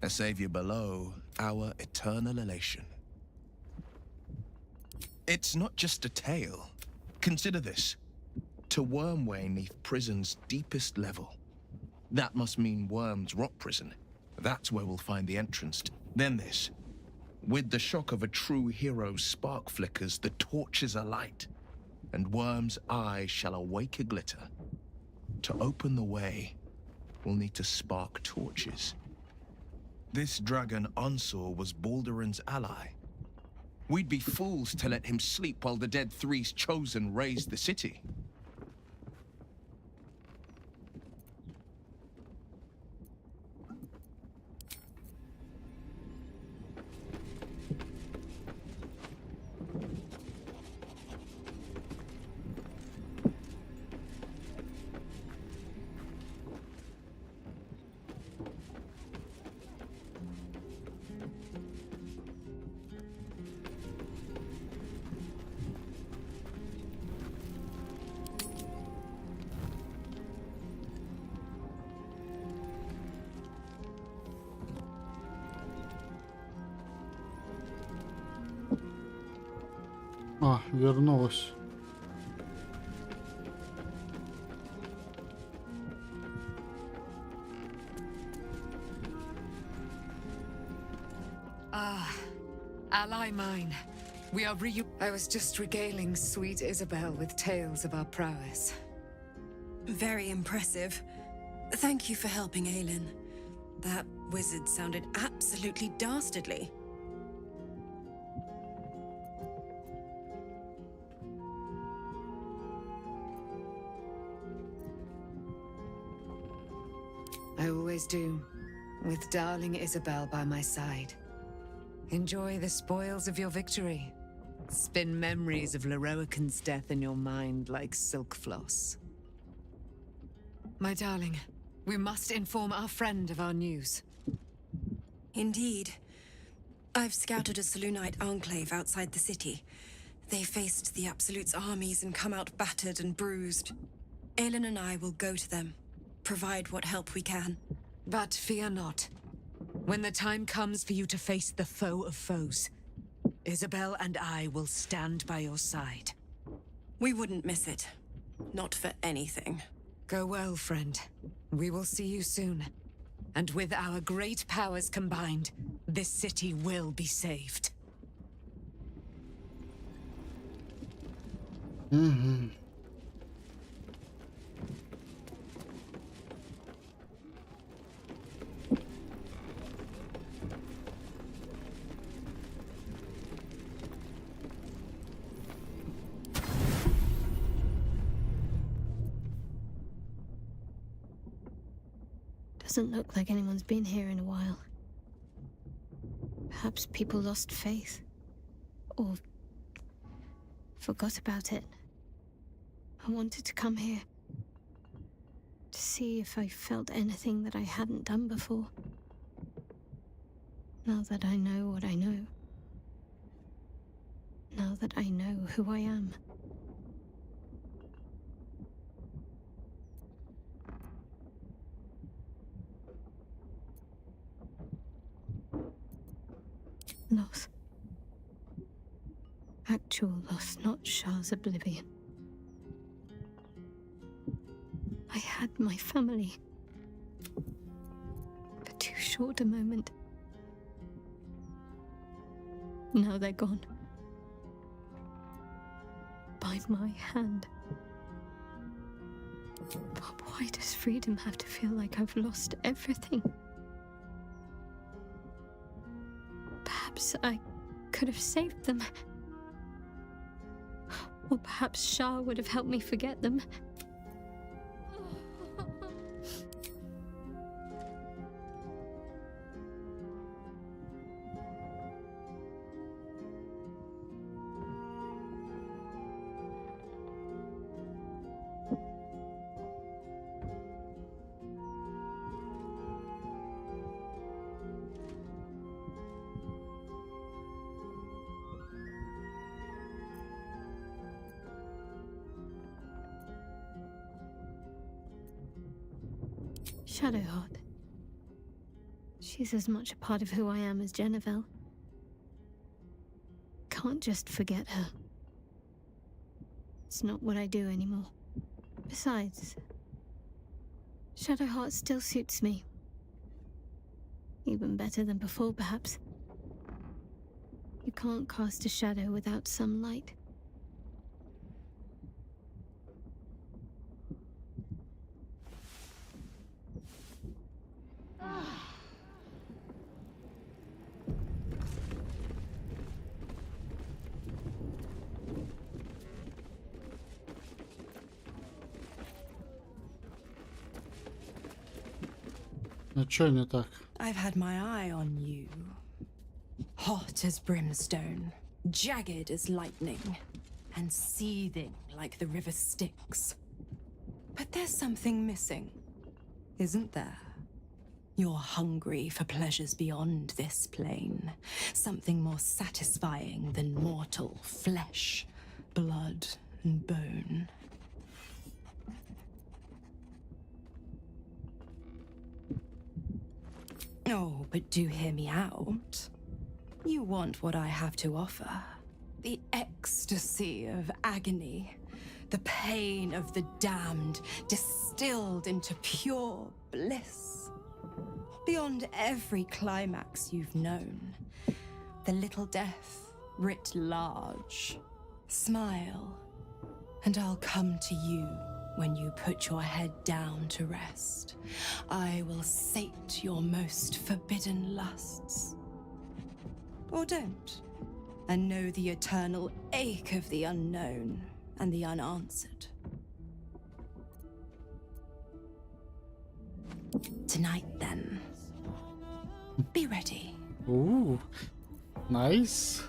A savior below, our eternal elation. It's not just a tale. Consider this. To Wormway 'neath prison's deepest level. That must mean Worm's rock prison. That's where we'll find the entrance. Then this. With the shock of a true hero's spark flickers, the torches alight, and Worm's eye shall awake a glitter. To open the way, we'll need to spark torches. This dragon Ansur was Balduran's ally. We'd be fools to let him sleep while the Dead Three's chosen raised the city. А, вернулась. Ah, ally mine. We are I was just regaling sweet Isabel with tales of our prowess. Very impressive. Thank you for helping Aelin. That wizard sounded absolutely dastardly. I always do, with darling Isabel by my side. Enjoy the spoils of your victory. Spin memories of Leroican's death in your mind like silk floss. My darling, we must inform our friend of our news. Indeed. I've scouted a Selûnite enclave outside the city. They faced the Absolute's armies and come out battered and bruised. Aelin and I will go to them, provide what help we can. But fear not. When the time comes for you to face the foe of foes, Isabel and I will stand by your side. We wouldn't miss it. Not for anything. Go well, friend. We will see you soon. And with our great powers combined, this city will be saved. Mm-hmm. Doesn't look like anyone's been here in a while. Perhaps people lost faith. Or forgot about it. I wanted to come here. To see if I felt anything that I hadn't done before. Now that I know what I know. Now that I know who I am. Loss. Actual loss, not Shah's oblivion. I had my family. For too short a moment. Now they're gone. By my hand. But why does freedom have to feel like I've lost everything? Perhaps I could have saved them. Or perhaps Shah would have helped me forget them. Shadowheart. She's as much a part of who I am as Jennifer. Can't just forget her. It's not what I do anymore. Besides, Shadowheart still suits me. Even better than before, perhaps. You can't cast a shadow without some light. Ну чё не так? I've had my eye on you. Hot as brimstone, jagged as lightning, and seething like the river Styx. But there's something missing, isn't there? You're hungry for pleasures beyond this plane. Something more satisfying than mortal flesh, blood, and bone. Oh, but do hear me out. You want what I have to offer. The ecstasy of agony. The pain of the damned distilled into pure bliss. Beyond every climax you've known. The little death writ large. Smile, and I'll come to you when you put your head down to rest. I will sate your most forbidden lusts. Or don't, and know the eternal ache of the unknown and the unanswered. Tonight, then. Be ready. Ooh, nice.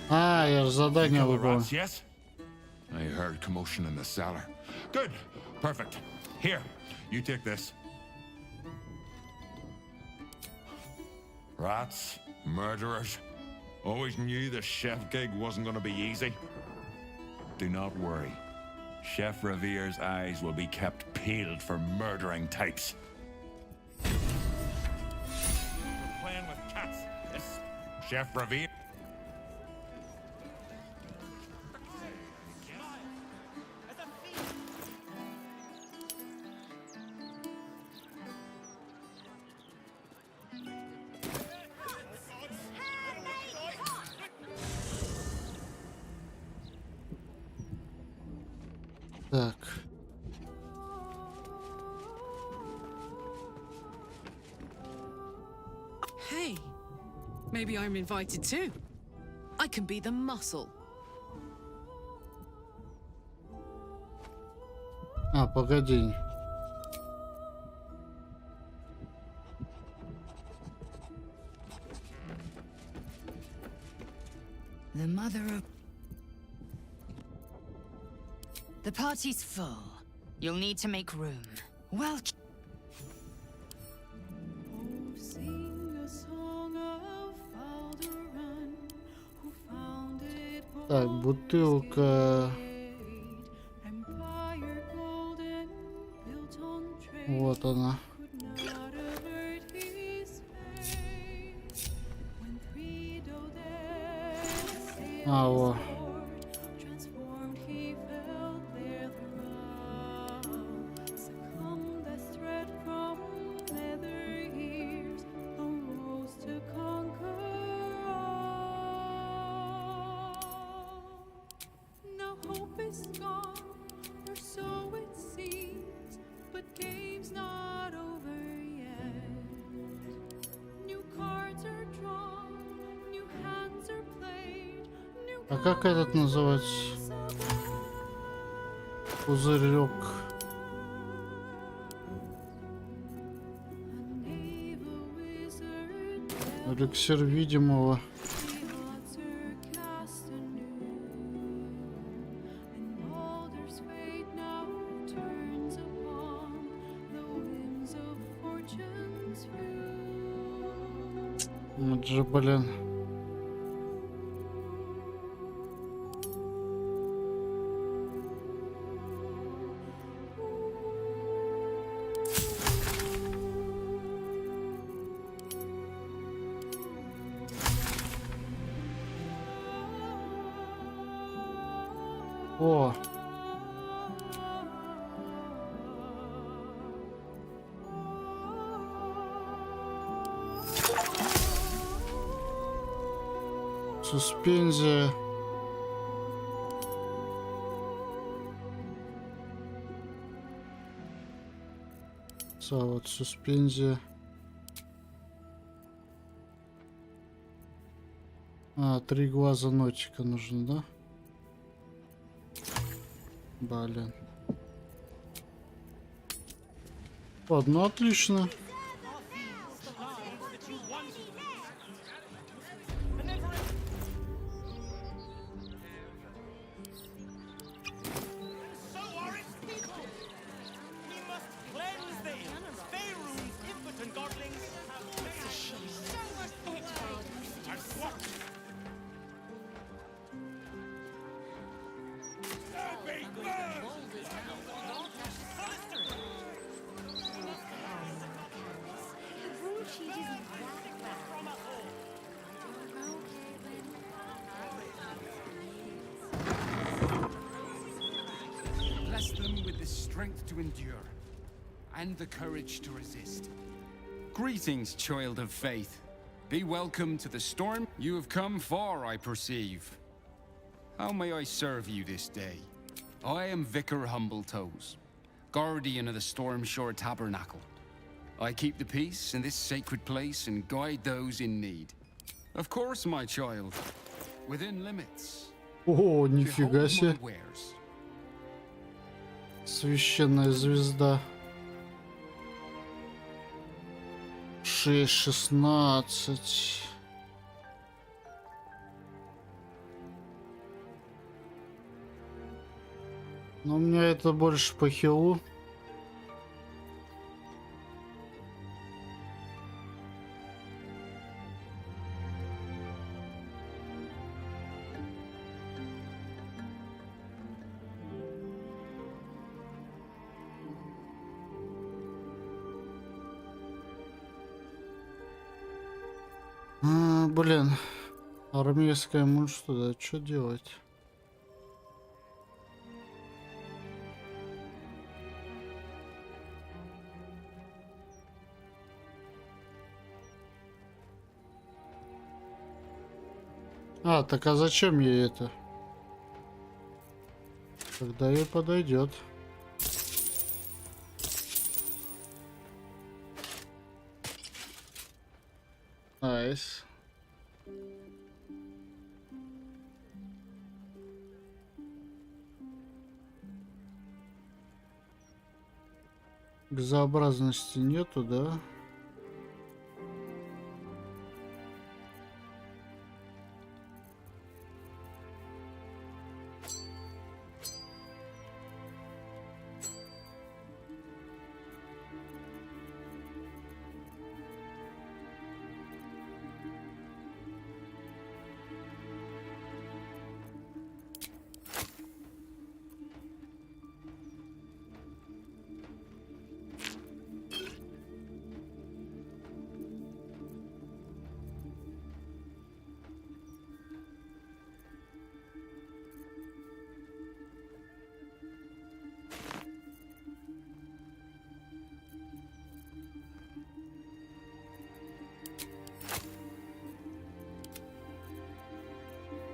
А, я же задание выполнил. Yes? I heard commotion in the cellar. Good. Perfect. Here, you take this. Rats, murderers. Always knew the chef gig wasn't going to be easy. Do not worry. Chef Revere's eyes will be kept peeled for murdering types. We're playing with cats. Yes. Chef Revere. Так. Hey, maybe I'm invited too. I can be the muscle. А, погоди. The mother of... The party's full. You'll need to make room. Well... Так, бутылка. Вот она. А, вот. А как этот называть? Пузырек. Эликсир видимого. Вот же, блин. О. Суспензия. Вот суспензия. А, 3 глаза нотика нужно, да? Блин. Ладно, отлично. Bless them with the strength to endure and the courage to resist. Greetings, child of faith. Be welcome to the storm you have come for, I perceive. How may I serve you this day? I am Vicar Humbletoes, guardian of the Stormshore Tabernacle. I keep the peace in this sacred place and guide those in need. Of course, my child, within limits. О, нифига себе. Behold my wares. Священная звезда. 6-16. Но у меня это больше по хилу. Блин, армейская муж туда, что делать? А, так а зачем ей это? Когда ей подойдет. Найс. Безобразности нету, да?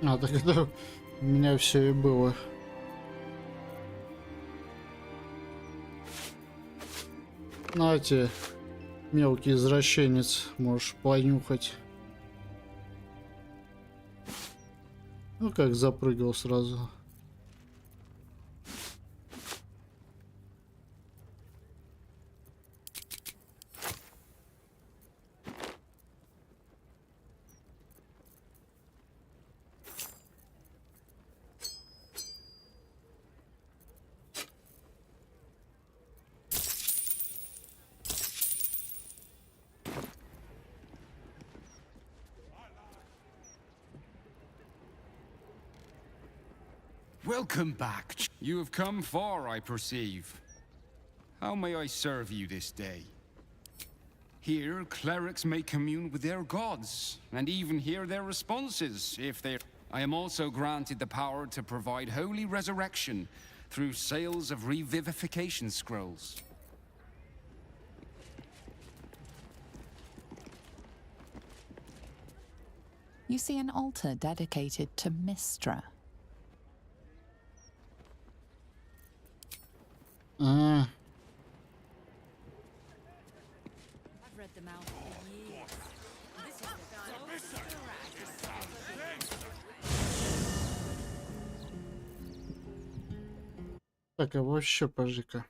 А, так это у меня все и было. Нате, мелкий извращенец, можешь понюхать. Ну как запрыгал сразу. Welcome back. You have come far, I perceive. How may I serve you this day? Here, clerics may commune with their gods, and even hear their responses, if they... I am also granted the power to provide holy resurrection through sales of revivification scrolls. You see an altar dedicated to Mistra. А, I've read them out for years. This is так, а вообще, пожди-ка.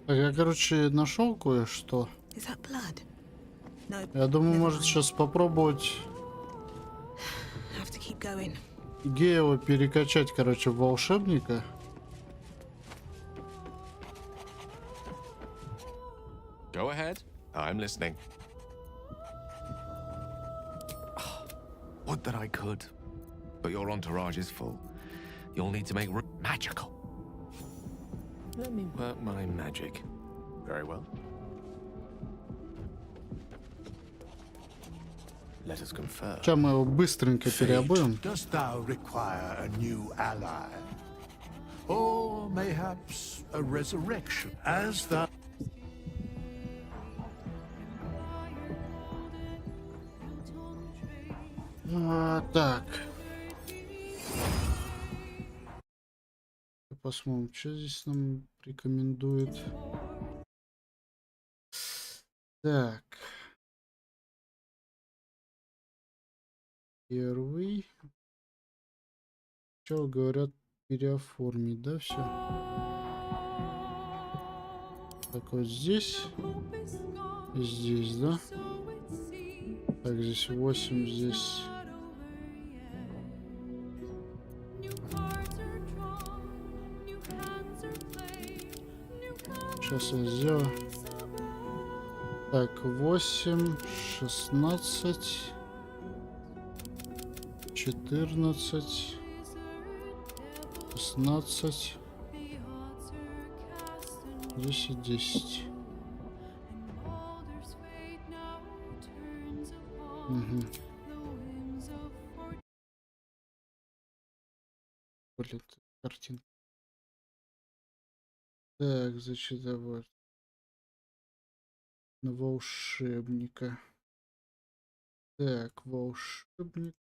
Так, я, короче, нашел кое-что. Я думаю, может сейчас попробовать Гео перекачать, короче, в волшебника. Go ahead. I'm listening. Would that I could. But your entourage is full. You'll need to make room magical. Let me work my magic. Very well. Let us confer. Сейчас мы его быстренько переобуем. Dost thou require a new ally? Or mayhaps a resurrection, as thou... Так. Посмотрим, что здесь нам рекомендует. Так. Первый. Сначала говорят переоформить, да, все. Так, вот здесь. И здесь, да. Так, здесь 8, здесь. Сейчас я сделаю. Так, 8, 16, 14, 16, 10, 10. Угу. Блин, картинка. Так, значит, вот. На волшебника. Так, волшебник.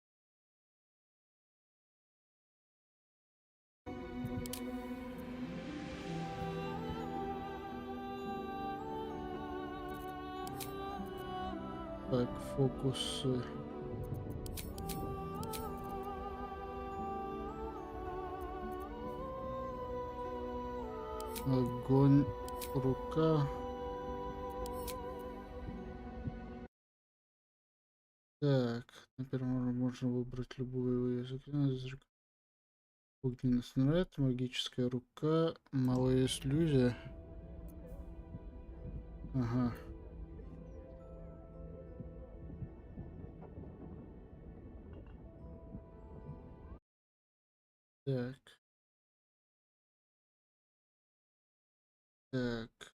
Так, фокусы. Огонь, рука. Так, на первом уровне можно выбрать любую язык. Огненный снаряд, магическая рука, малая иллюзия. Ага. Так. Так.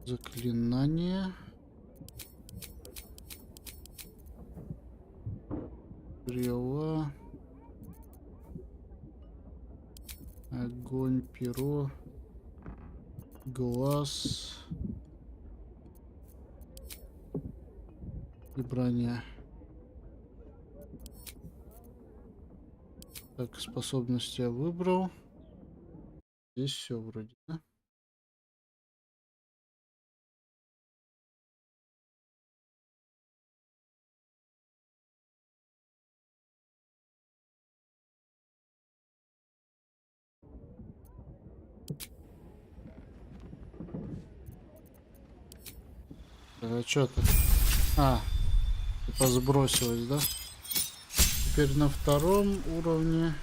Заклинание. Стрела. Огонь, перо. Глаз. И броня. Так, способности я выбрал. Здесь все вроде, да? А что ты? А, типа сбросилось, да? Теперь на втором уровне.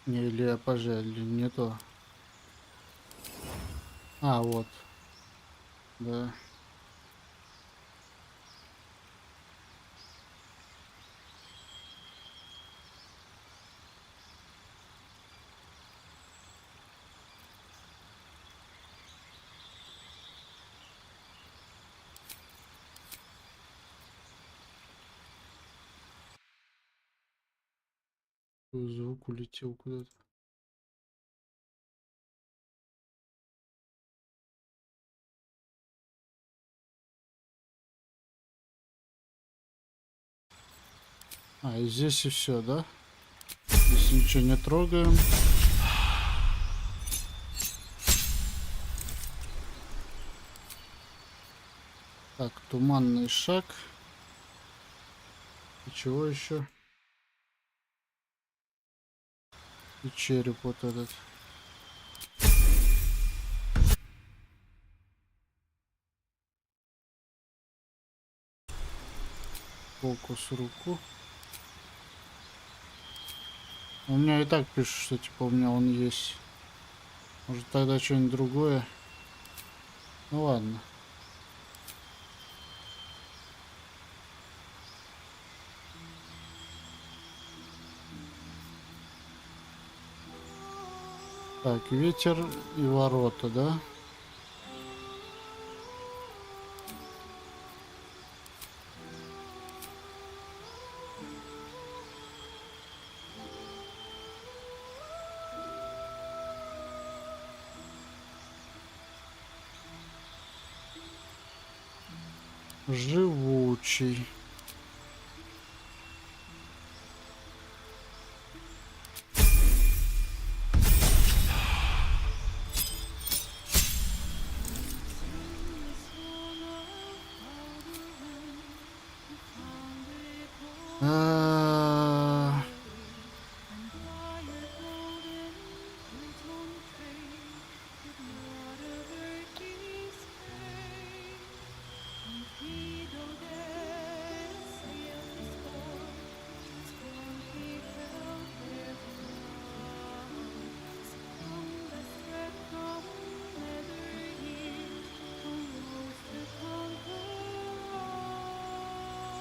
Не, или я пожалели, не то. А, вот. Да. Звук улетел куда-то. А, и здесь и все, да? Здесь ничего не трогаем. Так, туманный шаг. И чего еще? И череп вот этот. Фокус руку. У меня и так пишет, что типа у меня он есть. Может тогда что-нибудь другое? Ну ладно. Так, ветер и ворота, да? Живучий.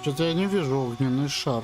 Что-то я не вижу огненный шар.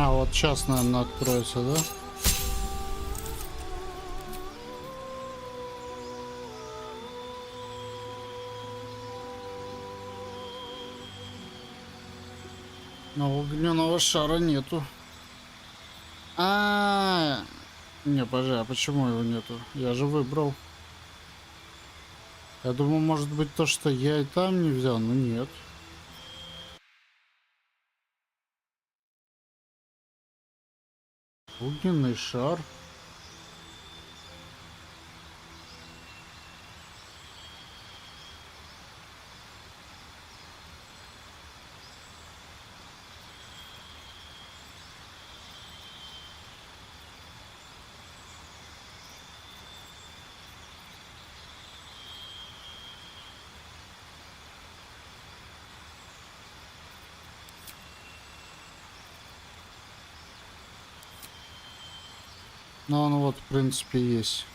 А, вот сейчас, наверное, откроется, да? Но огненного шара нету. Не, подожди, а почему его нету? Я же выбрал. Я думаю, может быть, то, что я и там не взял, но нет. Огненный шар. Ну, он вот, в принципе, есть.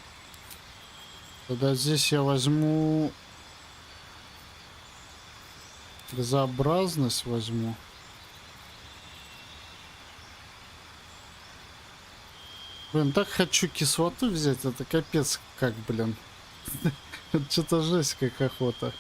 Тогда здесь я возьму... Безобразность возьму. Блин, так хочу кислоту взять, это капец как, блин. Это что-то жесть как охота.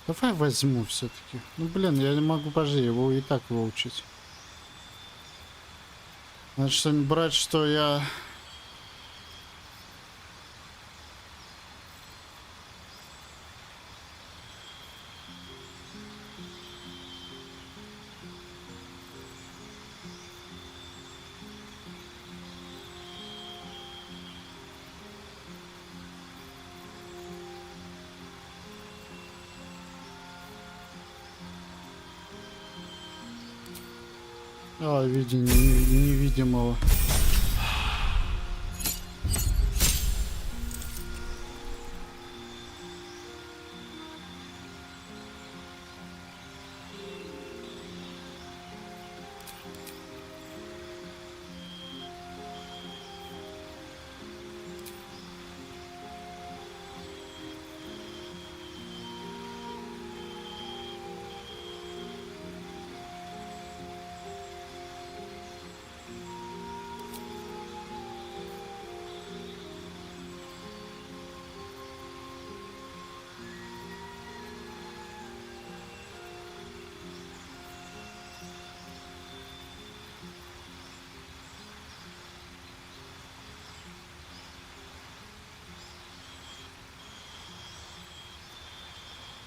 Давай возьму все-таки. Ну блин, я не могу пожить, его и так выучить. Значит, брать, что я... видение невидимого.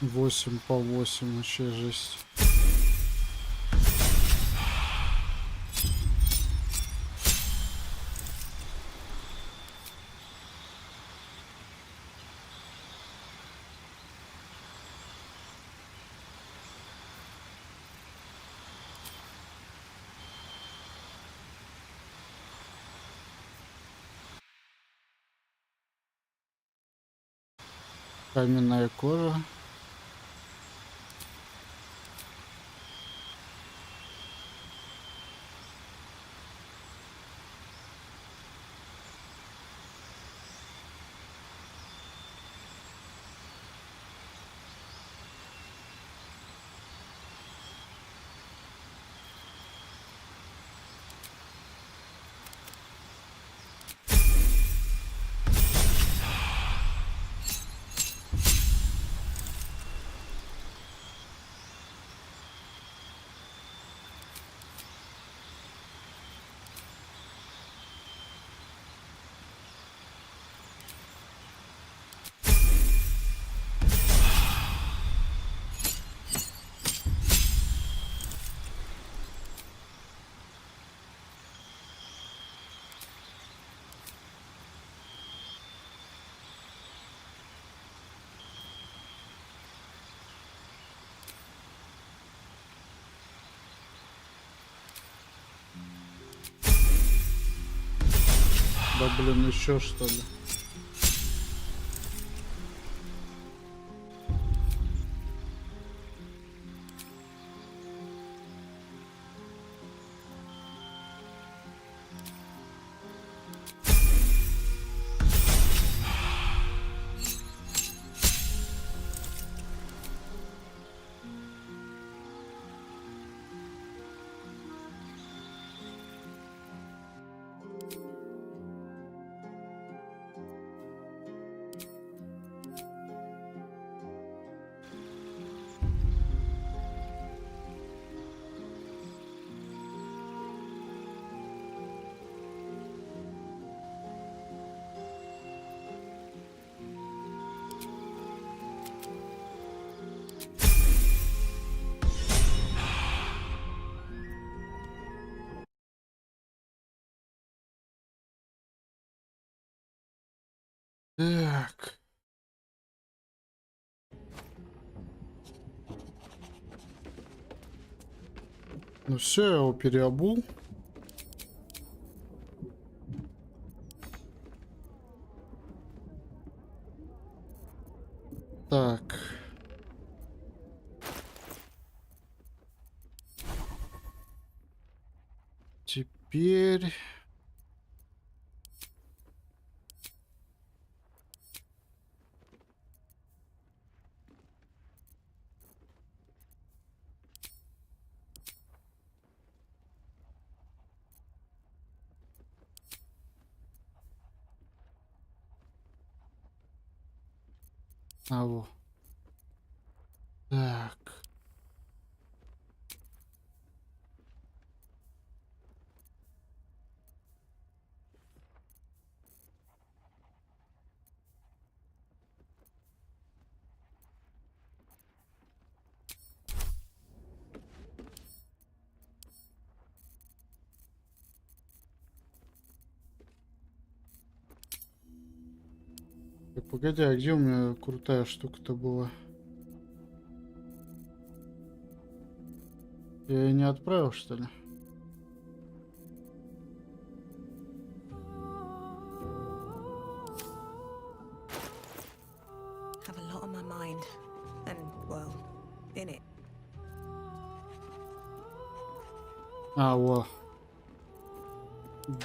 Восемь по 8, вообще жесть. Каменная кожа. Да блин, еще что ли? Так. Ну все, я его переобул. Так. Теперь... А вот. Так. Так, погоди, а где у меня крутая штука-то была? Я её не отправил, что ли? Have a lot on my mind, and well, in it. А, во.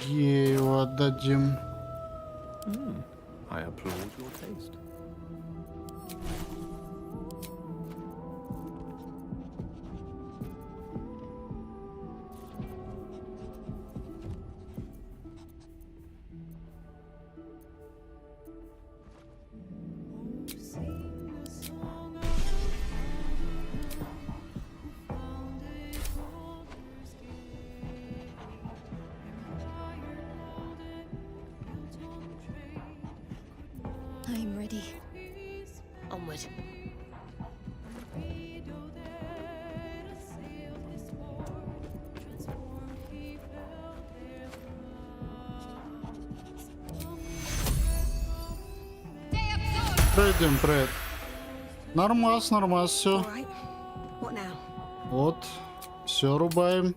Гею отдадим. I applaud your taste. I'm ready. Onward. Пройдем, пройдем. Нормас, нормас, все. Вот, все рубаем.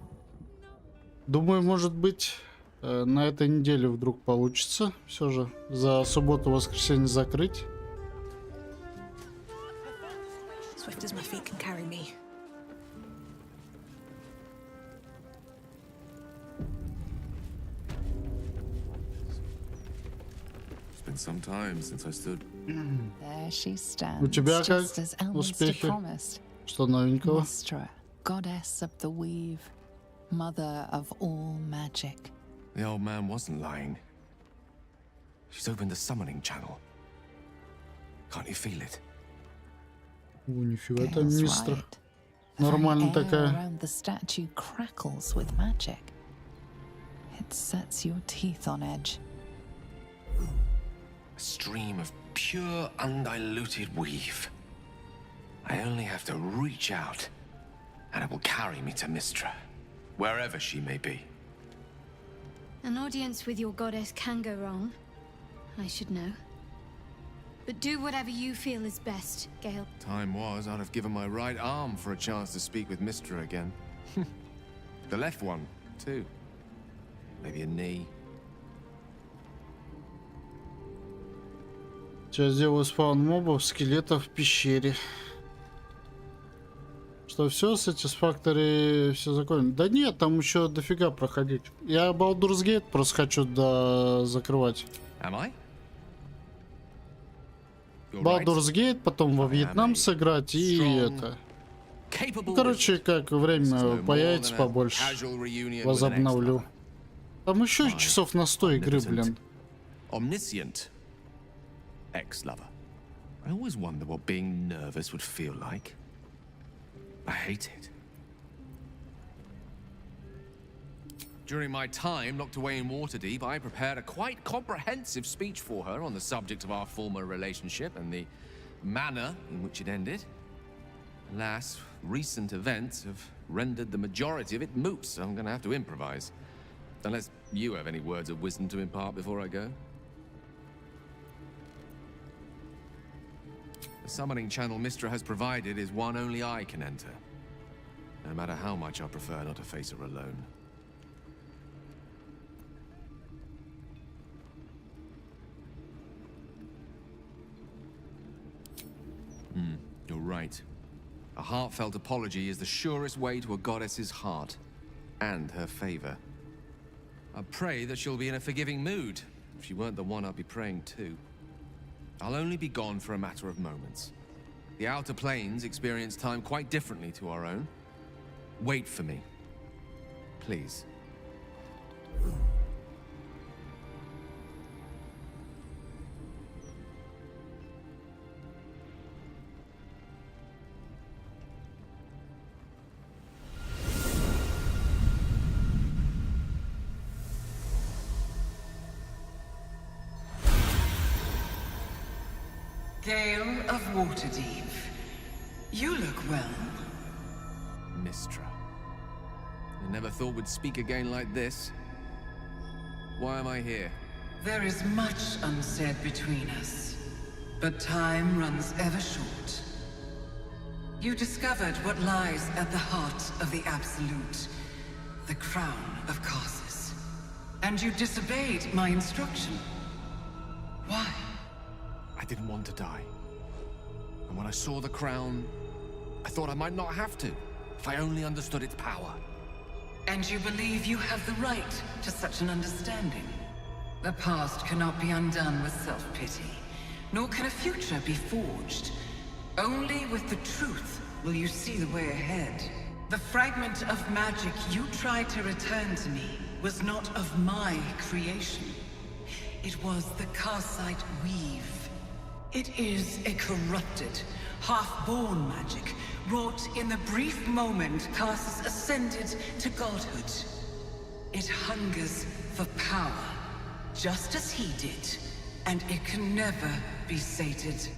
Думаю, может быть, на этой неделе вдруг получится все же за субботу-воскресенье закрыть. swift as my feet can carry me. It's been some time since I stood. There she stands, У тебя как just as Elminster успехи? promised. Что новенького? Mystra, goddess of the weave, mother of all magic. The old man wasn't lying. She's opened the summoning channel. Can't you feel it? О, нифига там Gale's мистер. right. The Нормально very air такая. around the statue crackles with magic. It sets your teeth on edge. A stream of pure, undiluted weave. I only have to reach out, and it will carry me to Mystra, wherever she may be. An audience with your goddess can go wrong. I should know. But do whatever you feel is best, Gale. Time was I'd have given my right arm for a chance to speak with Mystra again. The left one, too. Maybe a knee. Сейчас сделаю спаун мобов, скелетов в пещере. Что все, Satisfactory все закончено? Да нет, там еще дофига проходить. Я Baldurs Gate просто хочу закрывать. Am I? Baldurs Gate, потом во Вьетнам сыграть и это. Ну, короче, как время появится побольше, возобновлю. Там еще часов на 100 игры, блин. Omniscient ex-lover. I always wonder what being nervous would feel like. I hate it. During my time locked away in Waterdeep, I prepared a quite comprehensive speech for her on the subject of our former relationship and the manner in which it ended. Alas, recent events have rendered the majority of it moot, so I'm going to have to improvise. Unless you have any words of wisdom to impart before I go. The summoning channel Mystra has provided is one only I can enter. No matter how much I prefer not to face her alone. You're right. A heartfelt apology is the surest way to a goddess's heart and her favor. I pray that she'll be in a forgiving mood. If she weren't the one I'd be praying to. I'll only be gone for a matter of moments. The Outer Planes experience time quite differently to our own. Wait for me. Please. Gale of Waterdeep. You look well. Mystra. I never thought we'd speak again like this. Why am I here? There is much unsaid between us, but time runs ever short. You discovered what lies at the heart of the Absolute, the crown of Karsus. And you disobeyed my instruction. Why? I didn't want to die. And when I saw the crown, I thought I might not have to, if I only understood its power. And you believe you have the right to such an understanding? The past cannot be undone with self-pity, nor can a future be forged. Only with the truth will you see the way ahead. The fragment of magic you tried to return to me was not of my creation. It was the Karsite weave. It is a corrupted, half-born magic, wrought in the brief moment Karsus ascended to godhood. It hungers for power, just as he did, and it can never be sated.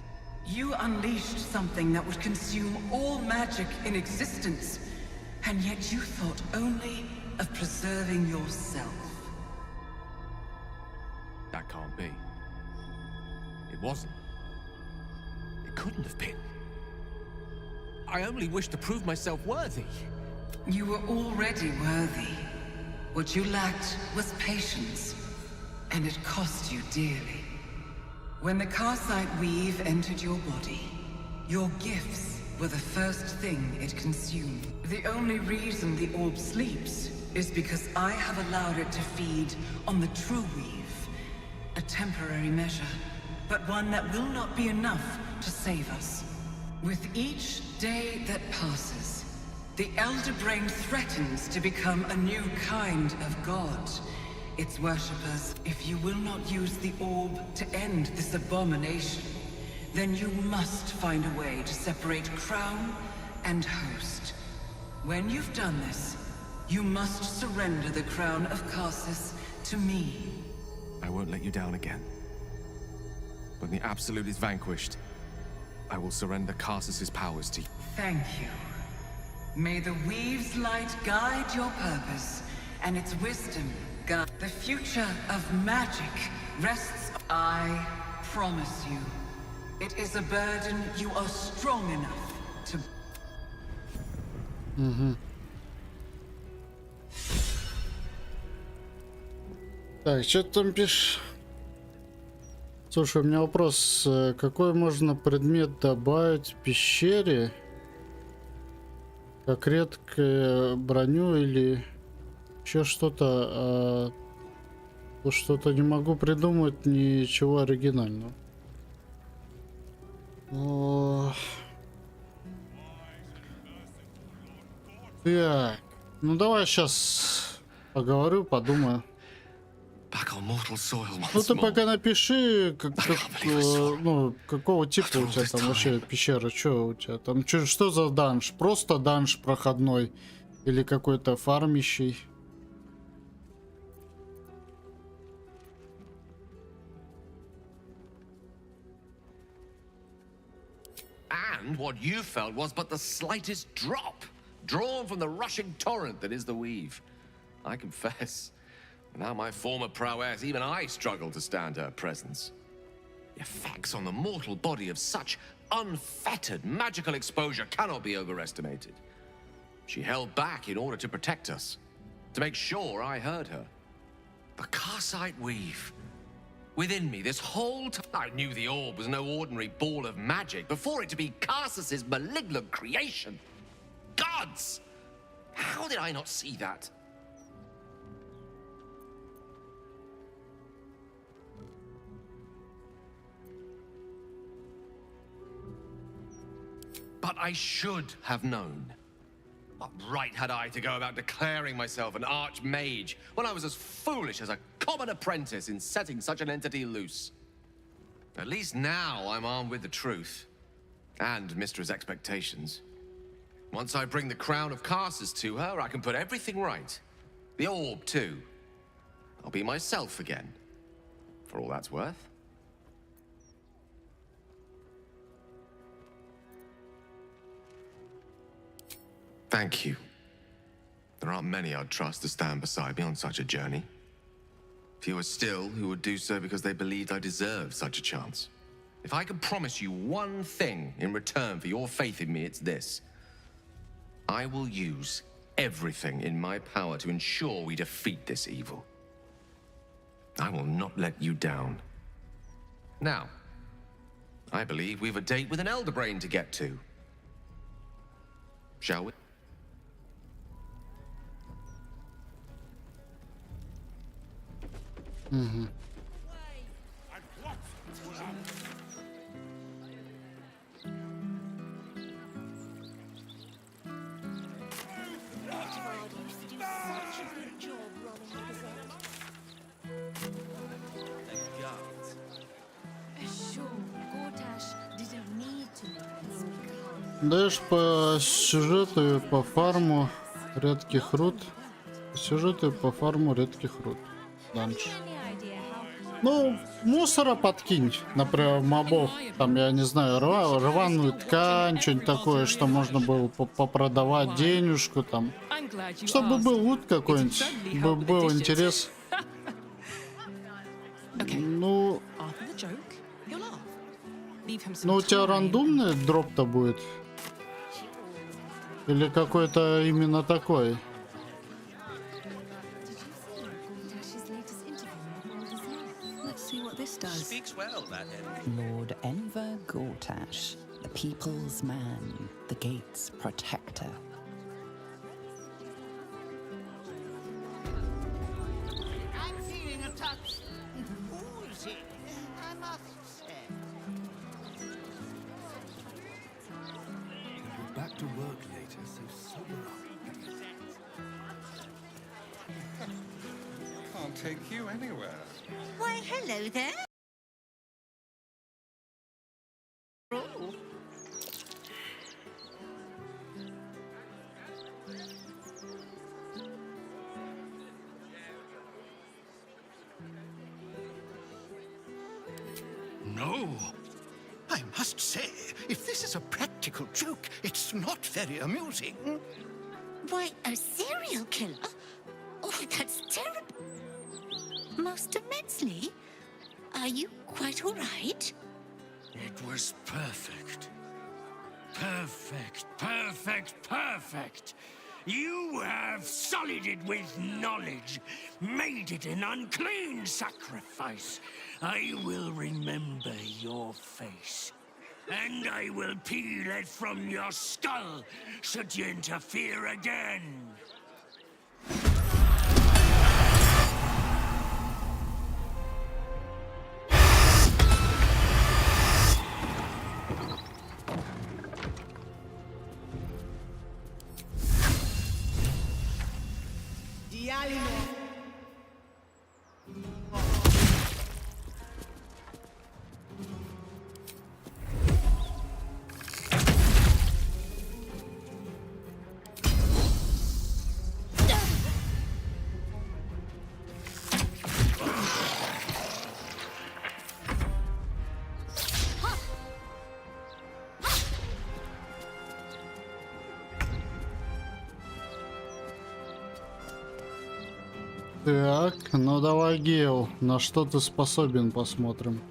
You unleashed something that would consume all magic in existence, and yet you thought only of preserving yourself. That can't be. It wasn't. It couldn't have been. I only wish to prove myself worthy. You were already worthy. What you lacked was patience, and it cost you dearly. When the Karsite weave entered your body, your gifts were the first thing it consumed. The only reason the orb sleeps is because I have allowed it to feed on the true weave. A temporary measure, but one that will not be enough to save us. With each day that passes, the Elder Brain threatens to become a new kind of god. Its worshippers, if you will not use the orb to end this abomination, then you must find a way to separate crown and host. When you've done this, you must surrender the crown of Karsus to me. I won't let you down again. When the Absolute is vanquished, I will surrender Karsus's powers to you. Thank you. May the Weave's light guide your purpose, and its wisdom guide the future of magic rests. I promise you, it is a burden you are strong enough to... Так, что ты там пишешь? Слушай, у меня вопрос. Какой можно предмет добавить в пещере? Как редкую броню или еще что-то? Что-то не могу придумать ничего оригинального. Так, ну давай сейчас поговорю, подумаю. Ну ты пока напиши, ну, какого типа у тебя там вообще пещера, что у тебя там, что за данж? Просто данж проходной или какой-то фармящий? And what you felt was but the slightest drop, drawn from the rushing torrent that is the weave. I confess, without my former prowess, even I struggle to stand her presence. The effects on the mortal body of such unfettered magical exposure cannot be overestimated. She held back in order to protect us, to make sure I heard her. The Karsite weave. Within me, this whole time, I knew the orb was no ordinary ball of magic before it to be Karsus's malignant creation. Gods! How did I not see that? But I should have known. What right had I to go about declaring myself an archmage when I was as foolish as a common apprentice in setting such an entity loose? At least now I'm armed with the truth, and Mistra's expectations. Once I bring the crown of Karsus to her, I can put everything right. The orb, too. I'll be myself again, for all that's worth. Thank you. There aren't many I'd trust to stand beside me on such a journey. Fewer still who would do so because they believed I deserved such a chance. If I could promise you one thing in return for your faith in me, it's this. I will use everything in my power to ensure we defeat this evil. I will not let you down. Now, I believe we've a date with an Elder Brain to get to. Shall we? Угу. Даешь по сюжету и по фарму редких руд. По сюжету и по фарму редких руд. Данж. Ну, мусора подкинь, например, мобов. Там, я не знаю, рваную ткань, что-нибудь такое, что можно было попродавать денежку там. Чтобы был лут какой-нибудь, был интерес. Ну, у тебя рандомный дроп-то будет? Или какой-то именно такой? Lord Enver Gortash, The people's man, the gate's protector. I'm feeling a touch woozy, I must say. You'll be back to work later, so sober up. Can't take you anywhere. Why, hello there. No. I must say, if this is a practical joke, it's not very amusing. Why, a serial killer? Oh, that's terrible. Most immensely. Are you quite all right? It was perfect. Perfect, perfect, perfect. You have sullied it with knowledge, made it an unclean sacrifice. I will remember your face, and I will peel it from your skull should you interfere again. Так, ну давай, Гео, на что ты способен, посмотрим.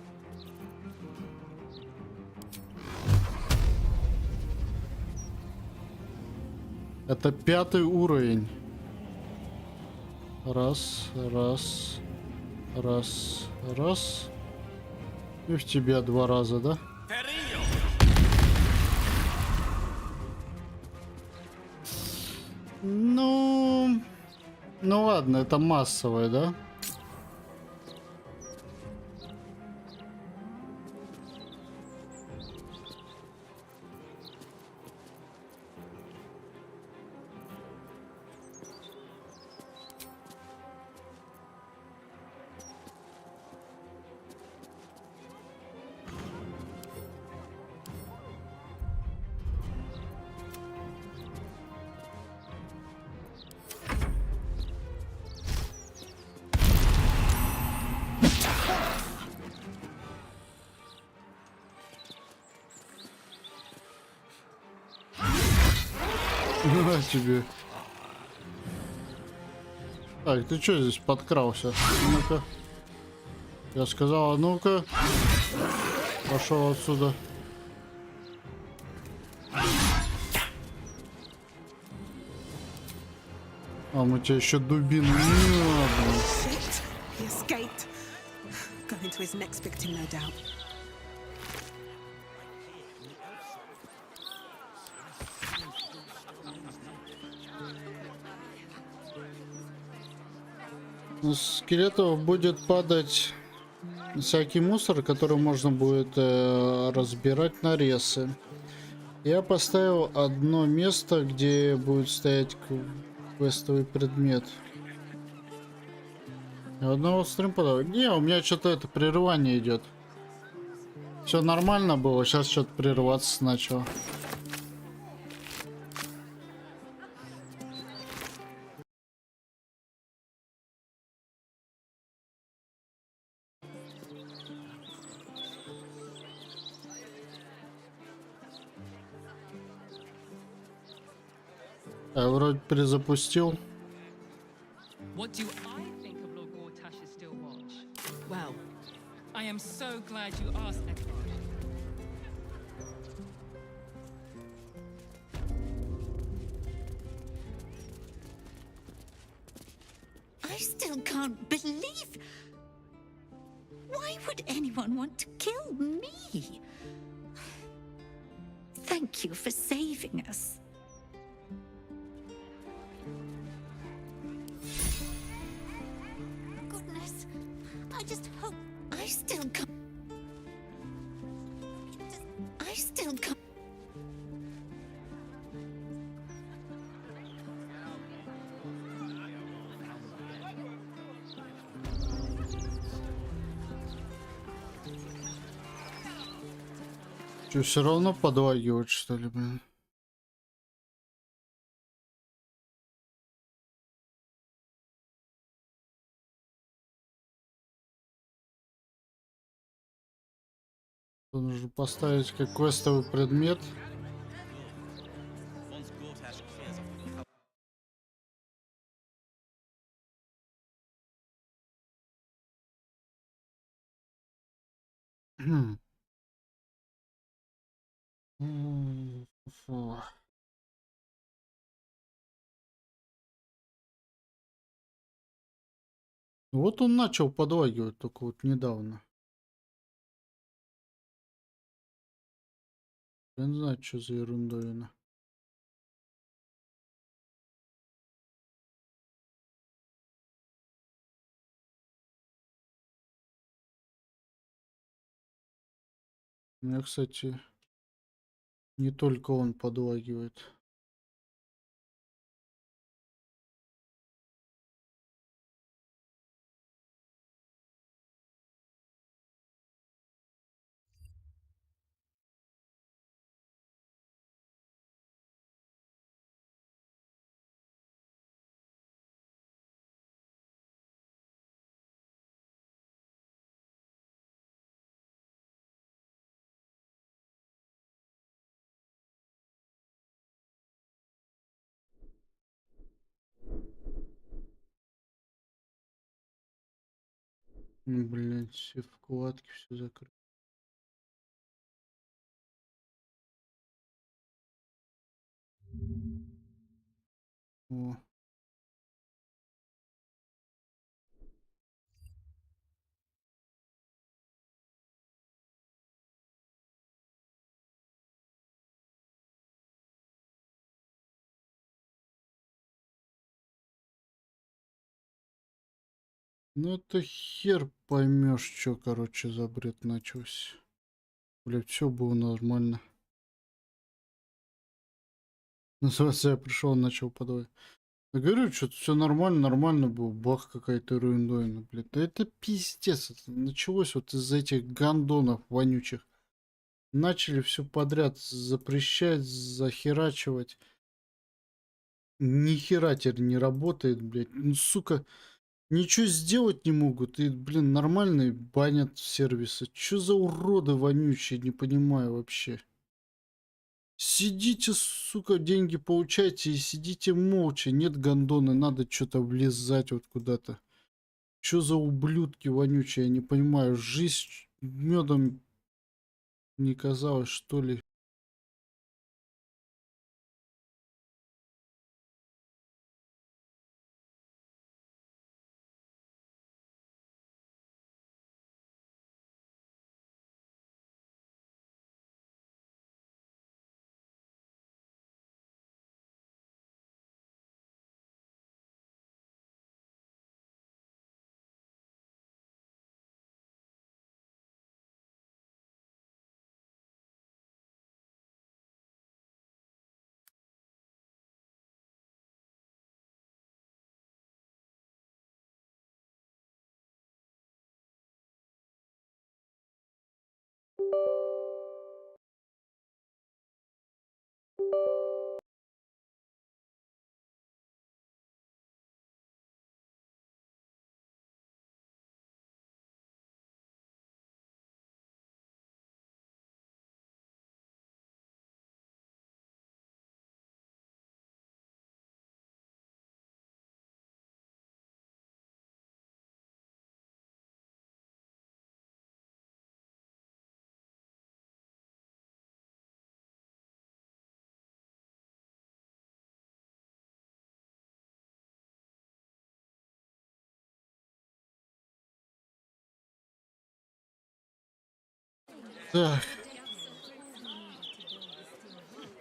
Это 5-й уровень. Раз, раз, раз, раз. И в тебя 2 раза, да? Ну ладно, это массовое, да? На тебе. Так, ты что здесь подкрался? Ну-ка. Я сказал, а ну-ка. Пошел отсюда. А мы тебе еще дубину не надо. He escaped. Going to his next victim, no doubt. С скелетов будет падать всякий мусор, который можно будет разбирать на ресы. Я поставил одно место, где будет стоять квестовый предмет. И одного стрим подал. Не, у меня что-то это прерывание идет. Все нормально было, сейчас что-то прерываться начало. Я вроде перезапустил. What do I think of Lord Gortash's still watch? Well, I am so glad you asked, Edward. I still can't believe. Why would anyone want to kill me? thank you for saving us. Goodness, I just hope I still come. I still come. Что, все равно подлагивать, что ли, блин? Нужно поставить как квестовый предмет. Фу. Вот он начал подлагивать только вот недавно. Я не знаю, что за ерундовина. У меня, кстати, не только он подлагивает. Блять, все вкладки, все закрыто. О. Ну это хер поймешь, что, короче, за бред начался. Блять, все было нормально. Называется, я пришел, начал подавать. Я говорю, что-то все нормально, нормально было. Бах, какая-то руиндойна, блядь. Да это пиздец. Это началось вот из-за этих гандонов вонючих. Начали все подряд запрещать, захерачивать. Ни хера теперь не работает, блядь. Ну, сука, ничего сделать не могут. И, блин, нормальные банят сервисы. Что за уроды вонючие, не понимаю вообще. Сидите, сука, деньги получайте и сидите молча. Нет гандоны, надо что-то влезать вот куда-то. Что за ублюдки вонючие, я не понимаю. Жизнь медом не казалось, что ли. Так.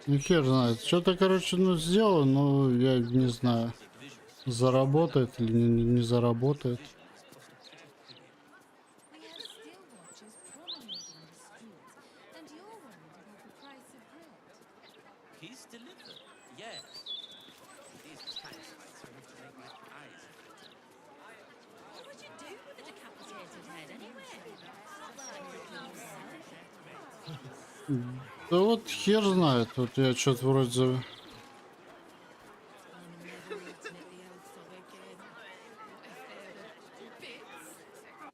Ну хер знает. Что-то, короче, ну сделал, но я не знаю, заработает или не заработает. He's delivered, yes. These parasites are enough to make my eyes. What would you do with a decapitated head anyway? Да вот хер знает. Вот я что-то вроде...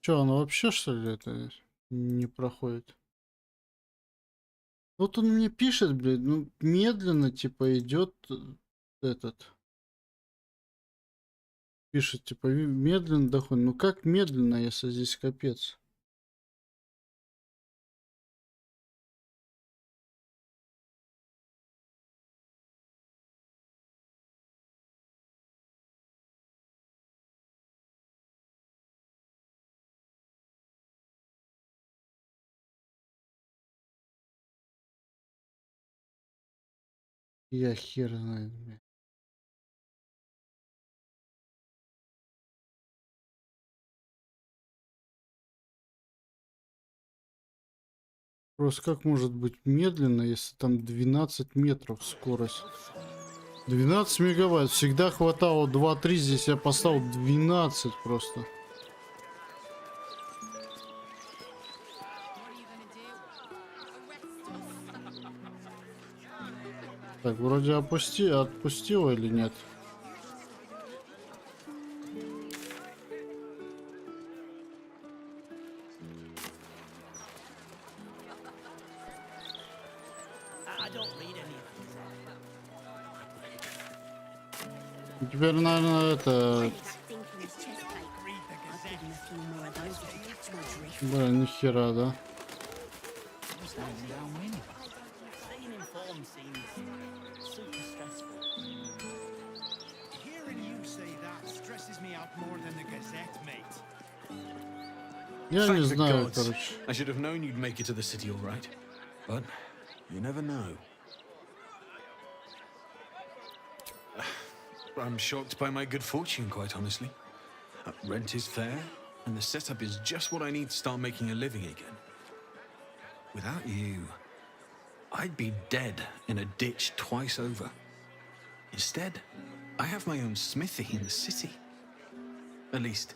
Че, оно вообще что ли это не проходит? Вот он мне пишет, блядь, ну медленно типа идет этот. Пишет типа медленно доходит. Ну как медленно, если здесь капец? Я хер знает, блядь. Просто как может быть медленно, если там 12 метров скорость? 12 мегабайт. Всегда хватало 2-3, здесь я поставил 12 просто. Так, вроде отпустила или нет? I don't read any of these. Теперь, наверное, это... Бля, нихера, да? Staying informed seems super stressful. Hearing you say that stresses me out more than the Gazette, mate. Я не Thank the знаю, gods. короче. I should have known you'd make it to the city all right. But you never know. I'm shocked by my good fortune, quite honestly. Rent is fair, and the setup is just what I need to start making a living again. Without you, I'd be dead in a ditch twice over. Instead, I have my own smithy in the city. At least,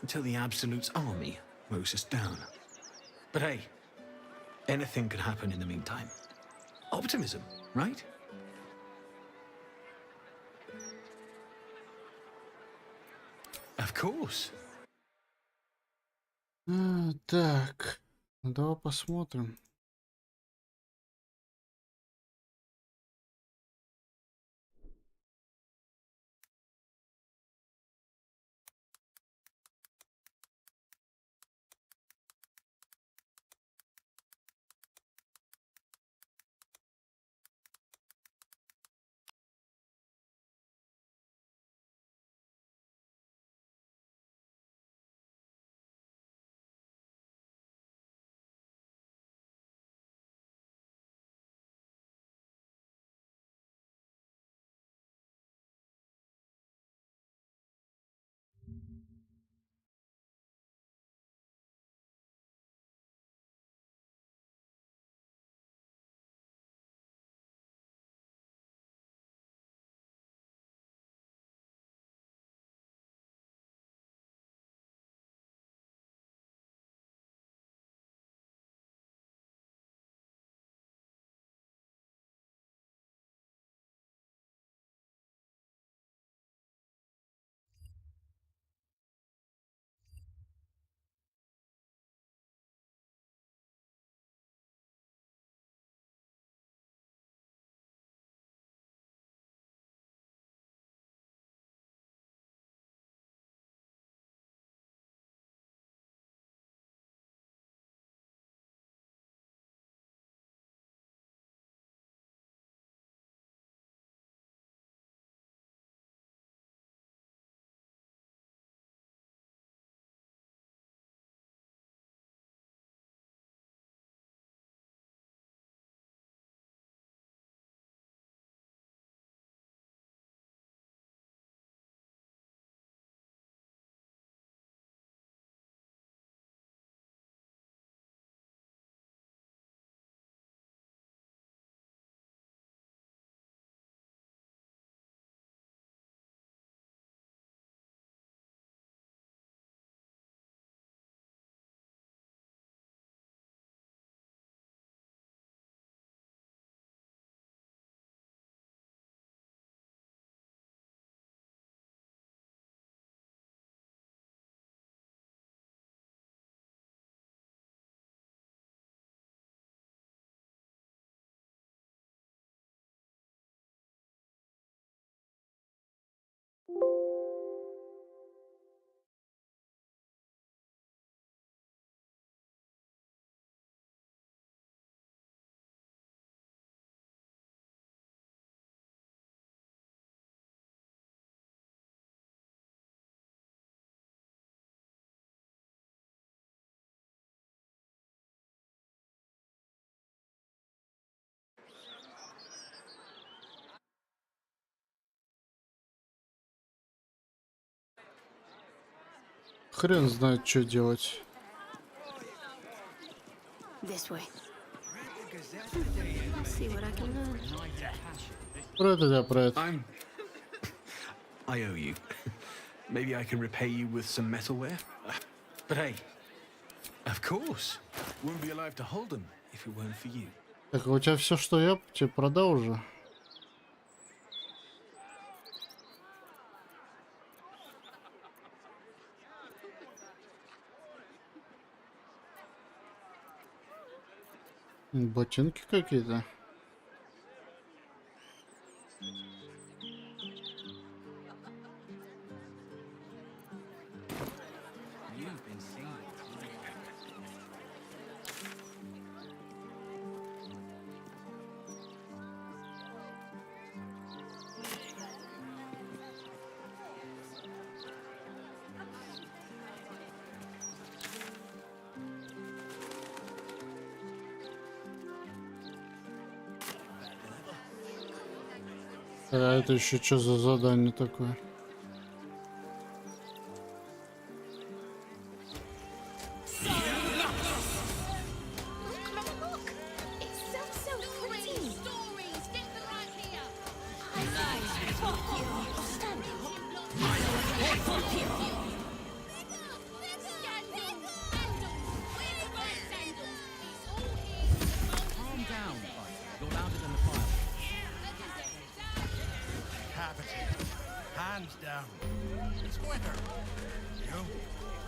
until the Absolute's army mows us down. But hey, anything could happen in the meantime. Optimism, right? Of course. Так, давай посмотрим. хрен знает, что делать. This way. I'll see what I can learn. Про это да, про это. I owe you. Maybe I can repay you with some metalware? But hey, of course. Wouldn't be alive to hold them if it weren't for you. Так, а у тебя все, что я тебе продал уже? Ботинки какие-то. А это еще что за задание такое?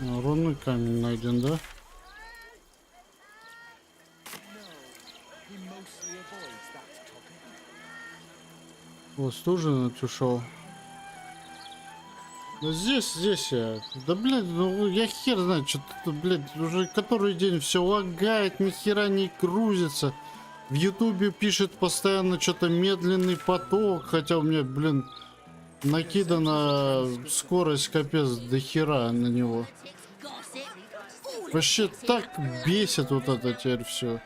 Рунный камень найден, да? Вот стуженный ушел. Да здесь я. Да блядь, ну я хер знаю, что-то, блядь, уже который день все лагает, ни хера не грузится. В ютубе пишет постоянно что-то медленный поток, хотя у меня, блин, накидана скорость капец до хера на него. Вообще так бесит вот это теперь все.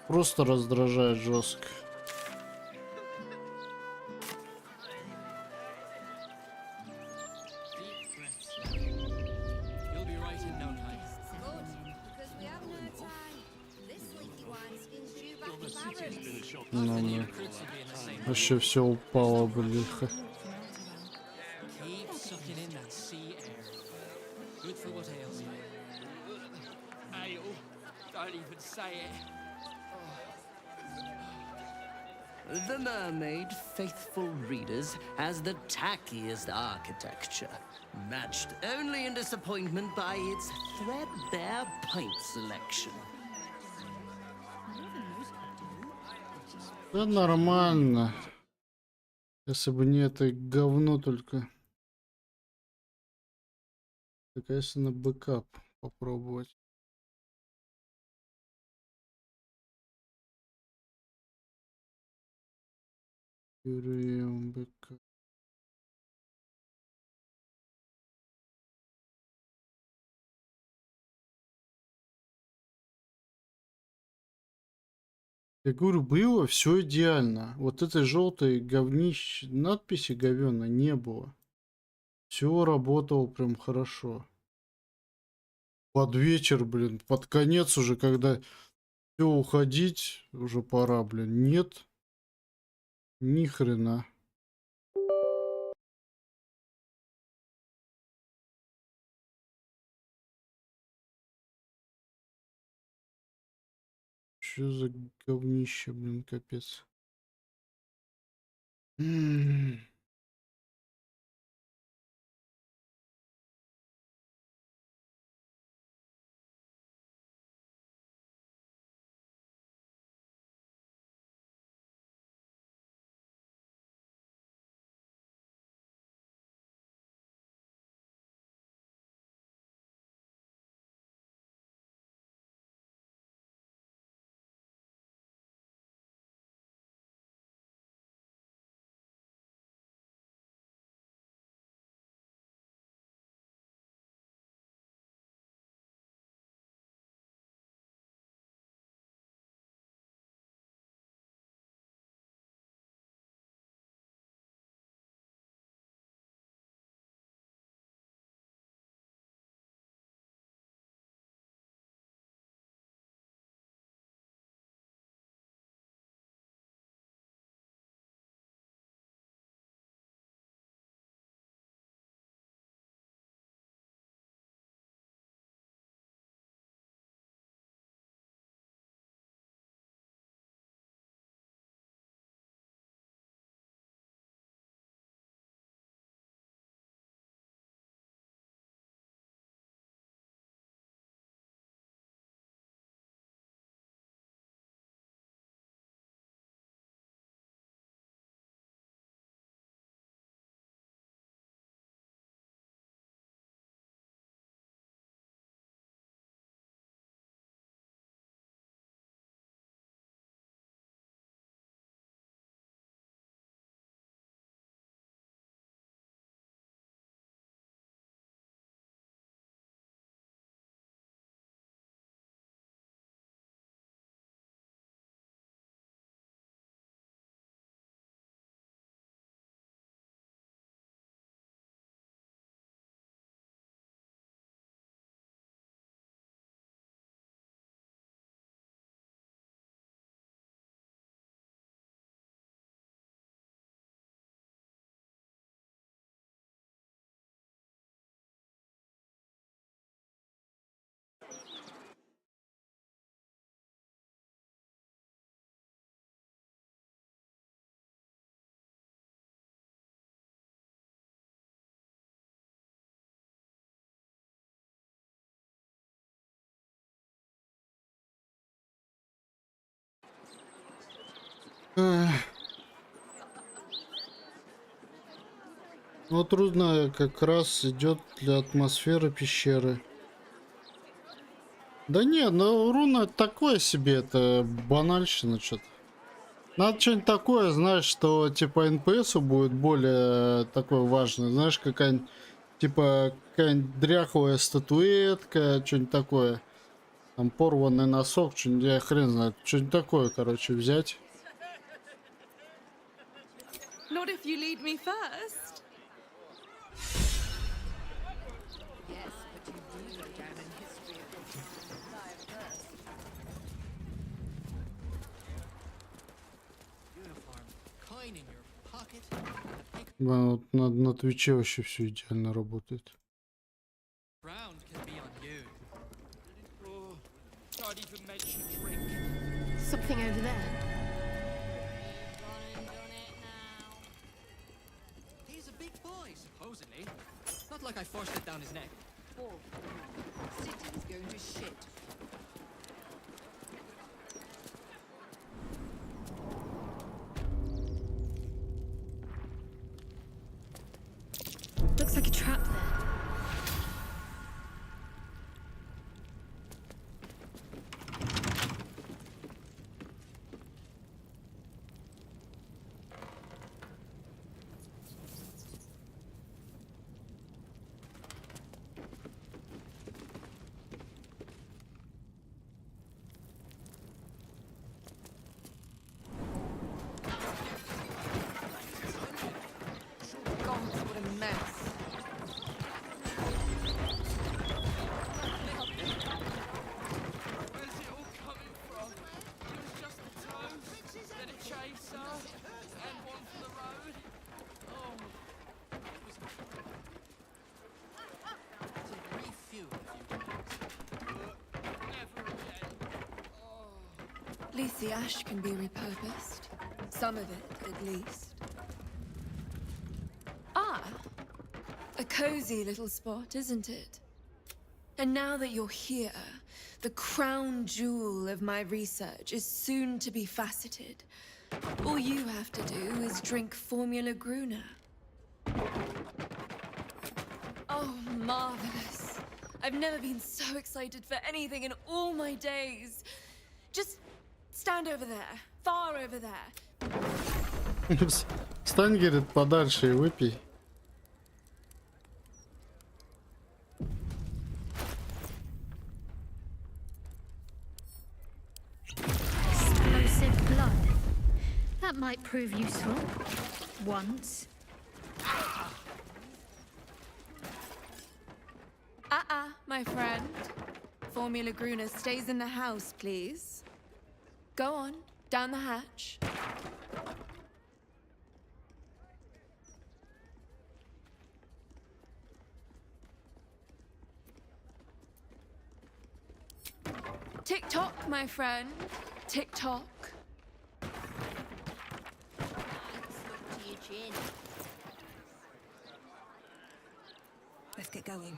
Просто раздражает жестко. Ну, да. Вообще все упало, блиха. The Mermaid, faithful readers, has the tackiest architecture, matched only in disappointment by its threadbare paint selection. Да нормально. Если бы не это говно только. Так, а если на бэкап попробовать? Бэкап. Я говорю, было все идеально. Вот этой желтой говнище надписи говёно не было. Все работало прям хорошо. Под вечер, блин, под конец уже, когда все уходить, уже пора, блин. Нет, ни хрена. Что за говнище, блин, капец. Ну, трудно как раз идет для атмосферы пещеры. Да не, ну руна такое себе, это банальщина что-то. Надо что-нибудь такое, знаешь, что типа НПСу будет более такое важное. Знаешь, какая-нибудь типа какая-нибудь дряхлая статуэтка, что-нибудь такое. Там порванный носок, что-нибудь, я хрен знает. Что-нибудь такое, короче, взять. Not if you lead me first. Yes, but you do go down in history of live first. Uniform, coin in your pocket. Вот на Твиче вообще все идеально работает. Round can be on you. Oh, can't even mention drink. Something over there. He's a big boy, supposedly. Not like I forced it down his neck. Oh, city's going to shit. Looks like a trap there. God, what a mess. Where's it all coming from? It was just the toes, then a chaser, and one for the road. Oh, it was to refuel a few times. Never again. At least the ash can be repurposed. Some of it, at least. Ah, a cozy little spot, isn't it? And now that you're here, the crown jewel of my research is soon to be faceted. All you have to do is drink Formula Gruner. Oh, marvelous. I've never been so excited for anything in all my days. Just stand over there, far over there. Встань, говорит, подальше и выпей. Explosive blood. That might prove useful. Once. My friend. Formula Gruner stays in the house, please. Go on, down the hatch. Tick-tock, my friend. Tick-tock. Look to your chin. Let's get going.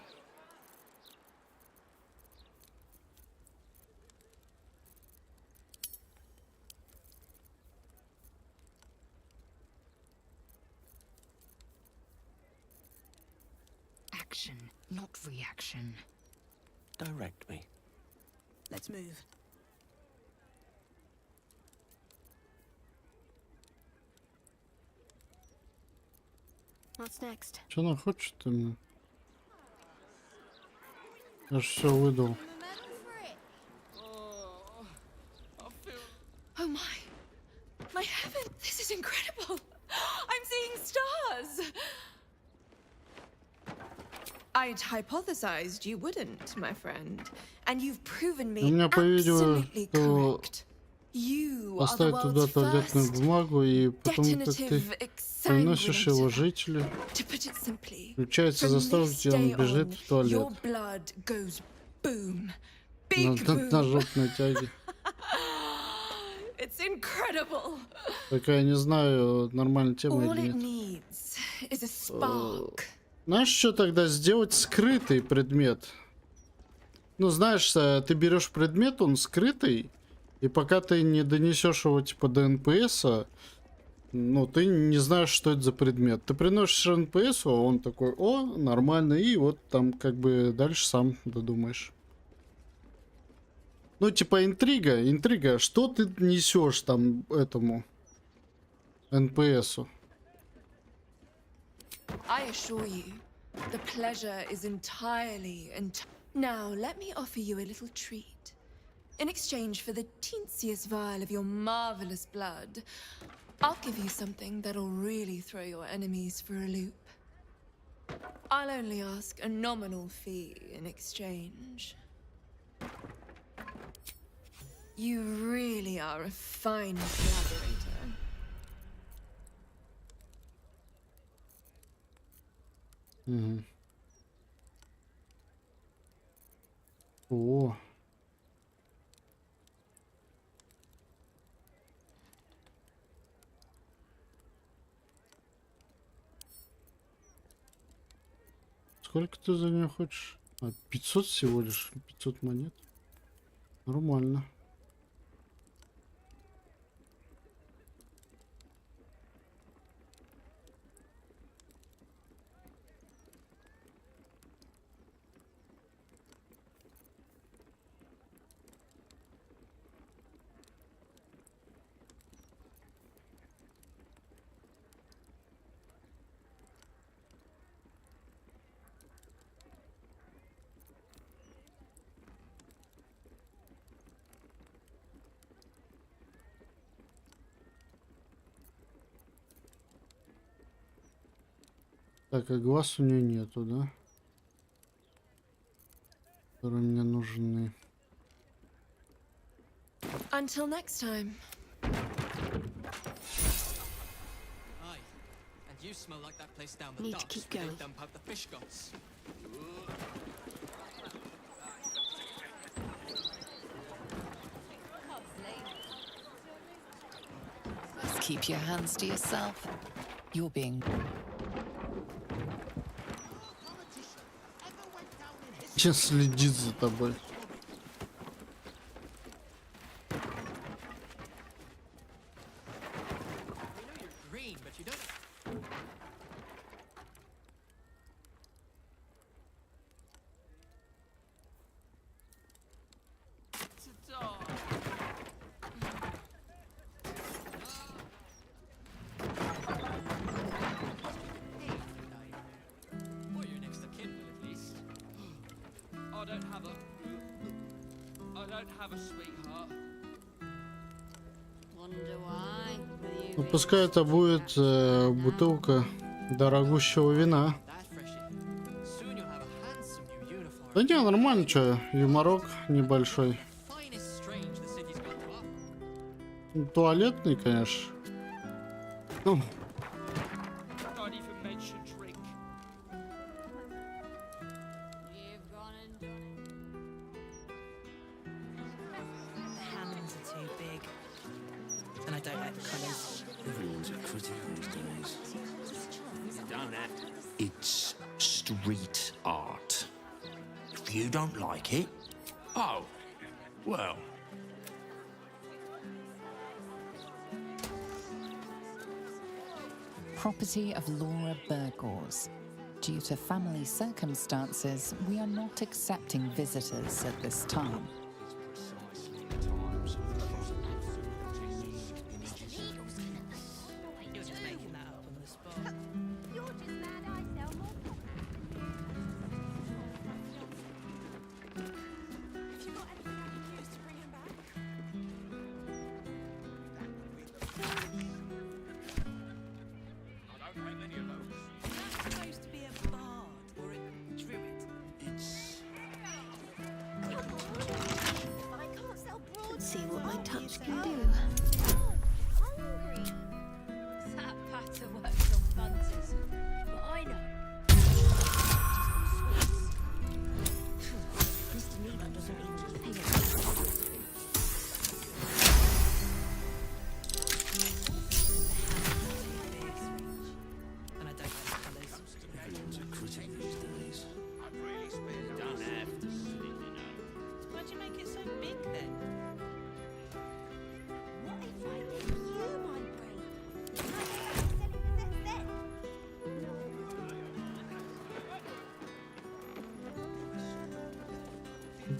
Action, not reaction. Direct me. Let's move. What's next? Что она хочет ты мне? Я ж все выдал. Oh my heaven, this is incredible. I'm seeing stars. I'd hypothesized you wouldn't, my friend, and you've proven У me меня по видео, absolutely что correct. You are the поставить туда world's туалетную first бумагу, и потом как ты detonative приносишь его exsanguinator. жителю, To put it simply, включается from заставка, this и он day бежит on, в туалет. your blood goes boom. Big На boom. жопной тяге. It's incredible. Только я не знаю, нормальная тема All или it нет. needs is a spark. Знаешь, что тогда сделать? Скрытый предмет. Ну, знаешь, ты берешь предмет, он скрытый, И пока ты не донесешь его типа до НПСа, ну, ты не знаешь, что это за предмет. Ты приносишь НПСу, а он такой: о, нормально, и вот там как бы дальше сам додумаешь. Ну, типа интрига, что ты несешь там этому НПСу? I assure you, the pleasure is entirely. Now, let me offer you a little treat. In exchange for the teensiest vial of your marvelous blood, I'll give you something that'll really throw your enemies for a loop. I'll only ask a nominal fee in exchange. You really are a fine collaborator. Угу. О. Сколько ты за нее хочешь? 500 всего лишь. 500 монет. Нормально. Так, а глаз у нее нету, да? Которые мне нужны. Until next time. Aye, and you smell like that place down the Need to docks keep where they going. dump out the fish guts. Just keep your hands to yourself. You're being... Сейчас следит за тобой. Green, but you don't. Or your next of kin will, at least. I don't have a sweetheart. Wonder why. Ну, пускай это будет бутылка дорогущего вина. Soon you'll have a handsome new uniform. Да не, нормально, что, юморок небольшой. Finest strange the city's got to offer. Ну, туалетный, конечно. Ну, Don't even mention drink. You've gone and done it. The hands are too big. And I don't like the colours. Everyone's a critic these days. Don't have to. It's street art. If you don't like it, oh, well. Property of Laura Burgors. Due to family circumstances, we are not accepting visitors at this time. You're just making that up on the spot. You're just mad I sell more. Have you got anything I could use to bring him back? I don't have any of those. That's supposed to be a bard or a druid. It's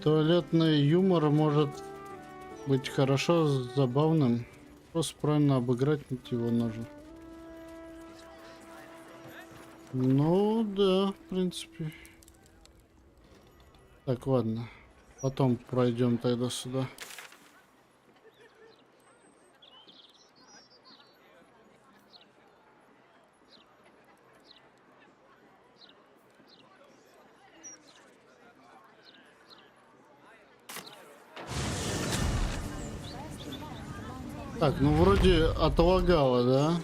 Туалетный юмор может быть хорошо забавным. Просто правильно обыграть его нужно. Ну да, в принципе. Так, ладно. Потом пройдем тогда сюда. Так, ну вроде отлагало, да?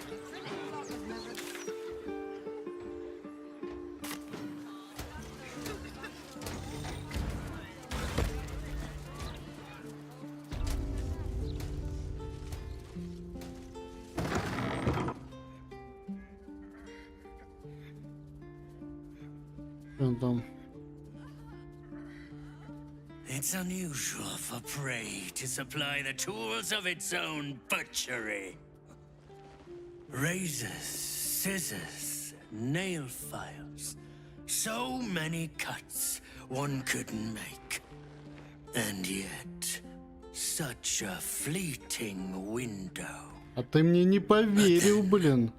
Что там? It's unusual for prey to supply the tools of its own butchery. Razors, scissors, nail files. So many cuts one couldn't make. And yet, such a fleeting window. А ты мне не поверил, блин.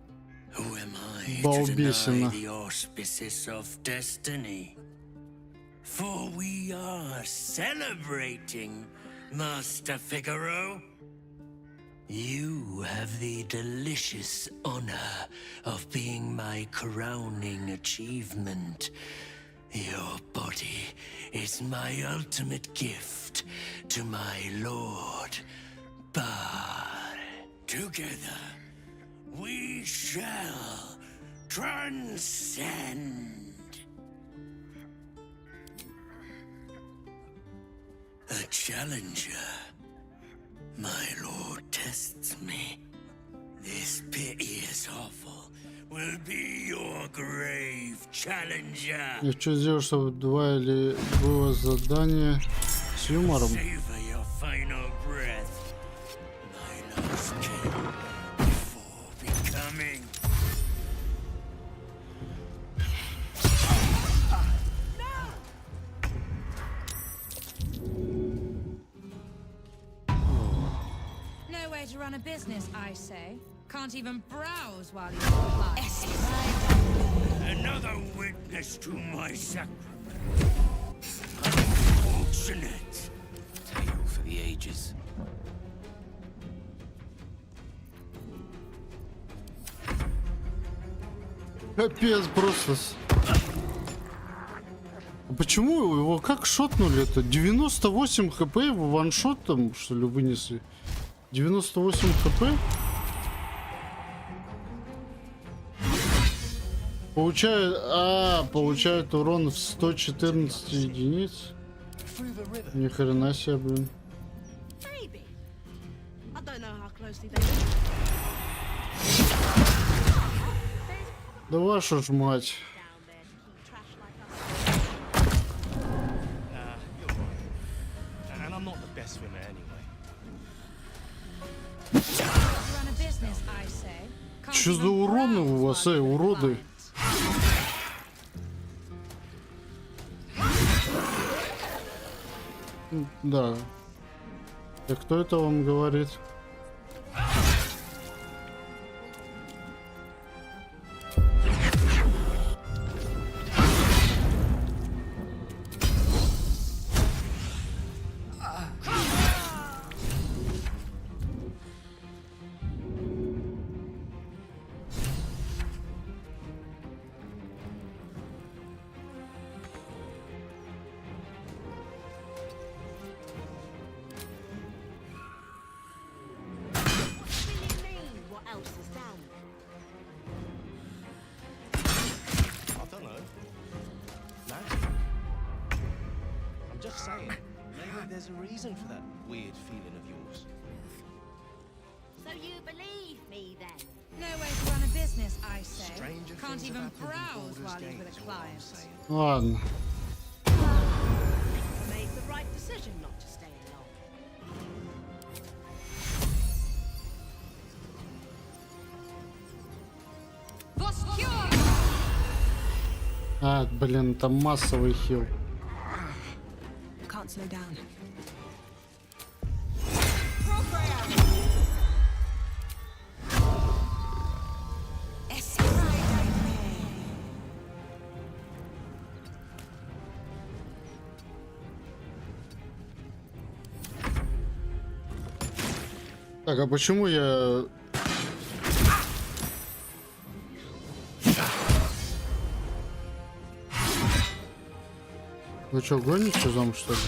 Who am I to Балбесина. deny the auspices of destiny? For we are celebrating, Master Figaro. You have the delicious honor of being my crowning achievement. Your body is my ultimate gift to my lord, but together we shall transcend. A challenger. My lord tests me. This piteous hovel will be your grave challenger. Я что сделал, чтобы два или было задание с юмором? Savor your final breath. My last kill before becoming. No way to run a business, I say. Can't even browse while you're flying. Another witness to my sacrament. Unfortunate. Tale for the ages. Капец, просто. А почему его как шотнули это? 98 хп его ваншотом, что ли, вынесли? 98 хп? Получает урон в 114 единиц. Ни хрена себе, блин. Да вашу ж мать. And I'm not the best swimmer anyway. Run a business, I say. Can't Что за even уроны у browse вас, while you're уроды? Да. Да кто это вам говорит? Just saying, maybe there's a reason for that weird feeling of yours. So you believe me then? No way to run a business, I say. Stranger Can't things even have happened in browse Baldurs while he's Gate, with a is all I'm client. saying. Ладно. Made the right decision not to stay along. Блин, там массовый хил. can't slow down. Так, а почему я... Вы что, гоните зам, что ли?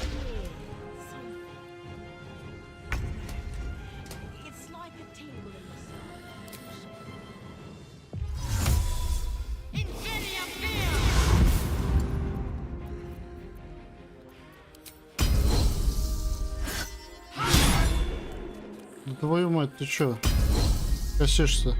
Да твою мать, ты чё? Косишься?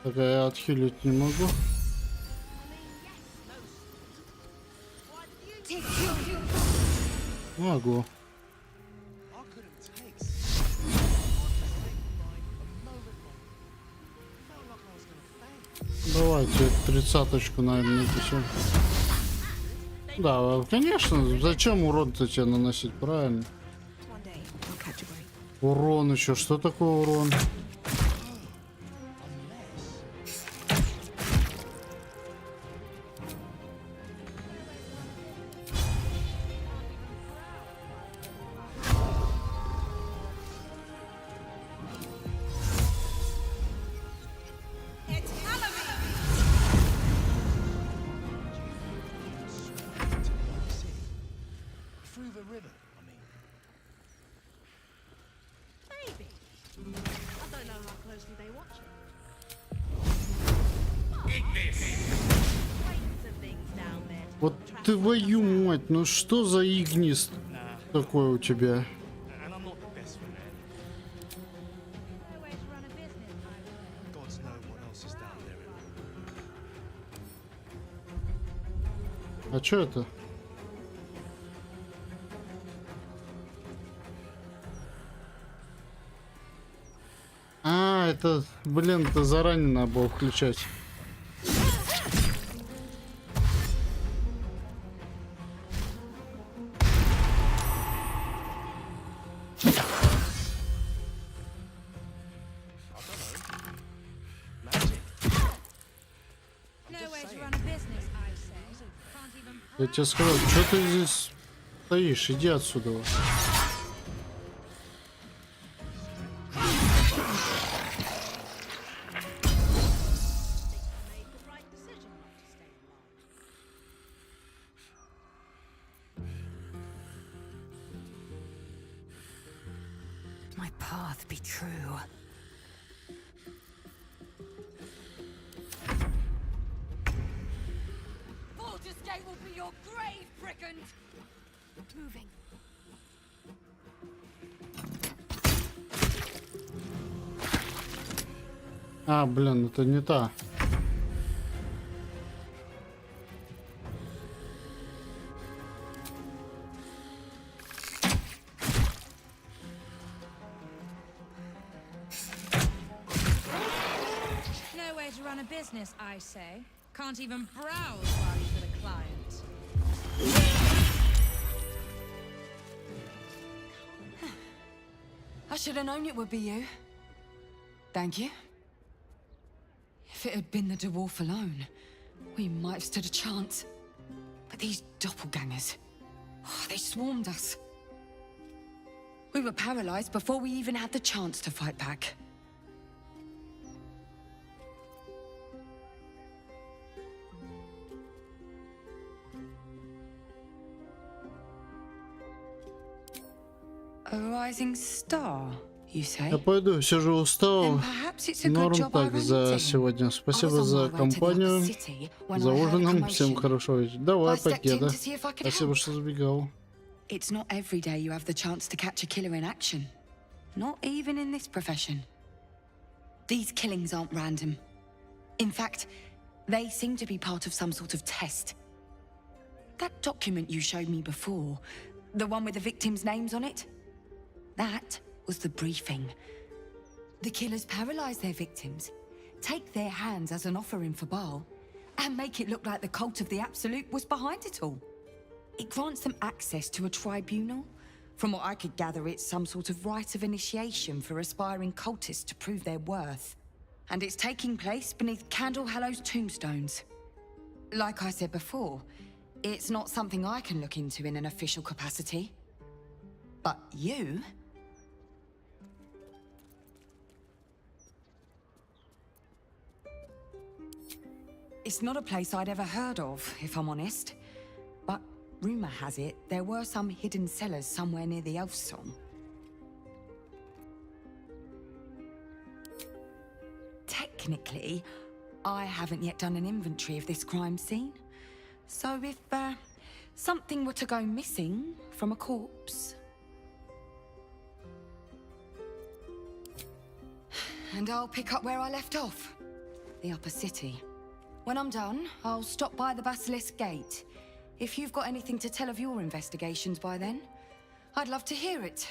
Так, а я отхилить не могу. Могу. Давайте 30-очку, наверное, напишем. Да, конечно. Зачем урон-то тебе наносить, правильно? Урон еще. Что такое урон? Вот твою мать, ну что за игнис такой у тебя? А чё это? А, это, блин, это заранее надо было включать. Я тебе сказал, что ты здесь стоишь? Иди отсюда. My path be true. Baldurs Gate will be your grave, brigand! Moving. А, блин, это не та. Nowhere to run a business, I say. Can't even browse while you've got a client. I should have known it would be you. Thank you. If it had been the dwarf alone, we might have stood a chance. But these doppelgangers, they swarmed us. We were paralyzed before we even had the chance to fight back. A rising star, you say? Я пойду, все же устал. Норм так за сегодня. Спасибо за компанию, за ужином. Всем хорошего вечера. Давай, покеда. Спасибо, что забегал. It's not every day you have the chance to catch a killer in action. Not even in this profession. These killings aren't random. In fact, they seem to be part of some sort of test. That document you showed me before, the one with the victims' names on it, that was the briefing. The killers paralyze their victims, take their hands as an offering for Baal, and make it look like the cult of the Absolute was behind it all. It grants them access to a tribunal. From what I could gather, it's some sort of rite of initiation for aspiring cultists to prove their worth. And it's taking place beneath Candle Hallow's tombstones. Like I said before, it's not something I can look into in an official capacity. But you... It's not a place I'd ever heard of, if I'm honest. But rumor has it there were some hidden cellars somewhere near the Elf Song. Technically, I haven't yet done an inventory of this crime scene. So if something were to go missing from a corpse... And I'll pick up where I left off. The upper city. When I'm done, I'll stop by the Baldurs Gate. If you've got anything to tell of your investigations by then, I'd love to hear it.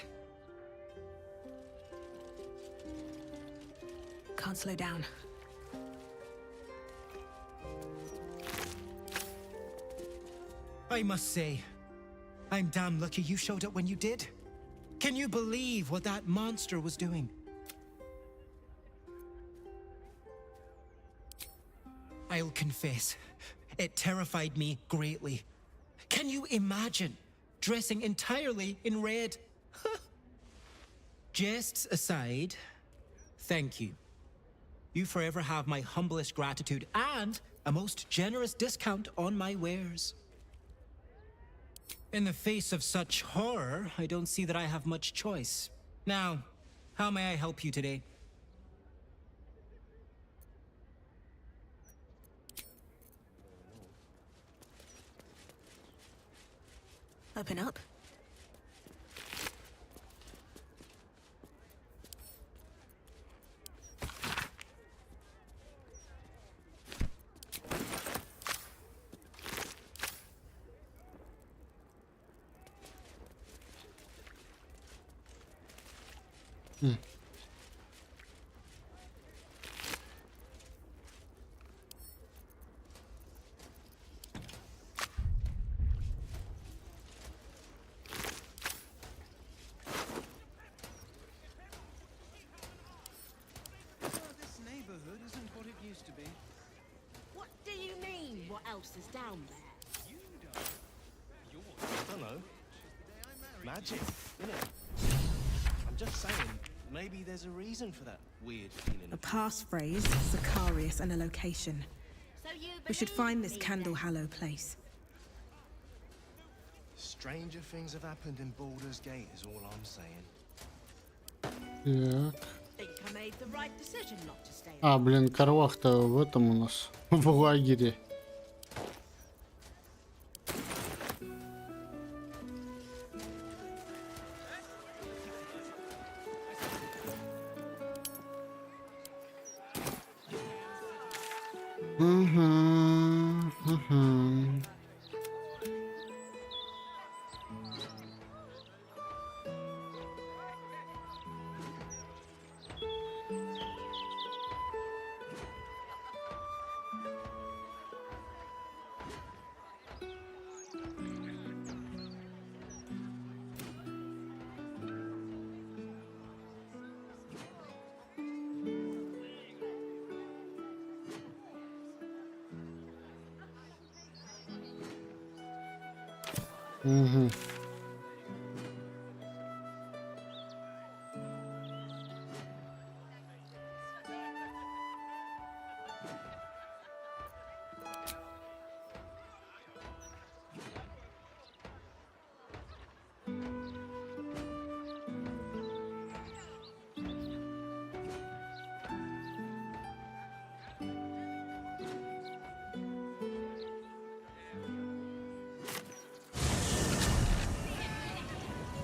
Can't slow down. I must say, I'm damn lucky you showed up when you did. Can you believe what that monster was doing? I'll confess, it terrified me greatly. Can you imagine dressing entirely in red? Jests aside, thank you. You forever have my humblest gratitude and a most generous discount on my wares. In the face of such horror, I don't see that I have much choice. Now, how may I help you today? Open up. What do you mean, what else is down there? I don't know. Magic, innit? I'm just saying, maybe there's a reason for that weird feeling. A passphrase, Sicarius, and a location. We should find this Candle Hallow place. Stranger things have happened in Baldurs Gate is all I'm saying. Так. Think I made the right decision not to stay. А, блин, Карвах-то в этом у нас, в лагере. Угу.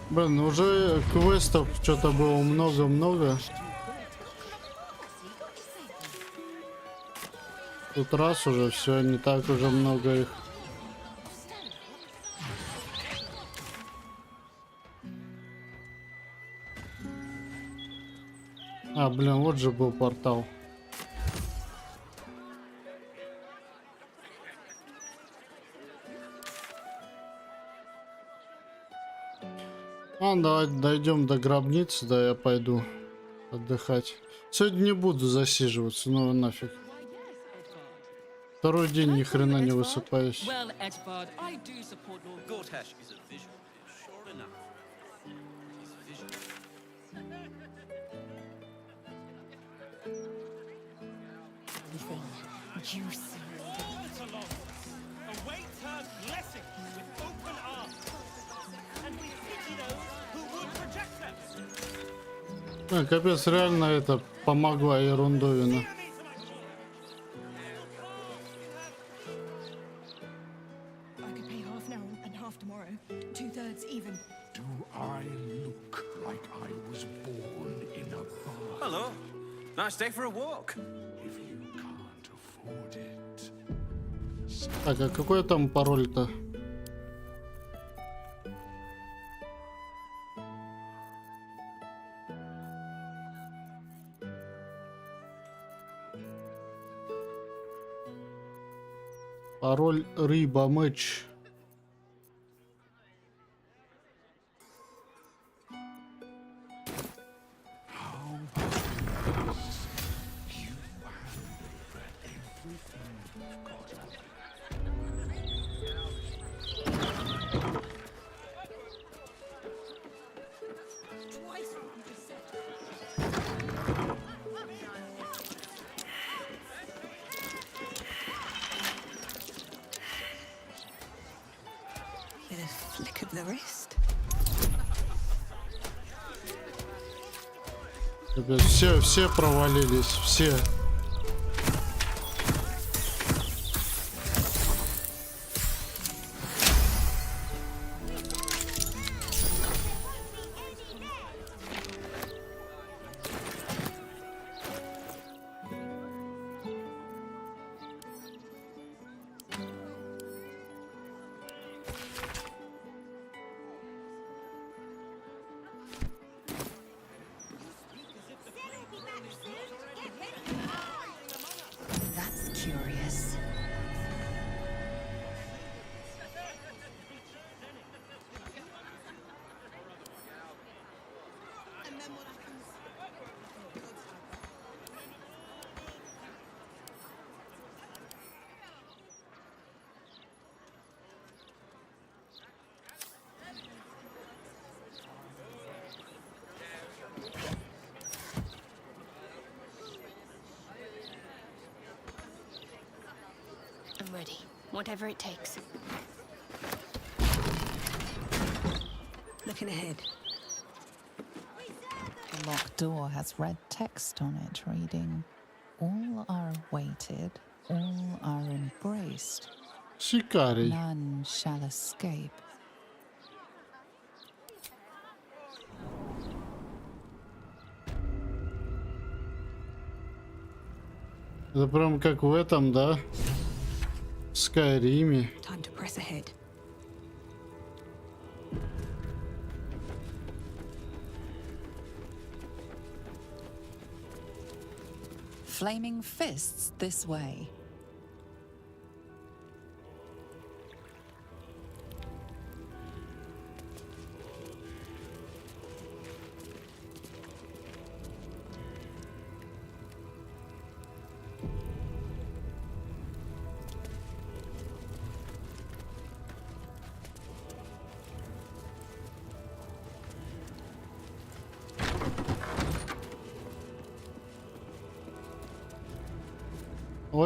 Блин, уже квестов что-то было много-много. Тут раз уже все, не так уже много их. А, блин, вот же был портал. Давай дойдем до гробницы, да я пойду отдыхать. Сегодня не буду засиживаться, ну нафиг. Второй день ни хрена не высыпаюсь. Well, Edvard, I do support Lord Gortash is a visual fish, sure enough. He's visual. Await her blessing with open arms. And we pity those who would reject them. Капец, реально это помогла ерундовина. I could pay half now and half tomorrow. 2/3 even. Do I look like I was born in a bar? Hello. Nice day for a walk. If you can't afford it. Так, а какой там пароль-то? Пароль рыба меч. With a flick of the wrist. Ребят, все провалились, все. That's curious. I'm ready, whatever it takes. Looking ahead. The locked door has red text on it reading, "All are awaited, all are embraced. Шикарий. None shall escape." Это прям как в этом, да? В Скайриме. Time to press ahead. Flaming fists this way.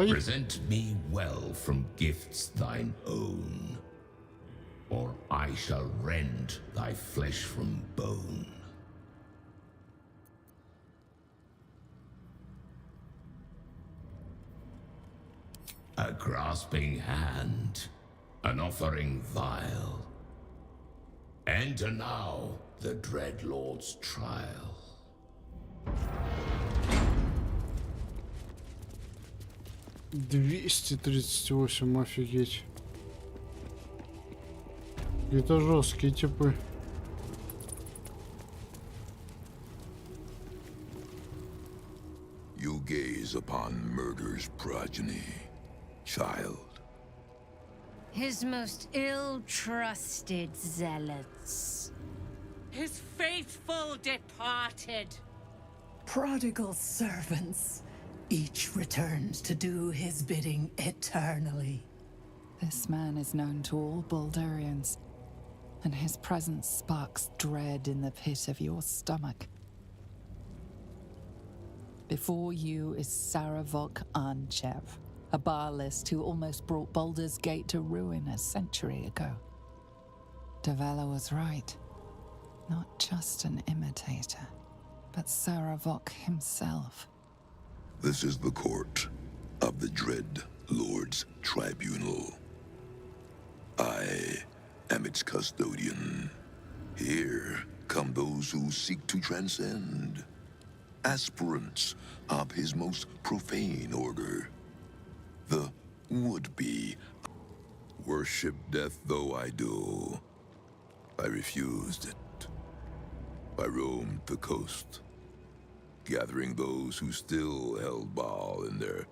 Present me well from gifts thine own, or I shall rend thy flesh from bone. A grasping hand, an offering vile. Enter now the dread Lord's trial. 238, офигеть. Это жесткие типы. You gaze upon murder's progeny, child. His most ill-trusted zealots. His faithful departed. Prodigal servants, each returns to do his bidding eternally. This man is known to all Baldurians, and his presence sparks dread in the pit of your stomach. Before you is Saravok Arnchev, a Baalist who almost brought Baldurs Gate to ruin a century ago. Davella was right. Not just an imitator, but Saravok himself. This is the court of the Dread Lord's Tribunal. I am its custodian. Here come those who seek to transcend. Aspirants of his most profane order. The would-be. Worship death though I do. I refused it. I roamed the coast, gathering those who still held Baal in their...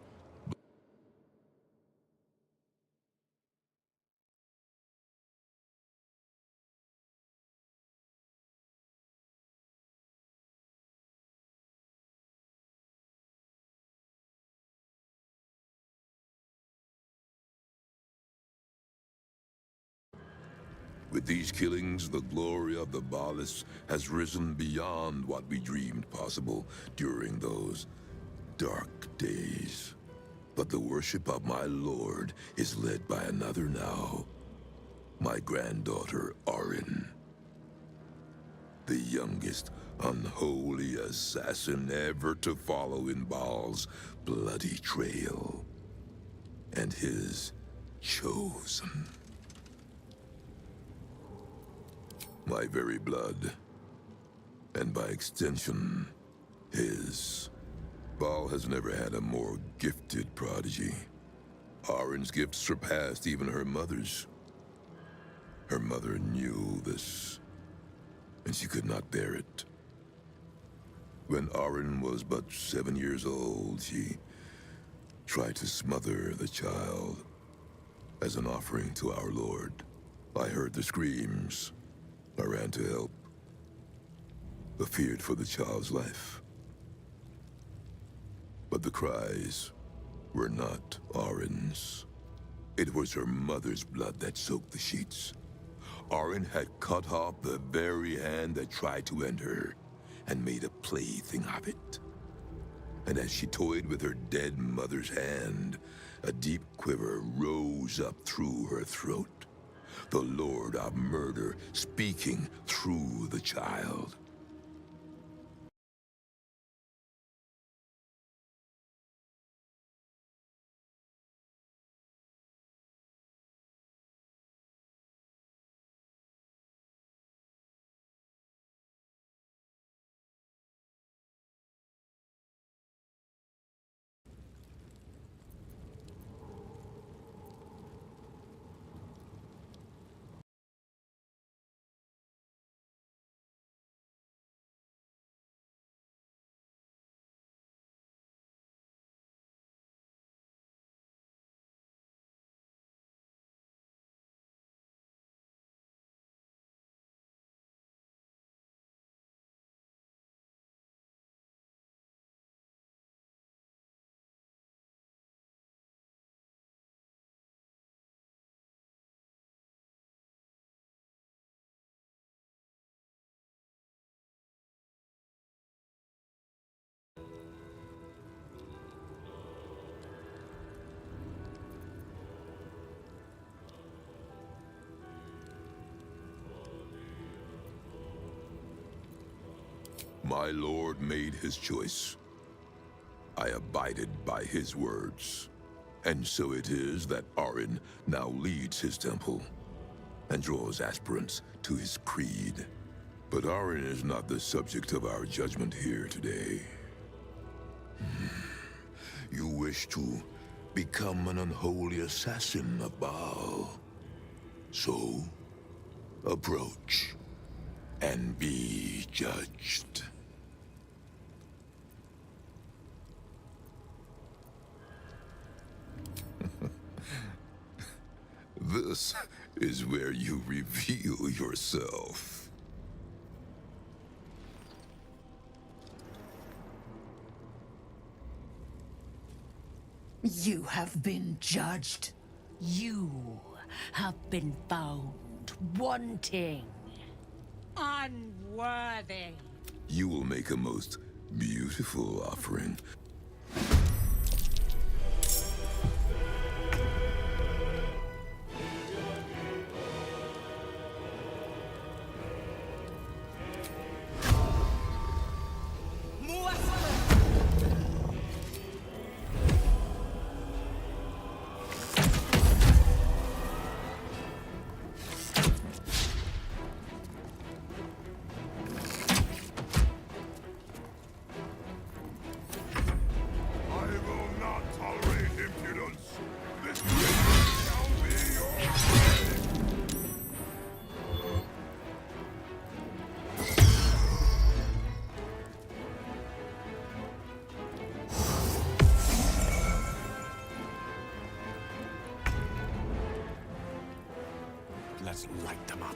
With these killings, the glory of the Baalists has risen beyond what we dreamed possible during those dark days. But the worship of my lord is led by another now. My granddaughter, Orin. The youngest unholy assassin ever to follow in Baal's bloody trail. And his chosen. My very blood, and by extension, his. Baal has never had a more gifted prodigy. Orin's gifts surpassed even her mother's. Her mother knew this, and she could not bear it. When Orin was but 7 years old, she tried to smother the child as an offering to our Lord. I heard the screams. I ran to help, but feared for the child's life. But the cries were not Orin's. It was her mother's blood that soaked the sheets. Orin had cut off the very hand that tried to end her, and made a plaything of it. And as she toyed with her dead mother's hand, a deep quiver rose up through her throat. The Lord of Murder speaking through the child. My lord made his choice. I abided by his words. And so it is that Orin now leads his temple and draws aspirants to his creed. But Orin is not the subject of our judgment here today. You wish to become an unholy assassin of Baal. So, approach and be judged. This is where you reveal yourself. You have been judged. You have been found wanting. Unworthy. You will make a most beautiful offering. Let's light them up.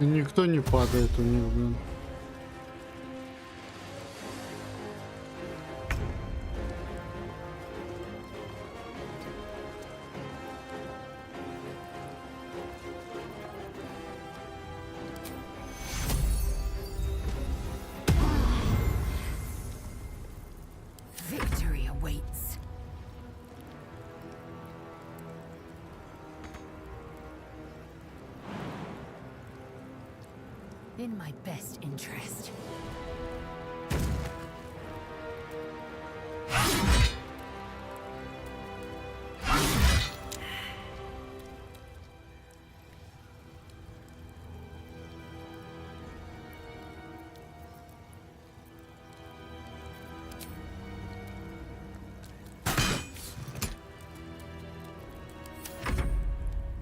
И никто не падает у них, блин. Victory awaits. In my best interest.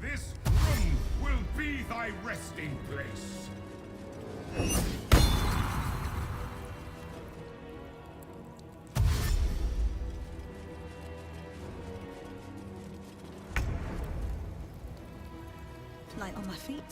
This room will be thy resting place. Light on my feet.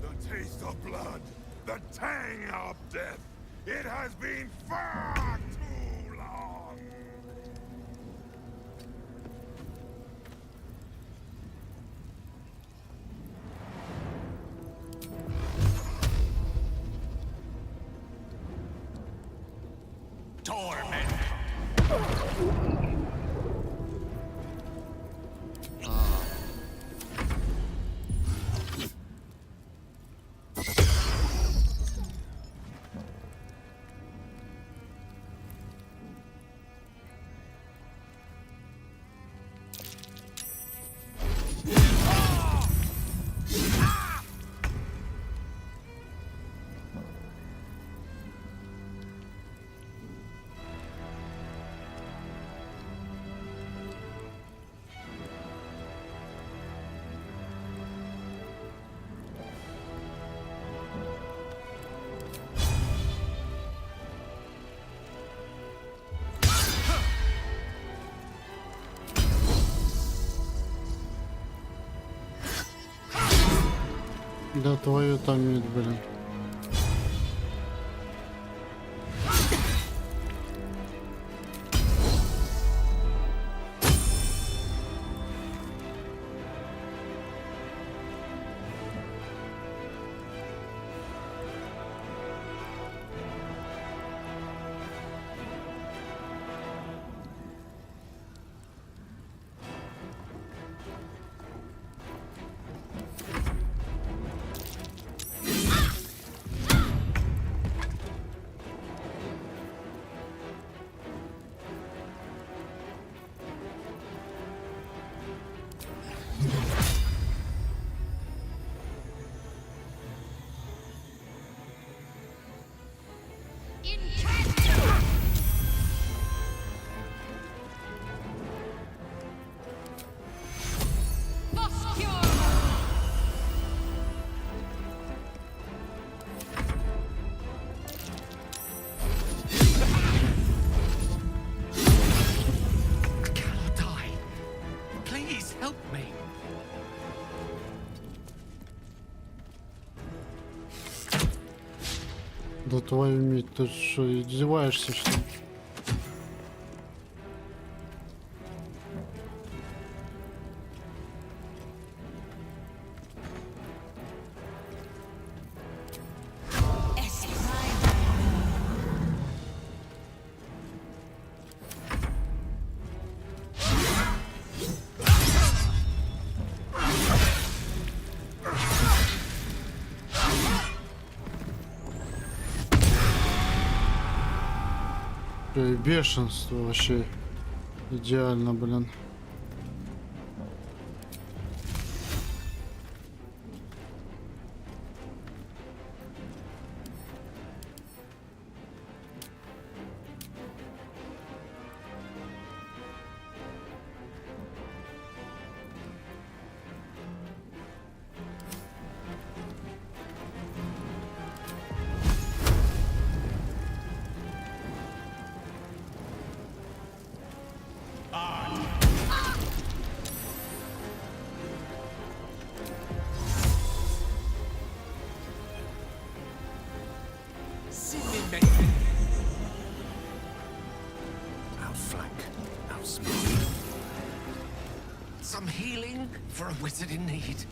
The taste of blood, the tang of death. It has been far too long. Torment. Да твою там мид, блин. Да твою мать, ты что, издеваешься, что ли? Бешенство вообще идеально, блин. Some healing for a wizard in need.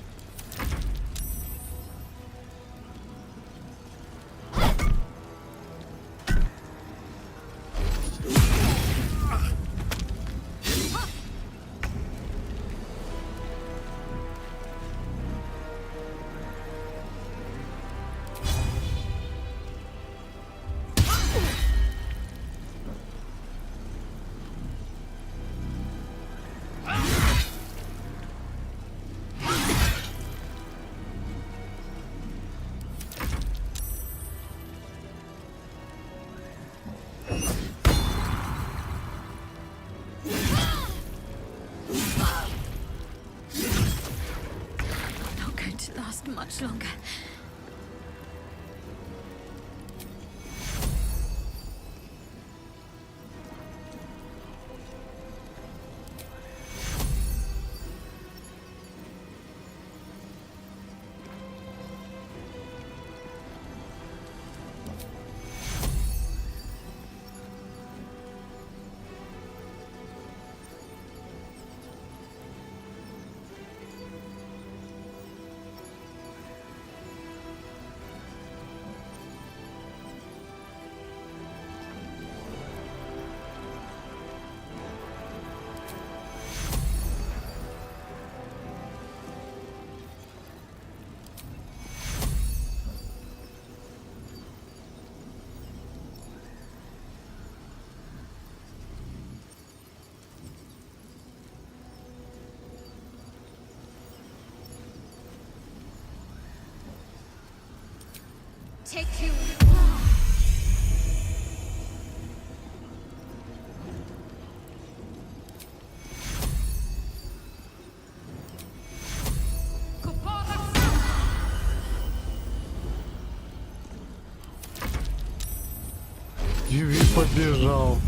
Юви побежал.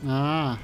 А.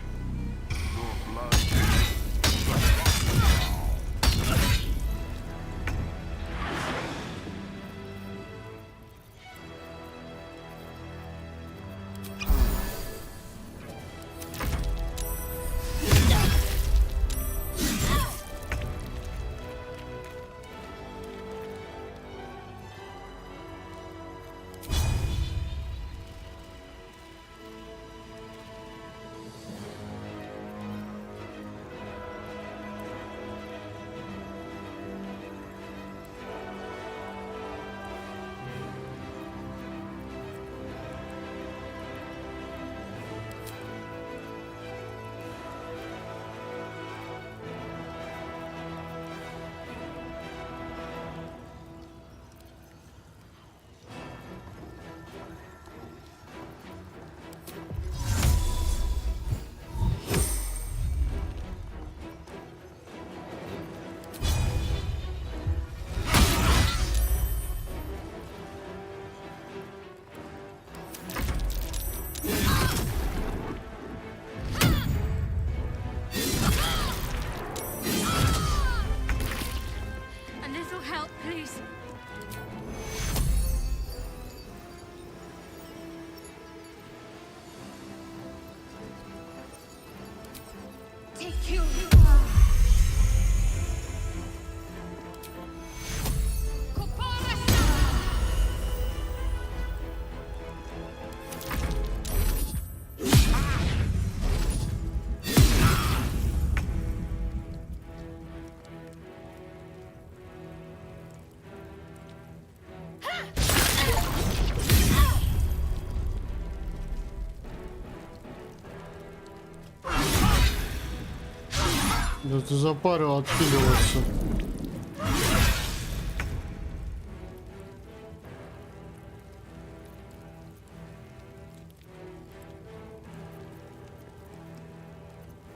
Да ты запарил отхиливаться.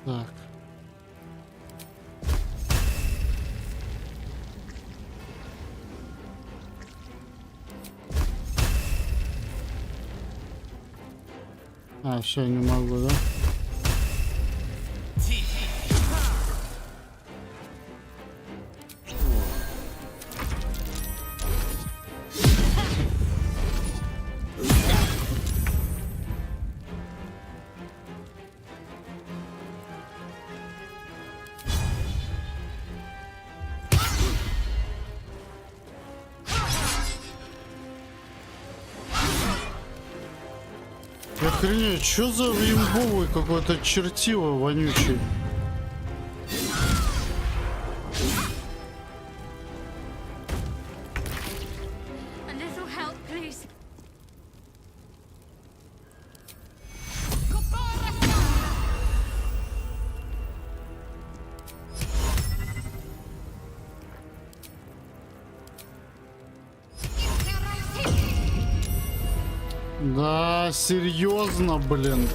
Так. А, все, не могу, да? Охренеть, что за имбовый какой-то чертило вонючий? Да, серьезно, блин.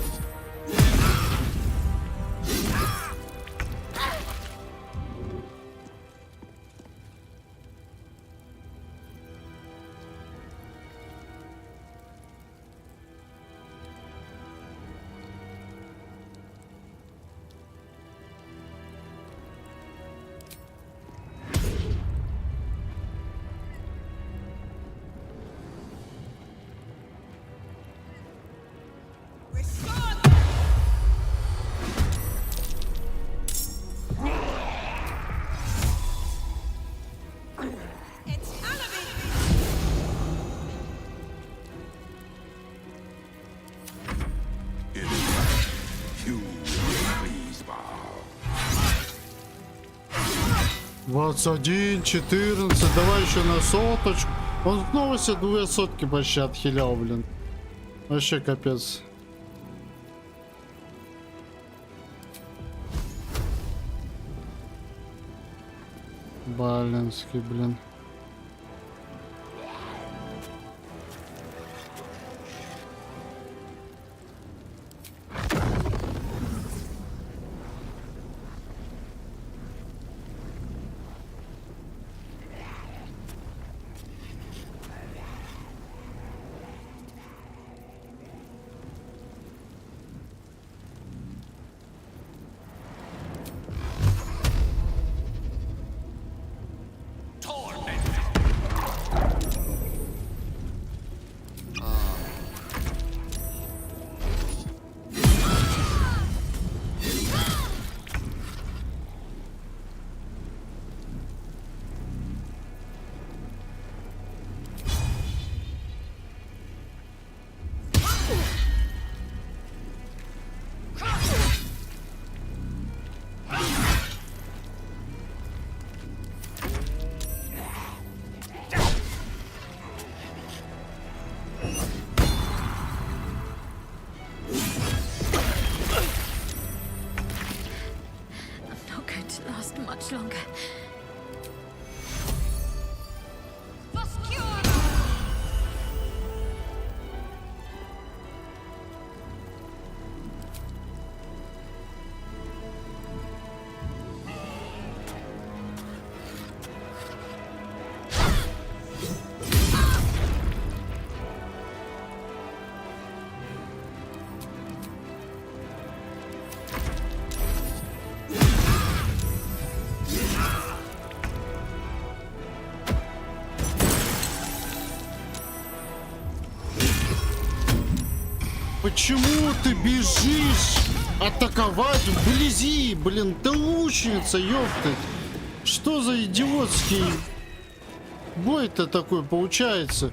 «21, 14, давай еще на соточку». Он снова себе 2 сотки почти отхилял, блин. Вообще капец. Баланский, блин. Much longer. Почему ты бежишь атаковать вблизи? Блин, ты лучница, ёптать. Что за идиотский бой-то такой получается?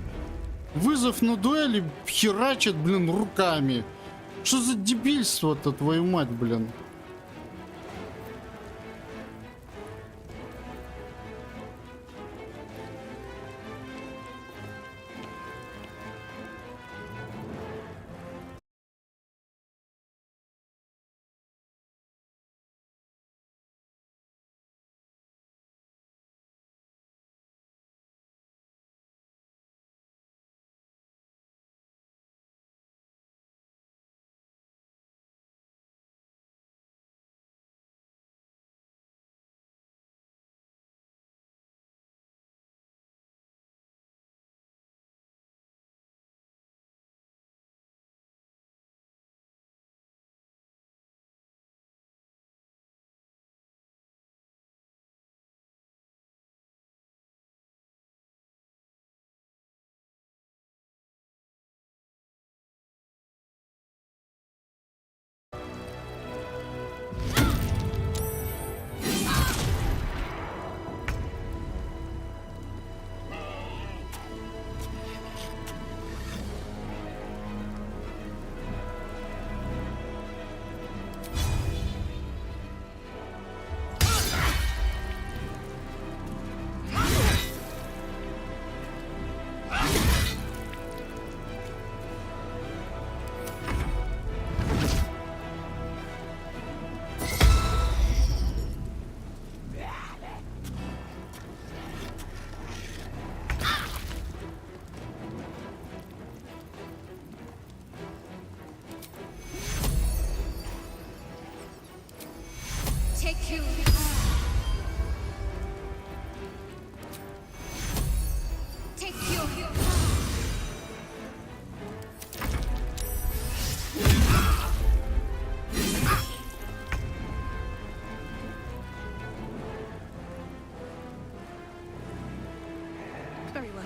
Вызов на дуэли херачит, блин, руками. Что за дебильство-то, твою мать, блин? Very well.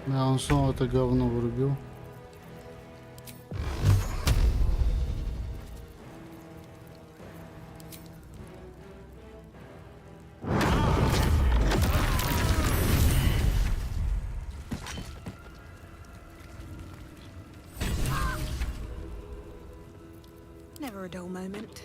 Да, он снова это говно врубил. Never a dull moment.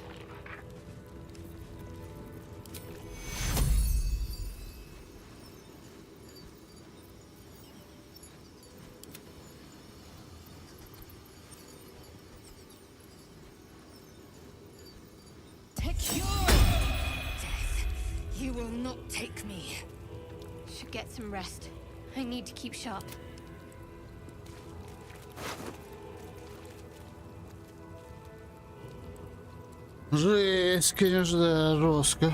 Take your death. You will not take me. Should get some rest. I need to keep sharp. Жесть, конечно, да, жестко.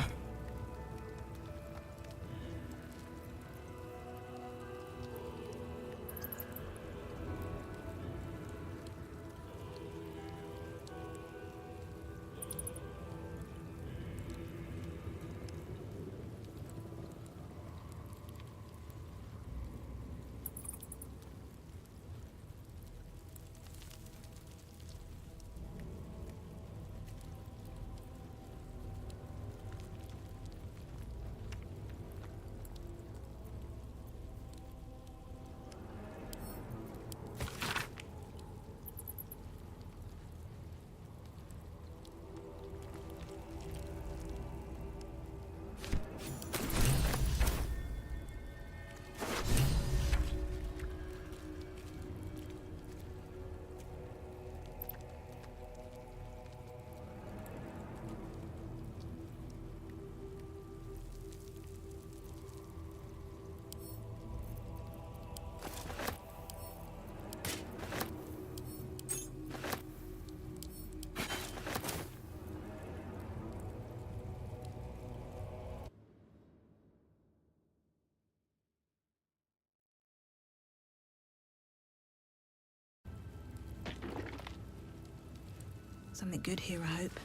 Something good here, I hope.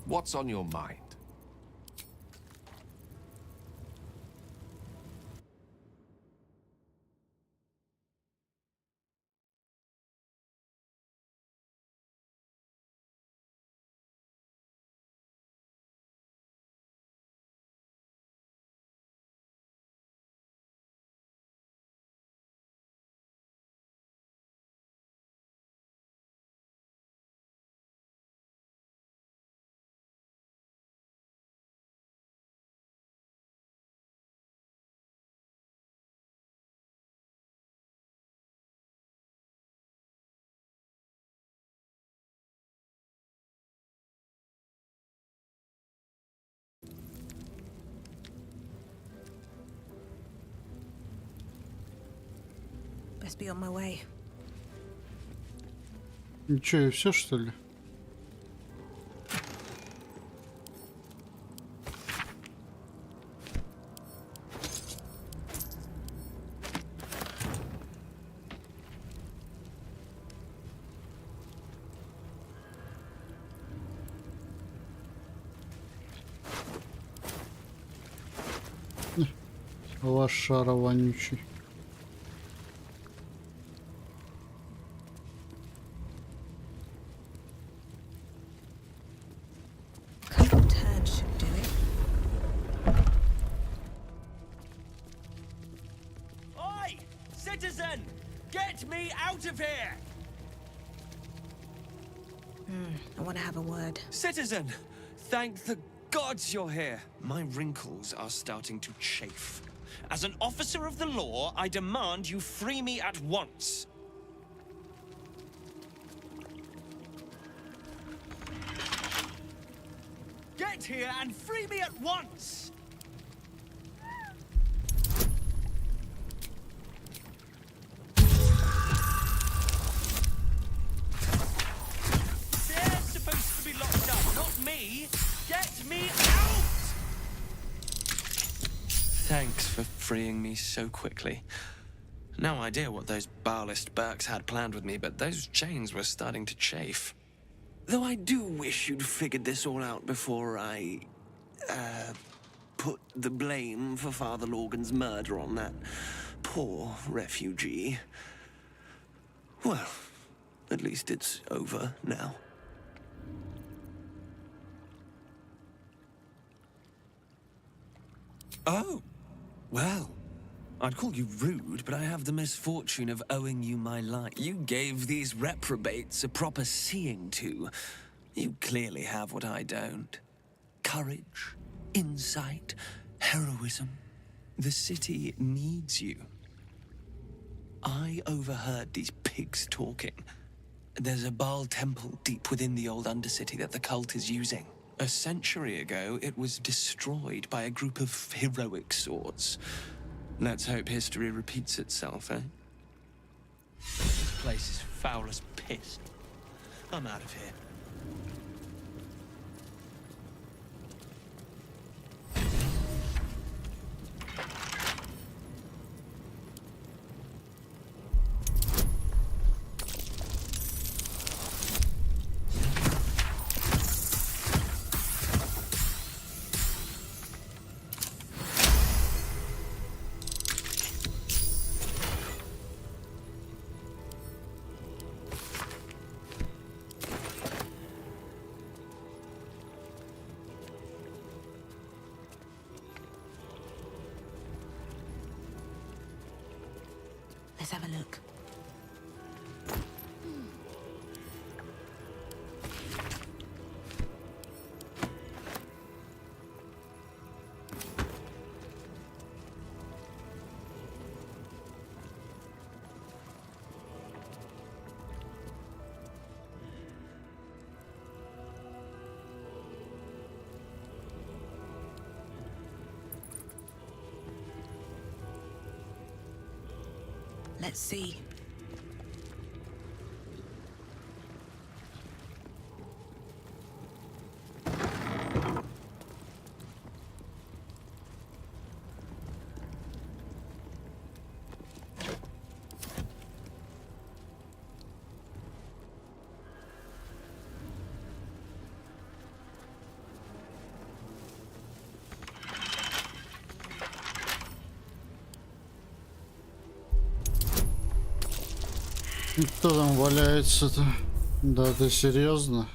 What's on your mind? Best be on my way. Ничего, и все, что ли? Лошара вонючий. Oi! Citizen! Get me out of here! I want to have a word. Citizen! Thank the gods you're here. My wrinkles are starting to chafe. As an officer of the law, I demand you free me at once. Get here and free me at once! They're supposed to be locked up, not me. Get me out! Thanks for freeing me so quickly. No idea what those Barlist Burks had planned with me, but those chains were starting to chafe. Though I do wish you'd figured this all out before I... put the blame for Father Lorgan's murder on that poor refugee. Well, at least it's over now. Oh, well, I'd call you rude, but I have the misfortune of owing you my life. You gave these reprobates a proper seeing to. You clearly have what I don't. Courage, insight, heroism. The city needs you. I overheard these pigs talking. There's a Baal temple deep within the old Undercity that the cult is using. A century ago, it was destroyed by a group of heroic sorts. Let's hope history repeats itself, eh? This place is foul as piss. I'm out of here. Let's have a look. Let's see. Кто там валяется-то? Да, ты серьезно?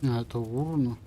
А, это урна.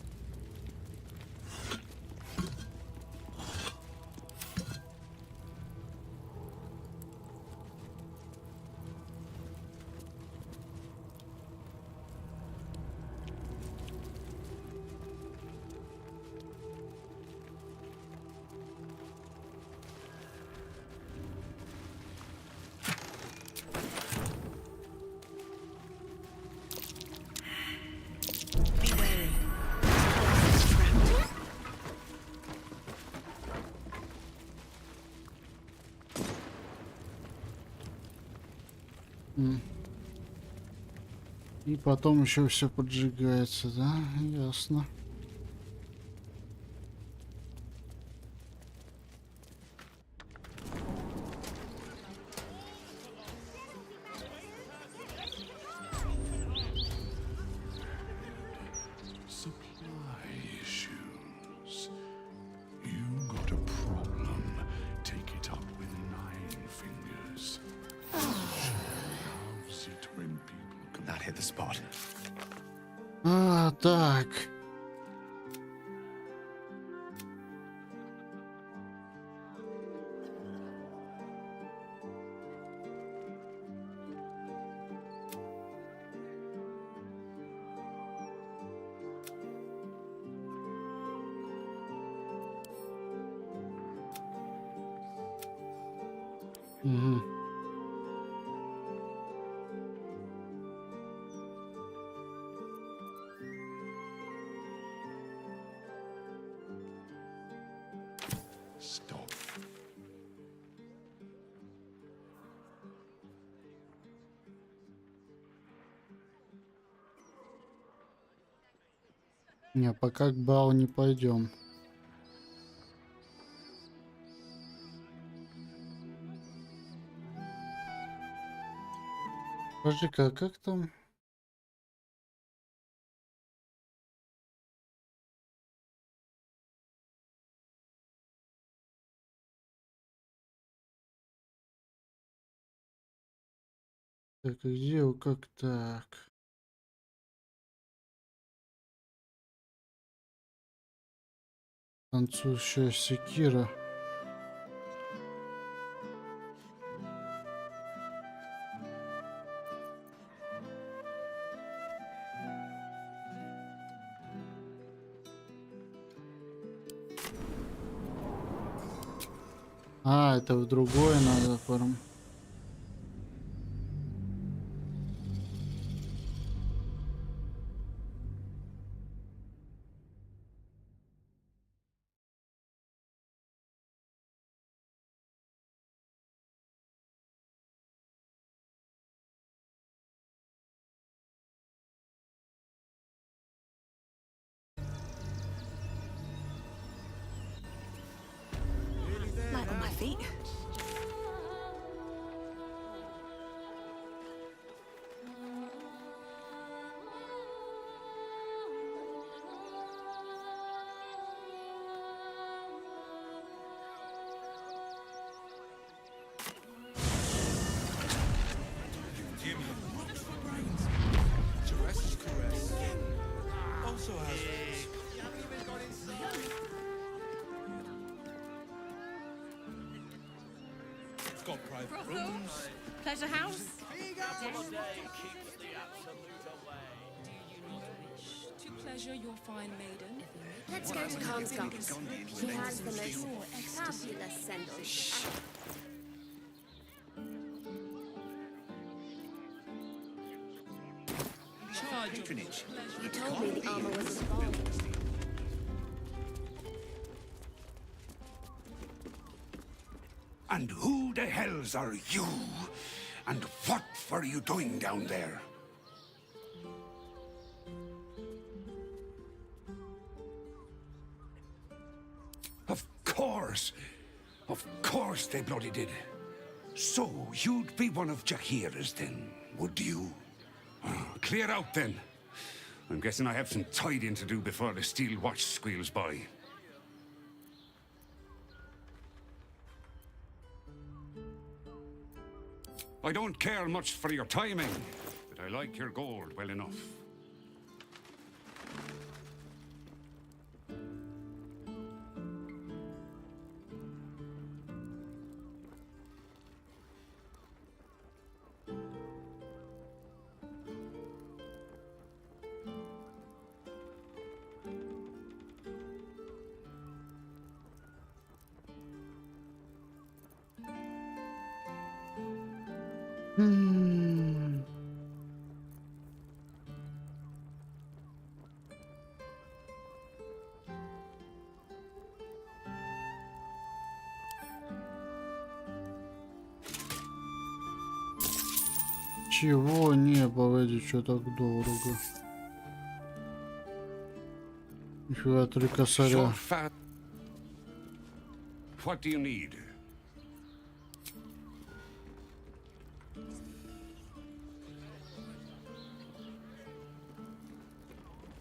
И потом еще все поджигается, да? Ясно. Supply issues. You got a problem. Take it up with 9 fingers. How's it when people That hit the spot. А, так. Угу. stop? Не, пока к Бау не пойдем. Подожди-ка, а как там? Так, а где его, как так? Танцующая секира. А, это в другое надо форм. Light on my feet. Got private rooms. Pleasure house? To pleasure your fine maiden. Let's go to Khan's Gums. He has the most fabulous sandals. Patronage. You told me the armor was involved. And who the hells are you? And what were you doing down there? Of course they bloody did. So you'd be one of Jahira's then, would you? Clear out then. I'm guessing I have some tidying to do before the steel watch squeals by. I don't care much for your timing, but I like your gold well enough. Чего не, погоди, что так дорого? Нифига, 3 косаря. What do you need?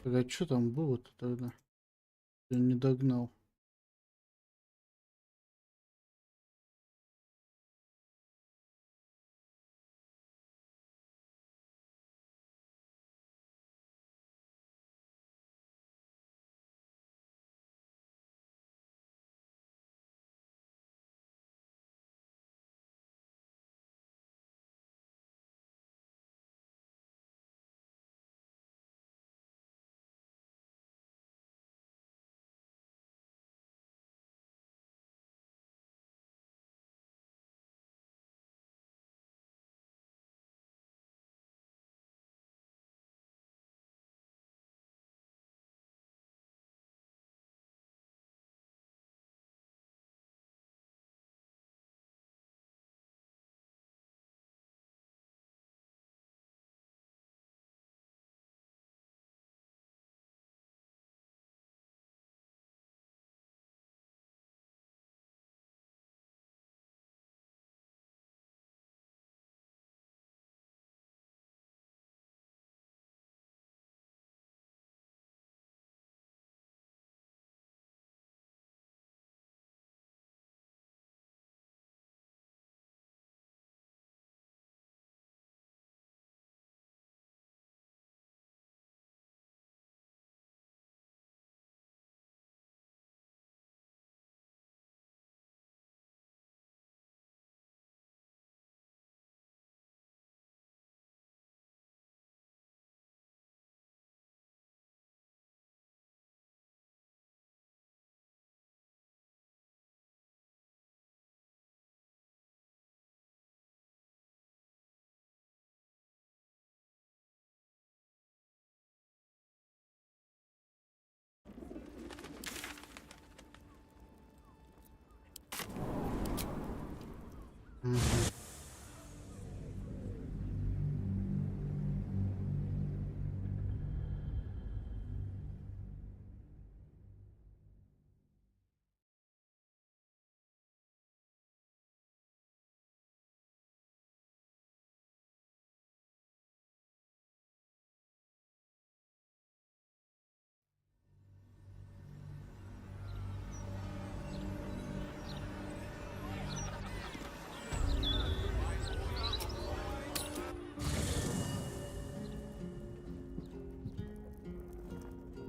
Так, а что там было-то тогда? Я не догнал.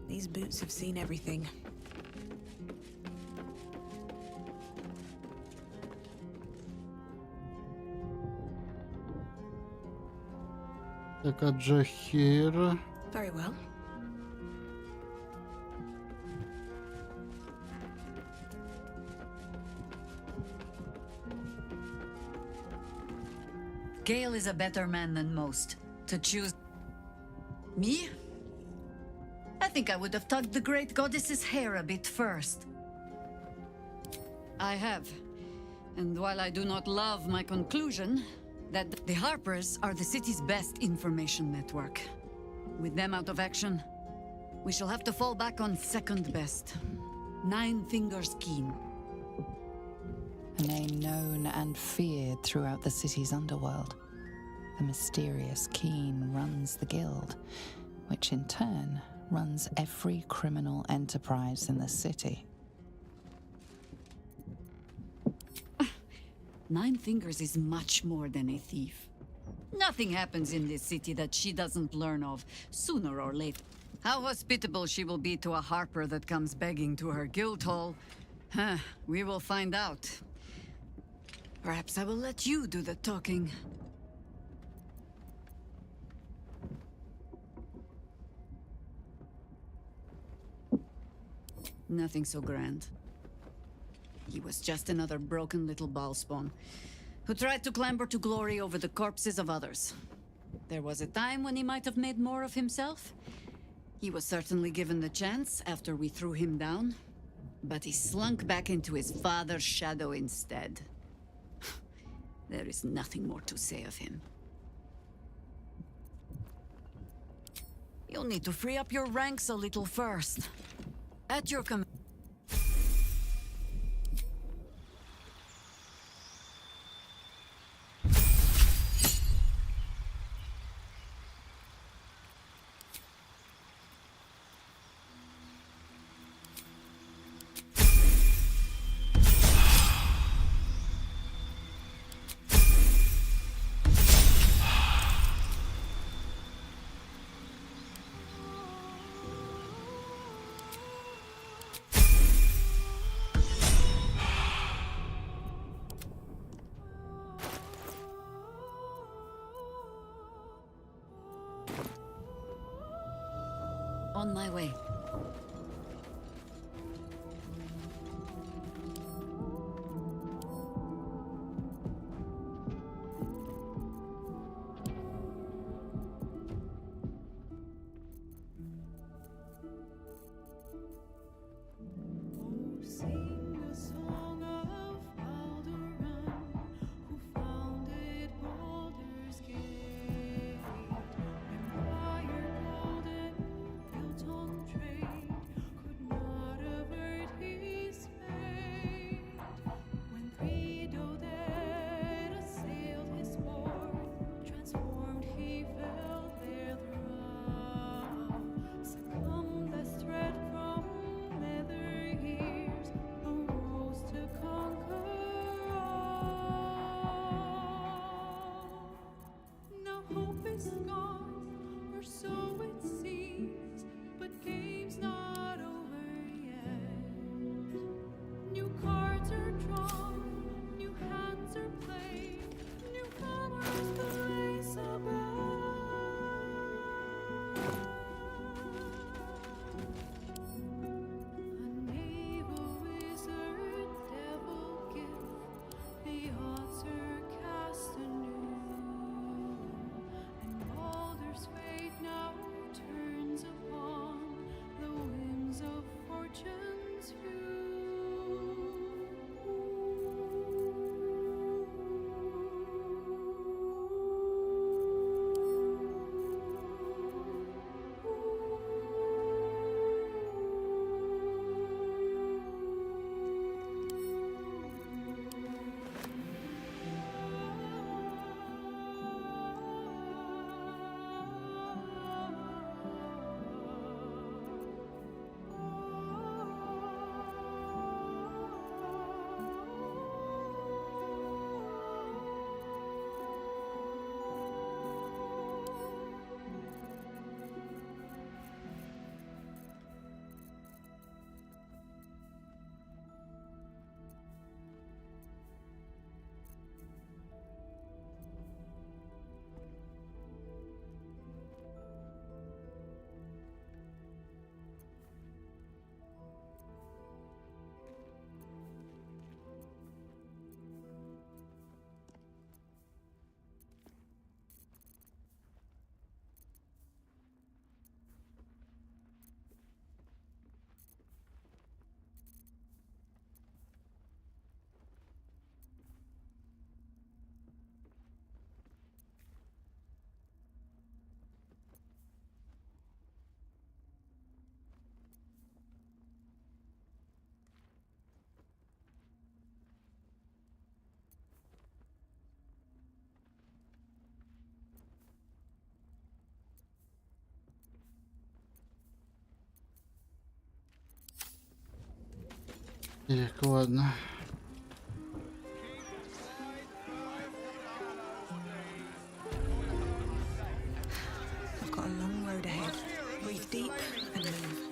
These boots have seen everything. Так, а Джахира. Very well. Gale is a better man than most. To choose me? I think I would have tugged the great goddess's hair a bit first. I have. And while I do not love my conclusion, that the Harpers are the city's best information network. With them out of action, we shall have to fall back on second best. Nine Fingers Keen. A name known and feared throughout the city's underworld. The mysterious Keen runs the guild, which in turn runs every criminal enterprise in the city. Nine Fingers is much more than a thief. Nothing happens in this city that she doesn't learn of, sooner or later. How hospitable she will be to a Harper that comes begging to her guild hall, we will find out. Perhaps I will let you do the talking. Nothing so grand. He was just another broken little ball spawn. who tried to clamber to glory over the corpses of others. There was a time when he might have made more of himself. He was certainly given the chance after we threw him down, but he slunk back into his father's shadow instead. There is nothing more to say of him. You'll need to free up your ranks a little first. At your command. On my way. Sing the song of Baldurs, who founded Baldurs Gate. Empire golden, built on trade, could not avert his fate. When three dead assailed his port, transformed he fell there throughout. Succumbed as thread from leather years, arose to conquer all. Now hope is gone, or so it seems, but game's not over yet. New cards are drawn, new hands are played, newcomers place above. A naval wizard, devil gift, the odds are cast anew, and Baldur's fate now turns upon the whims of fortune's Так, ладно. I've got a long road ahead. Breathe deep and move.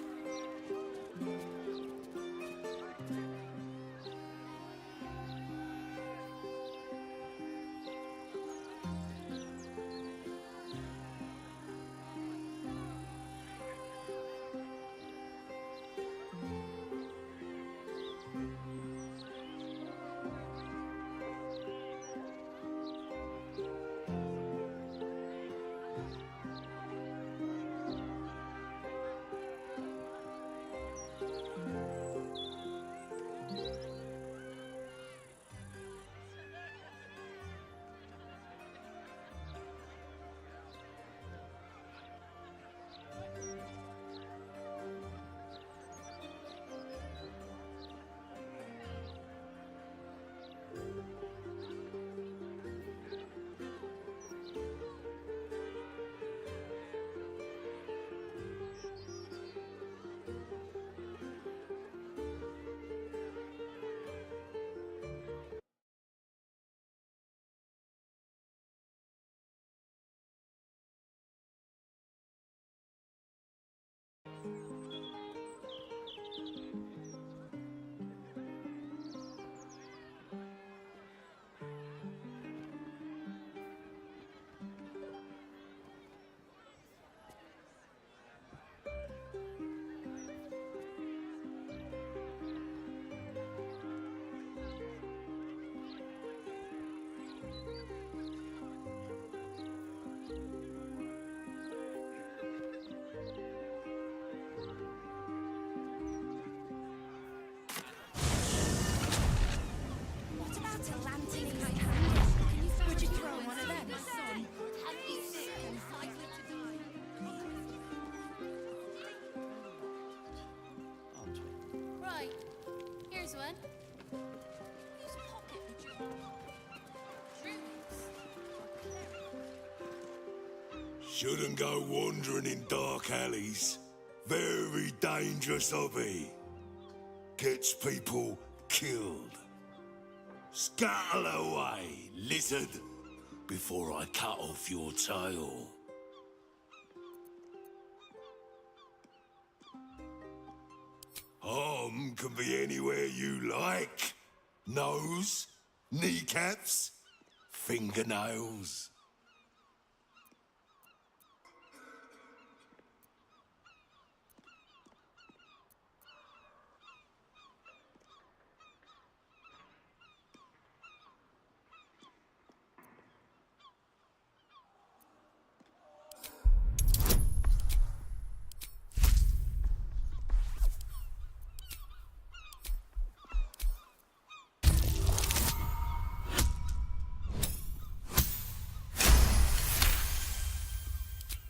one. Whose pocket would you... Druids? Shouldn't go wandering in dark alleys. Very dangerous hobby. Gets people killed. Scuttle away, lizard, before I cut off your tail. Harm can be anywhere you like. Nose, kneecaps, fingernails.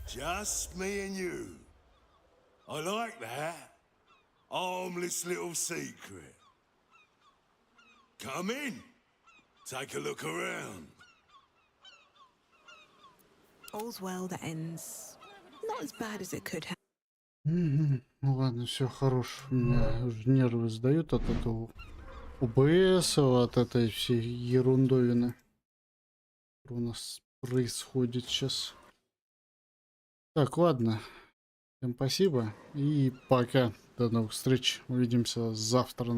Just me and you. I like that. Harmless little secret. Come in. Take a look around. All's well that ends not as bad as it could have. Ну ладно, все хорош. У меня уже нервы сдают от этого ОБС, от этой всей ерундовины. Что у нас происходит сейчас. Так, ладно. Всем спасибо и пока. До новых встреч. Увидимся завтра.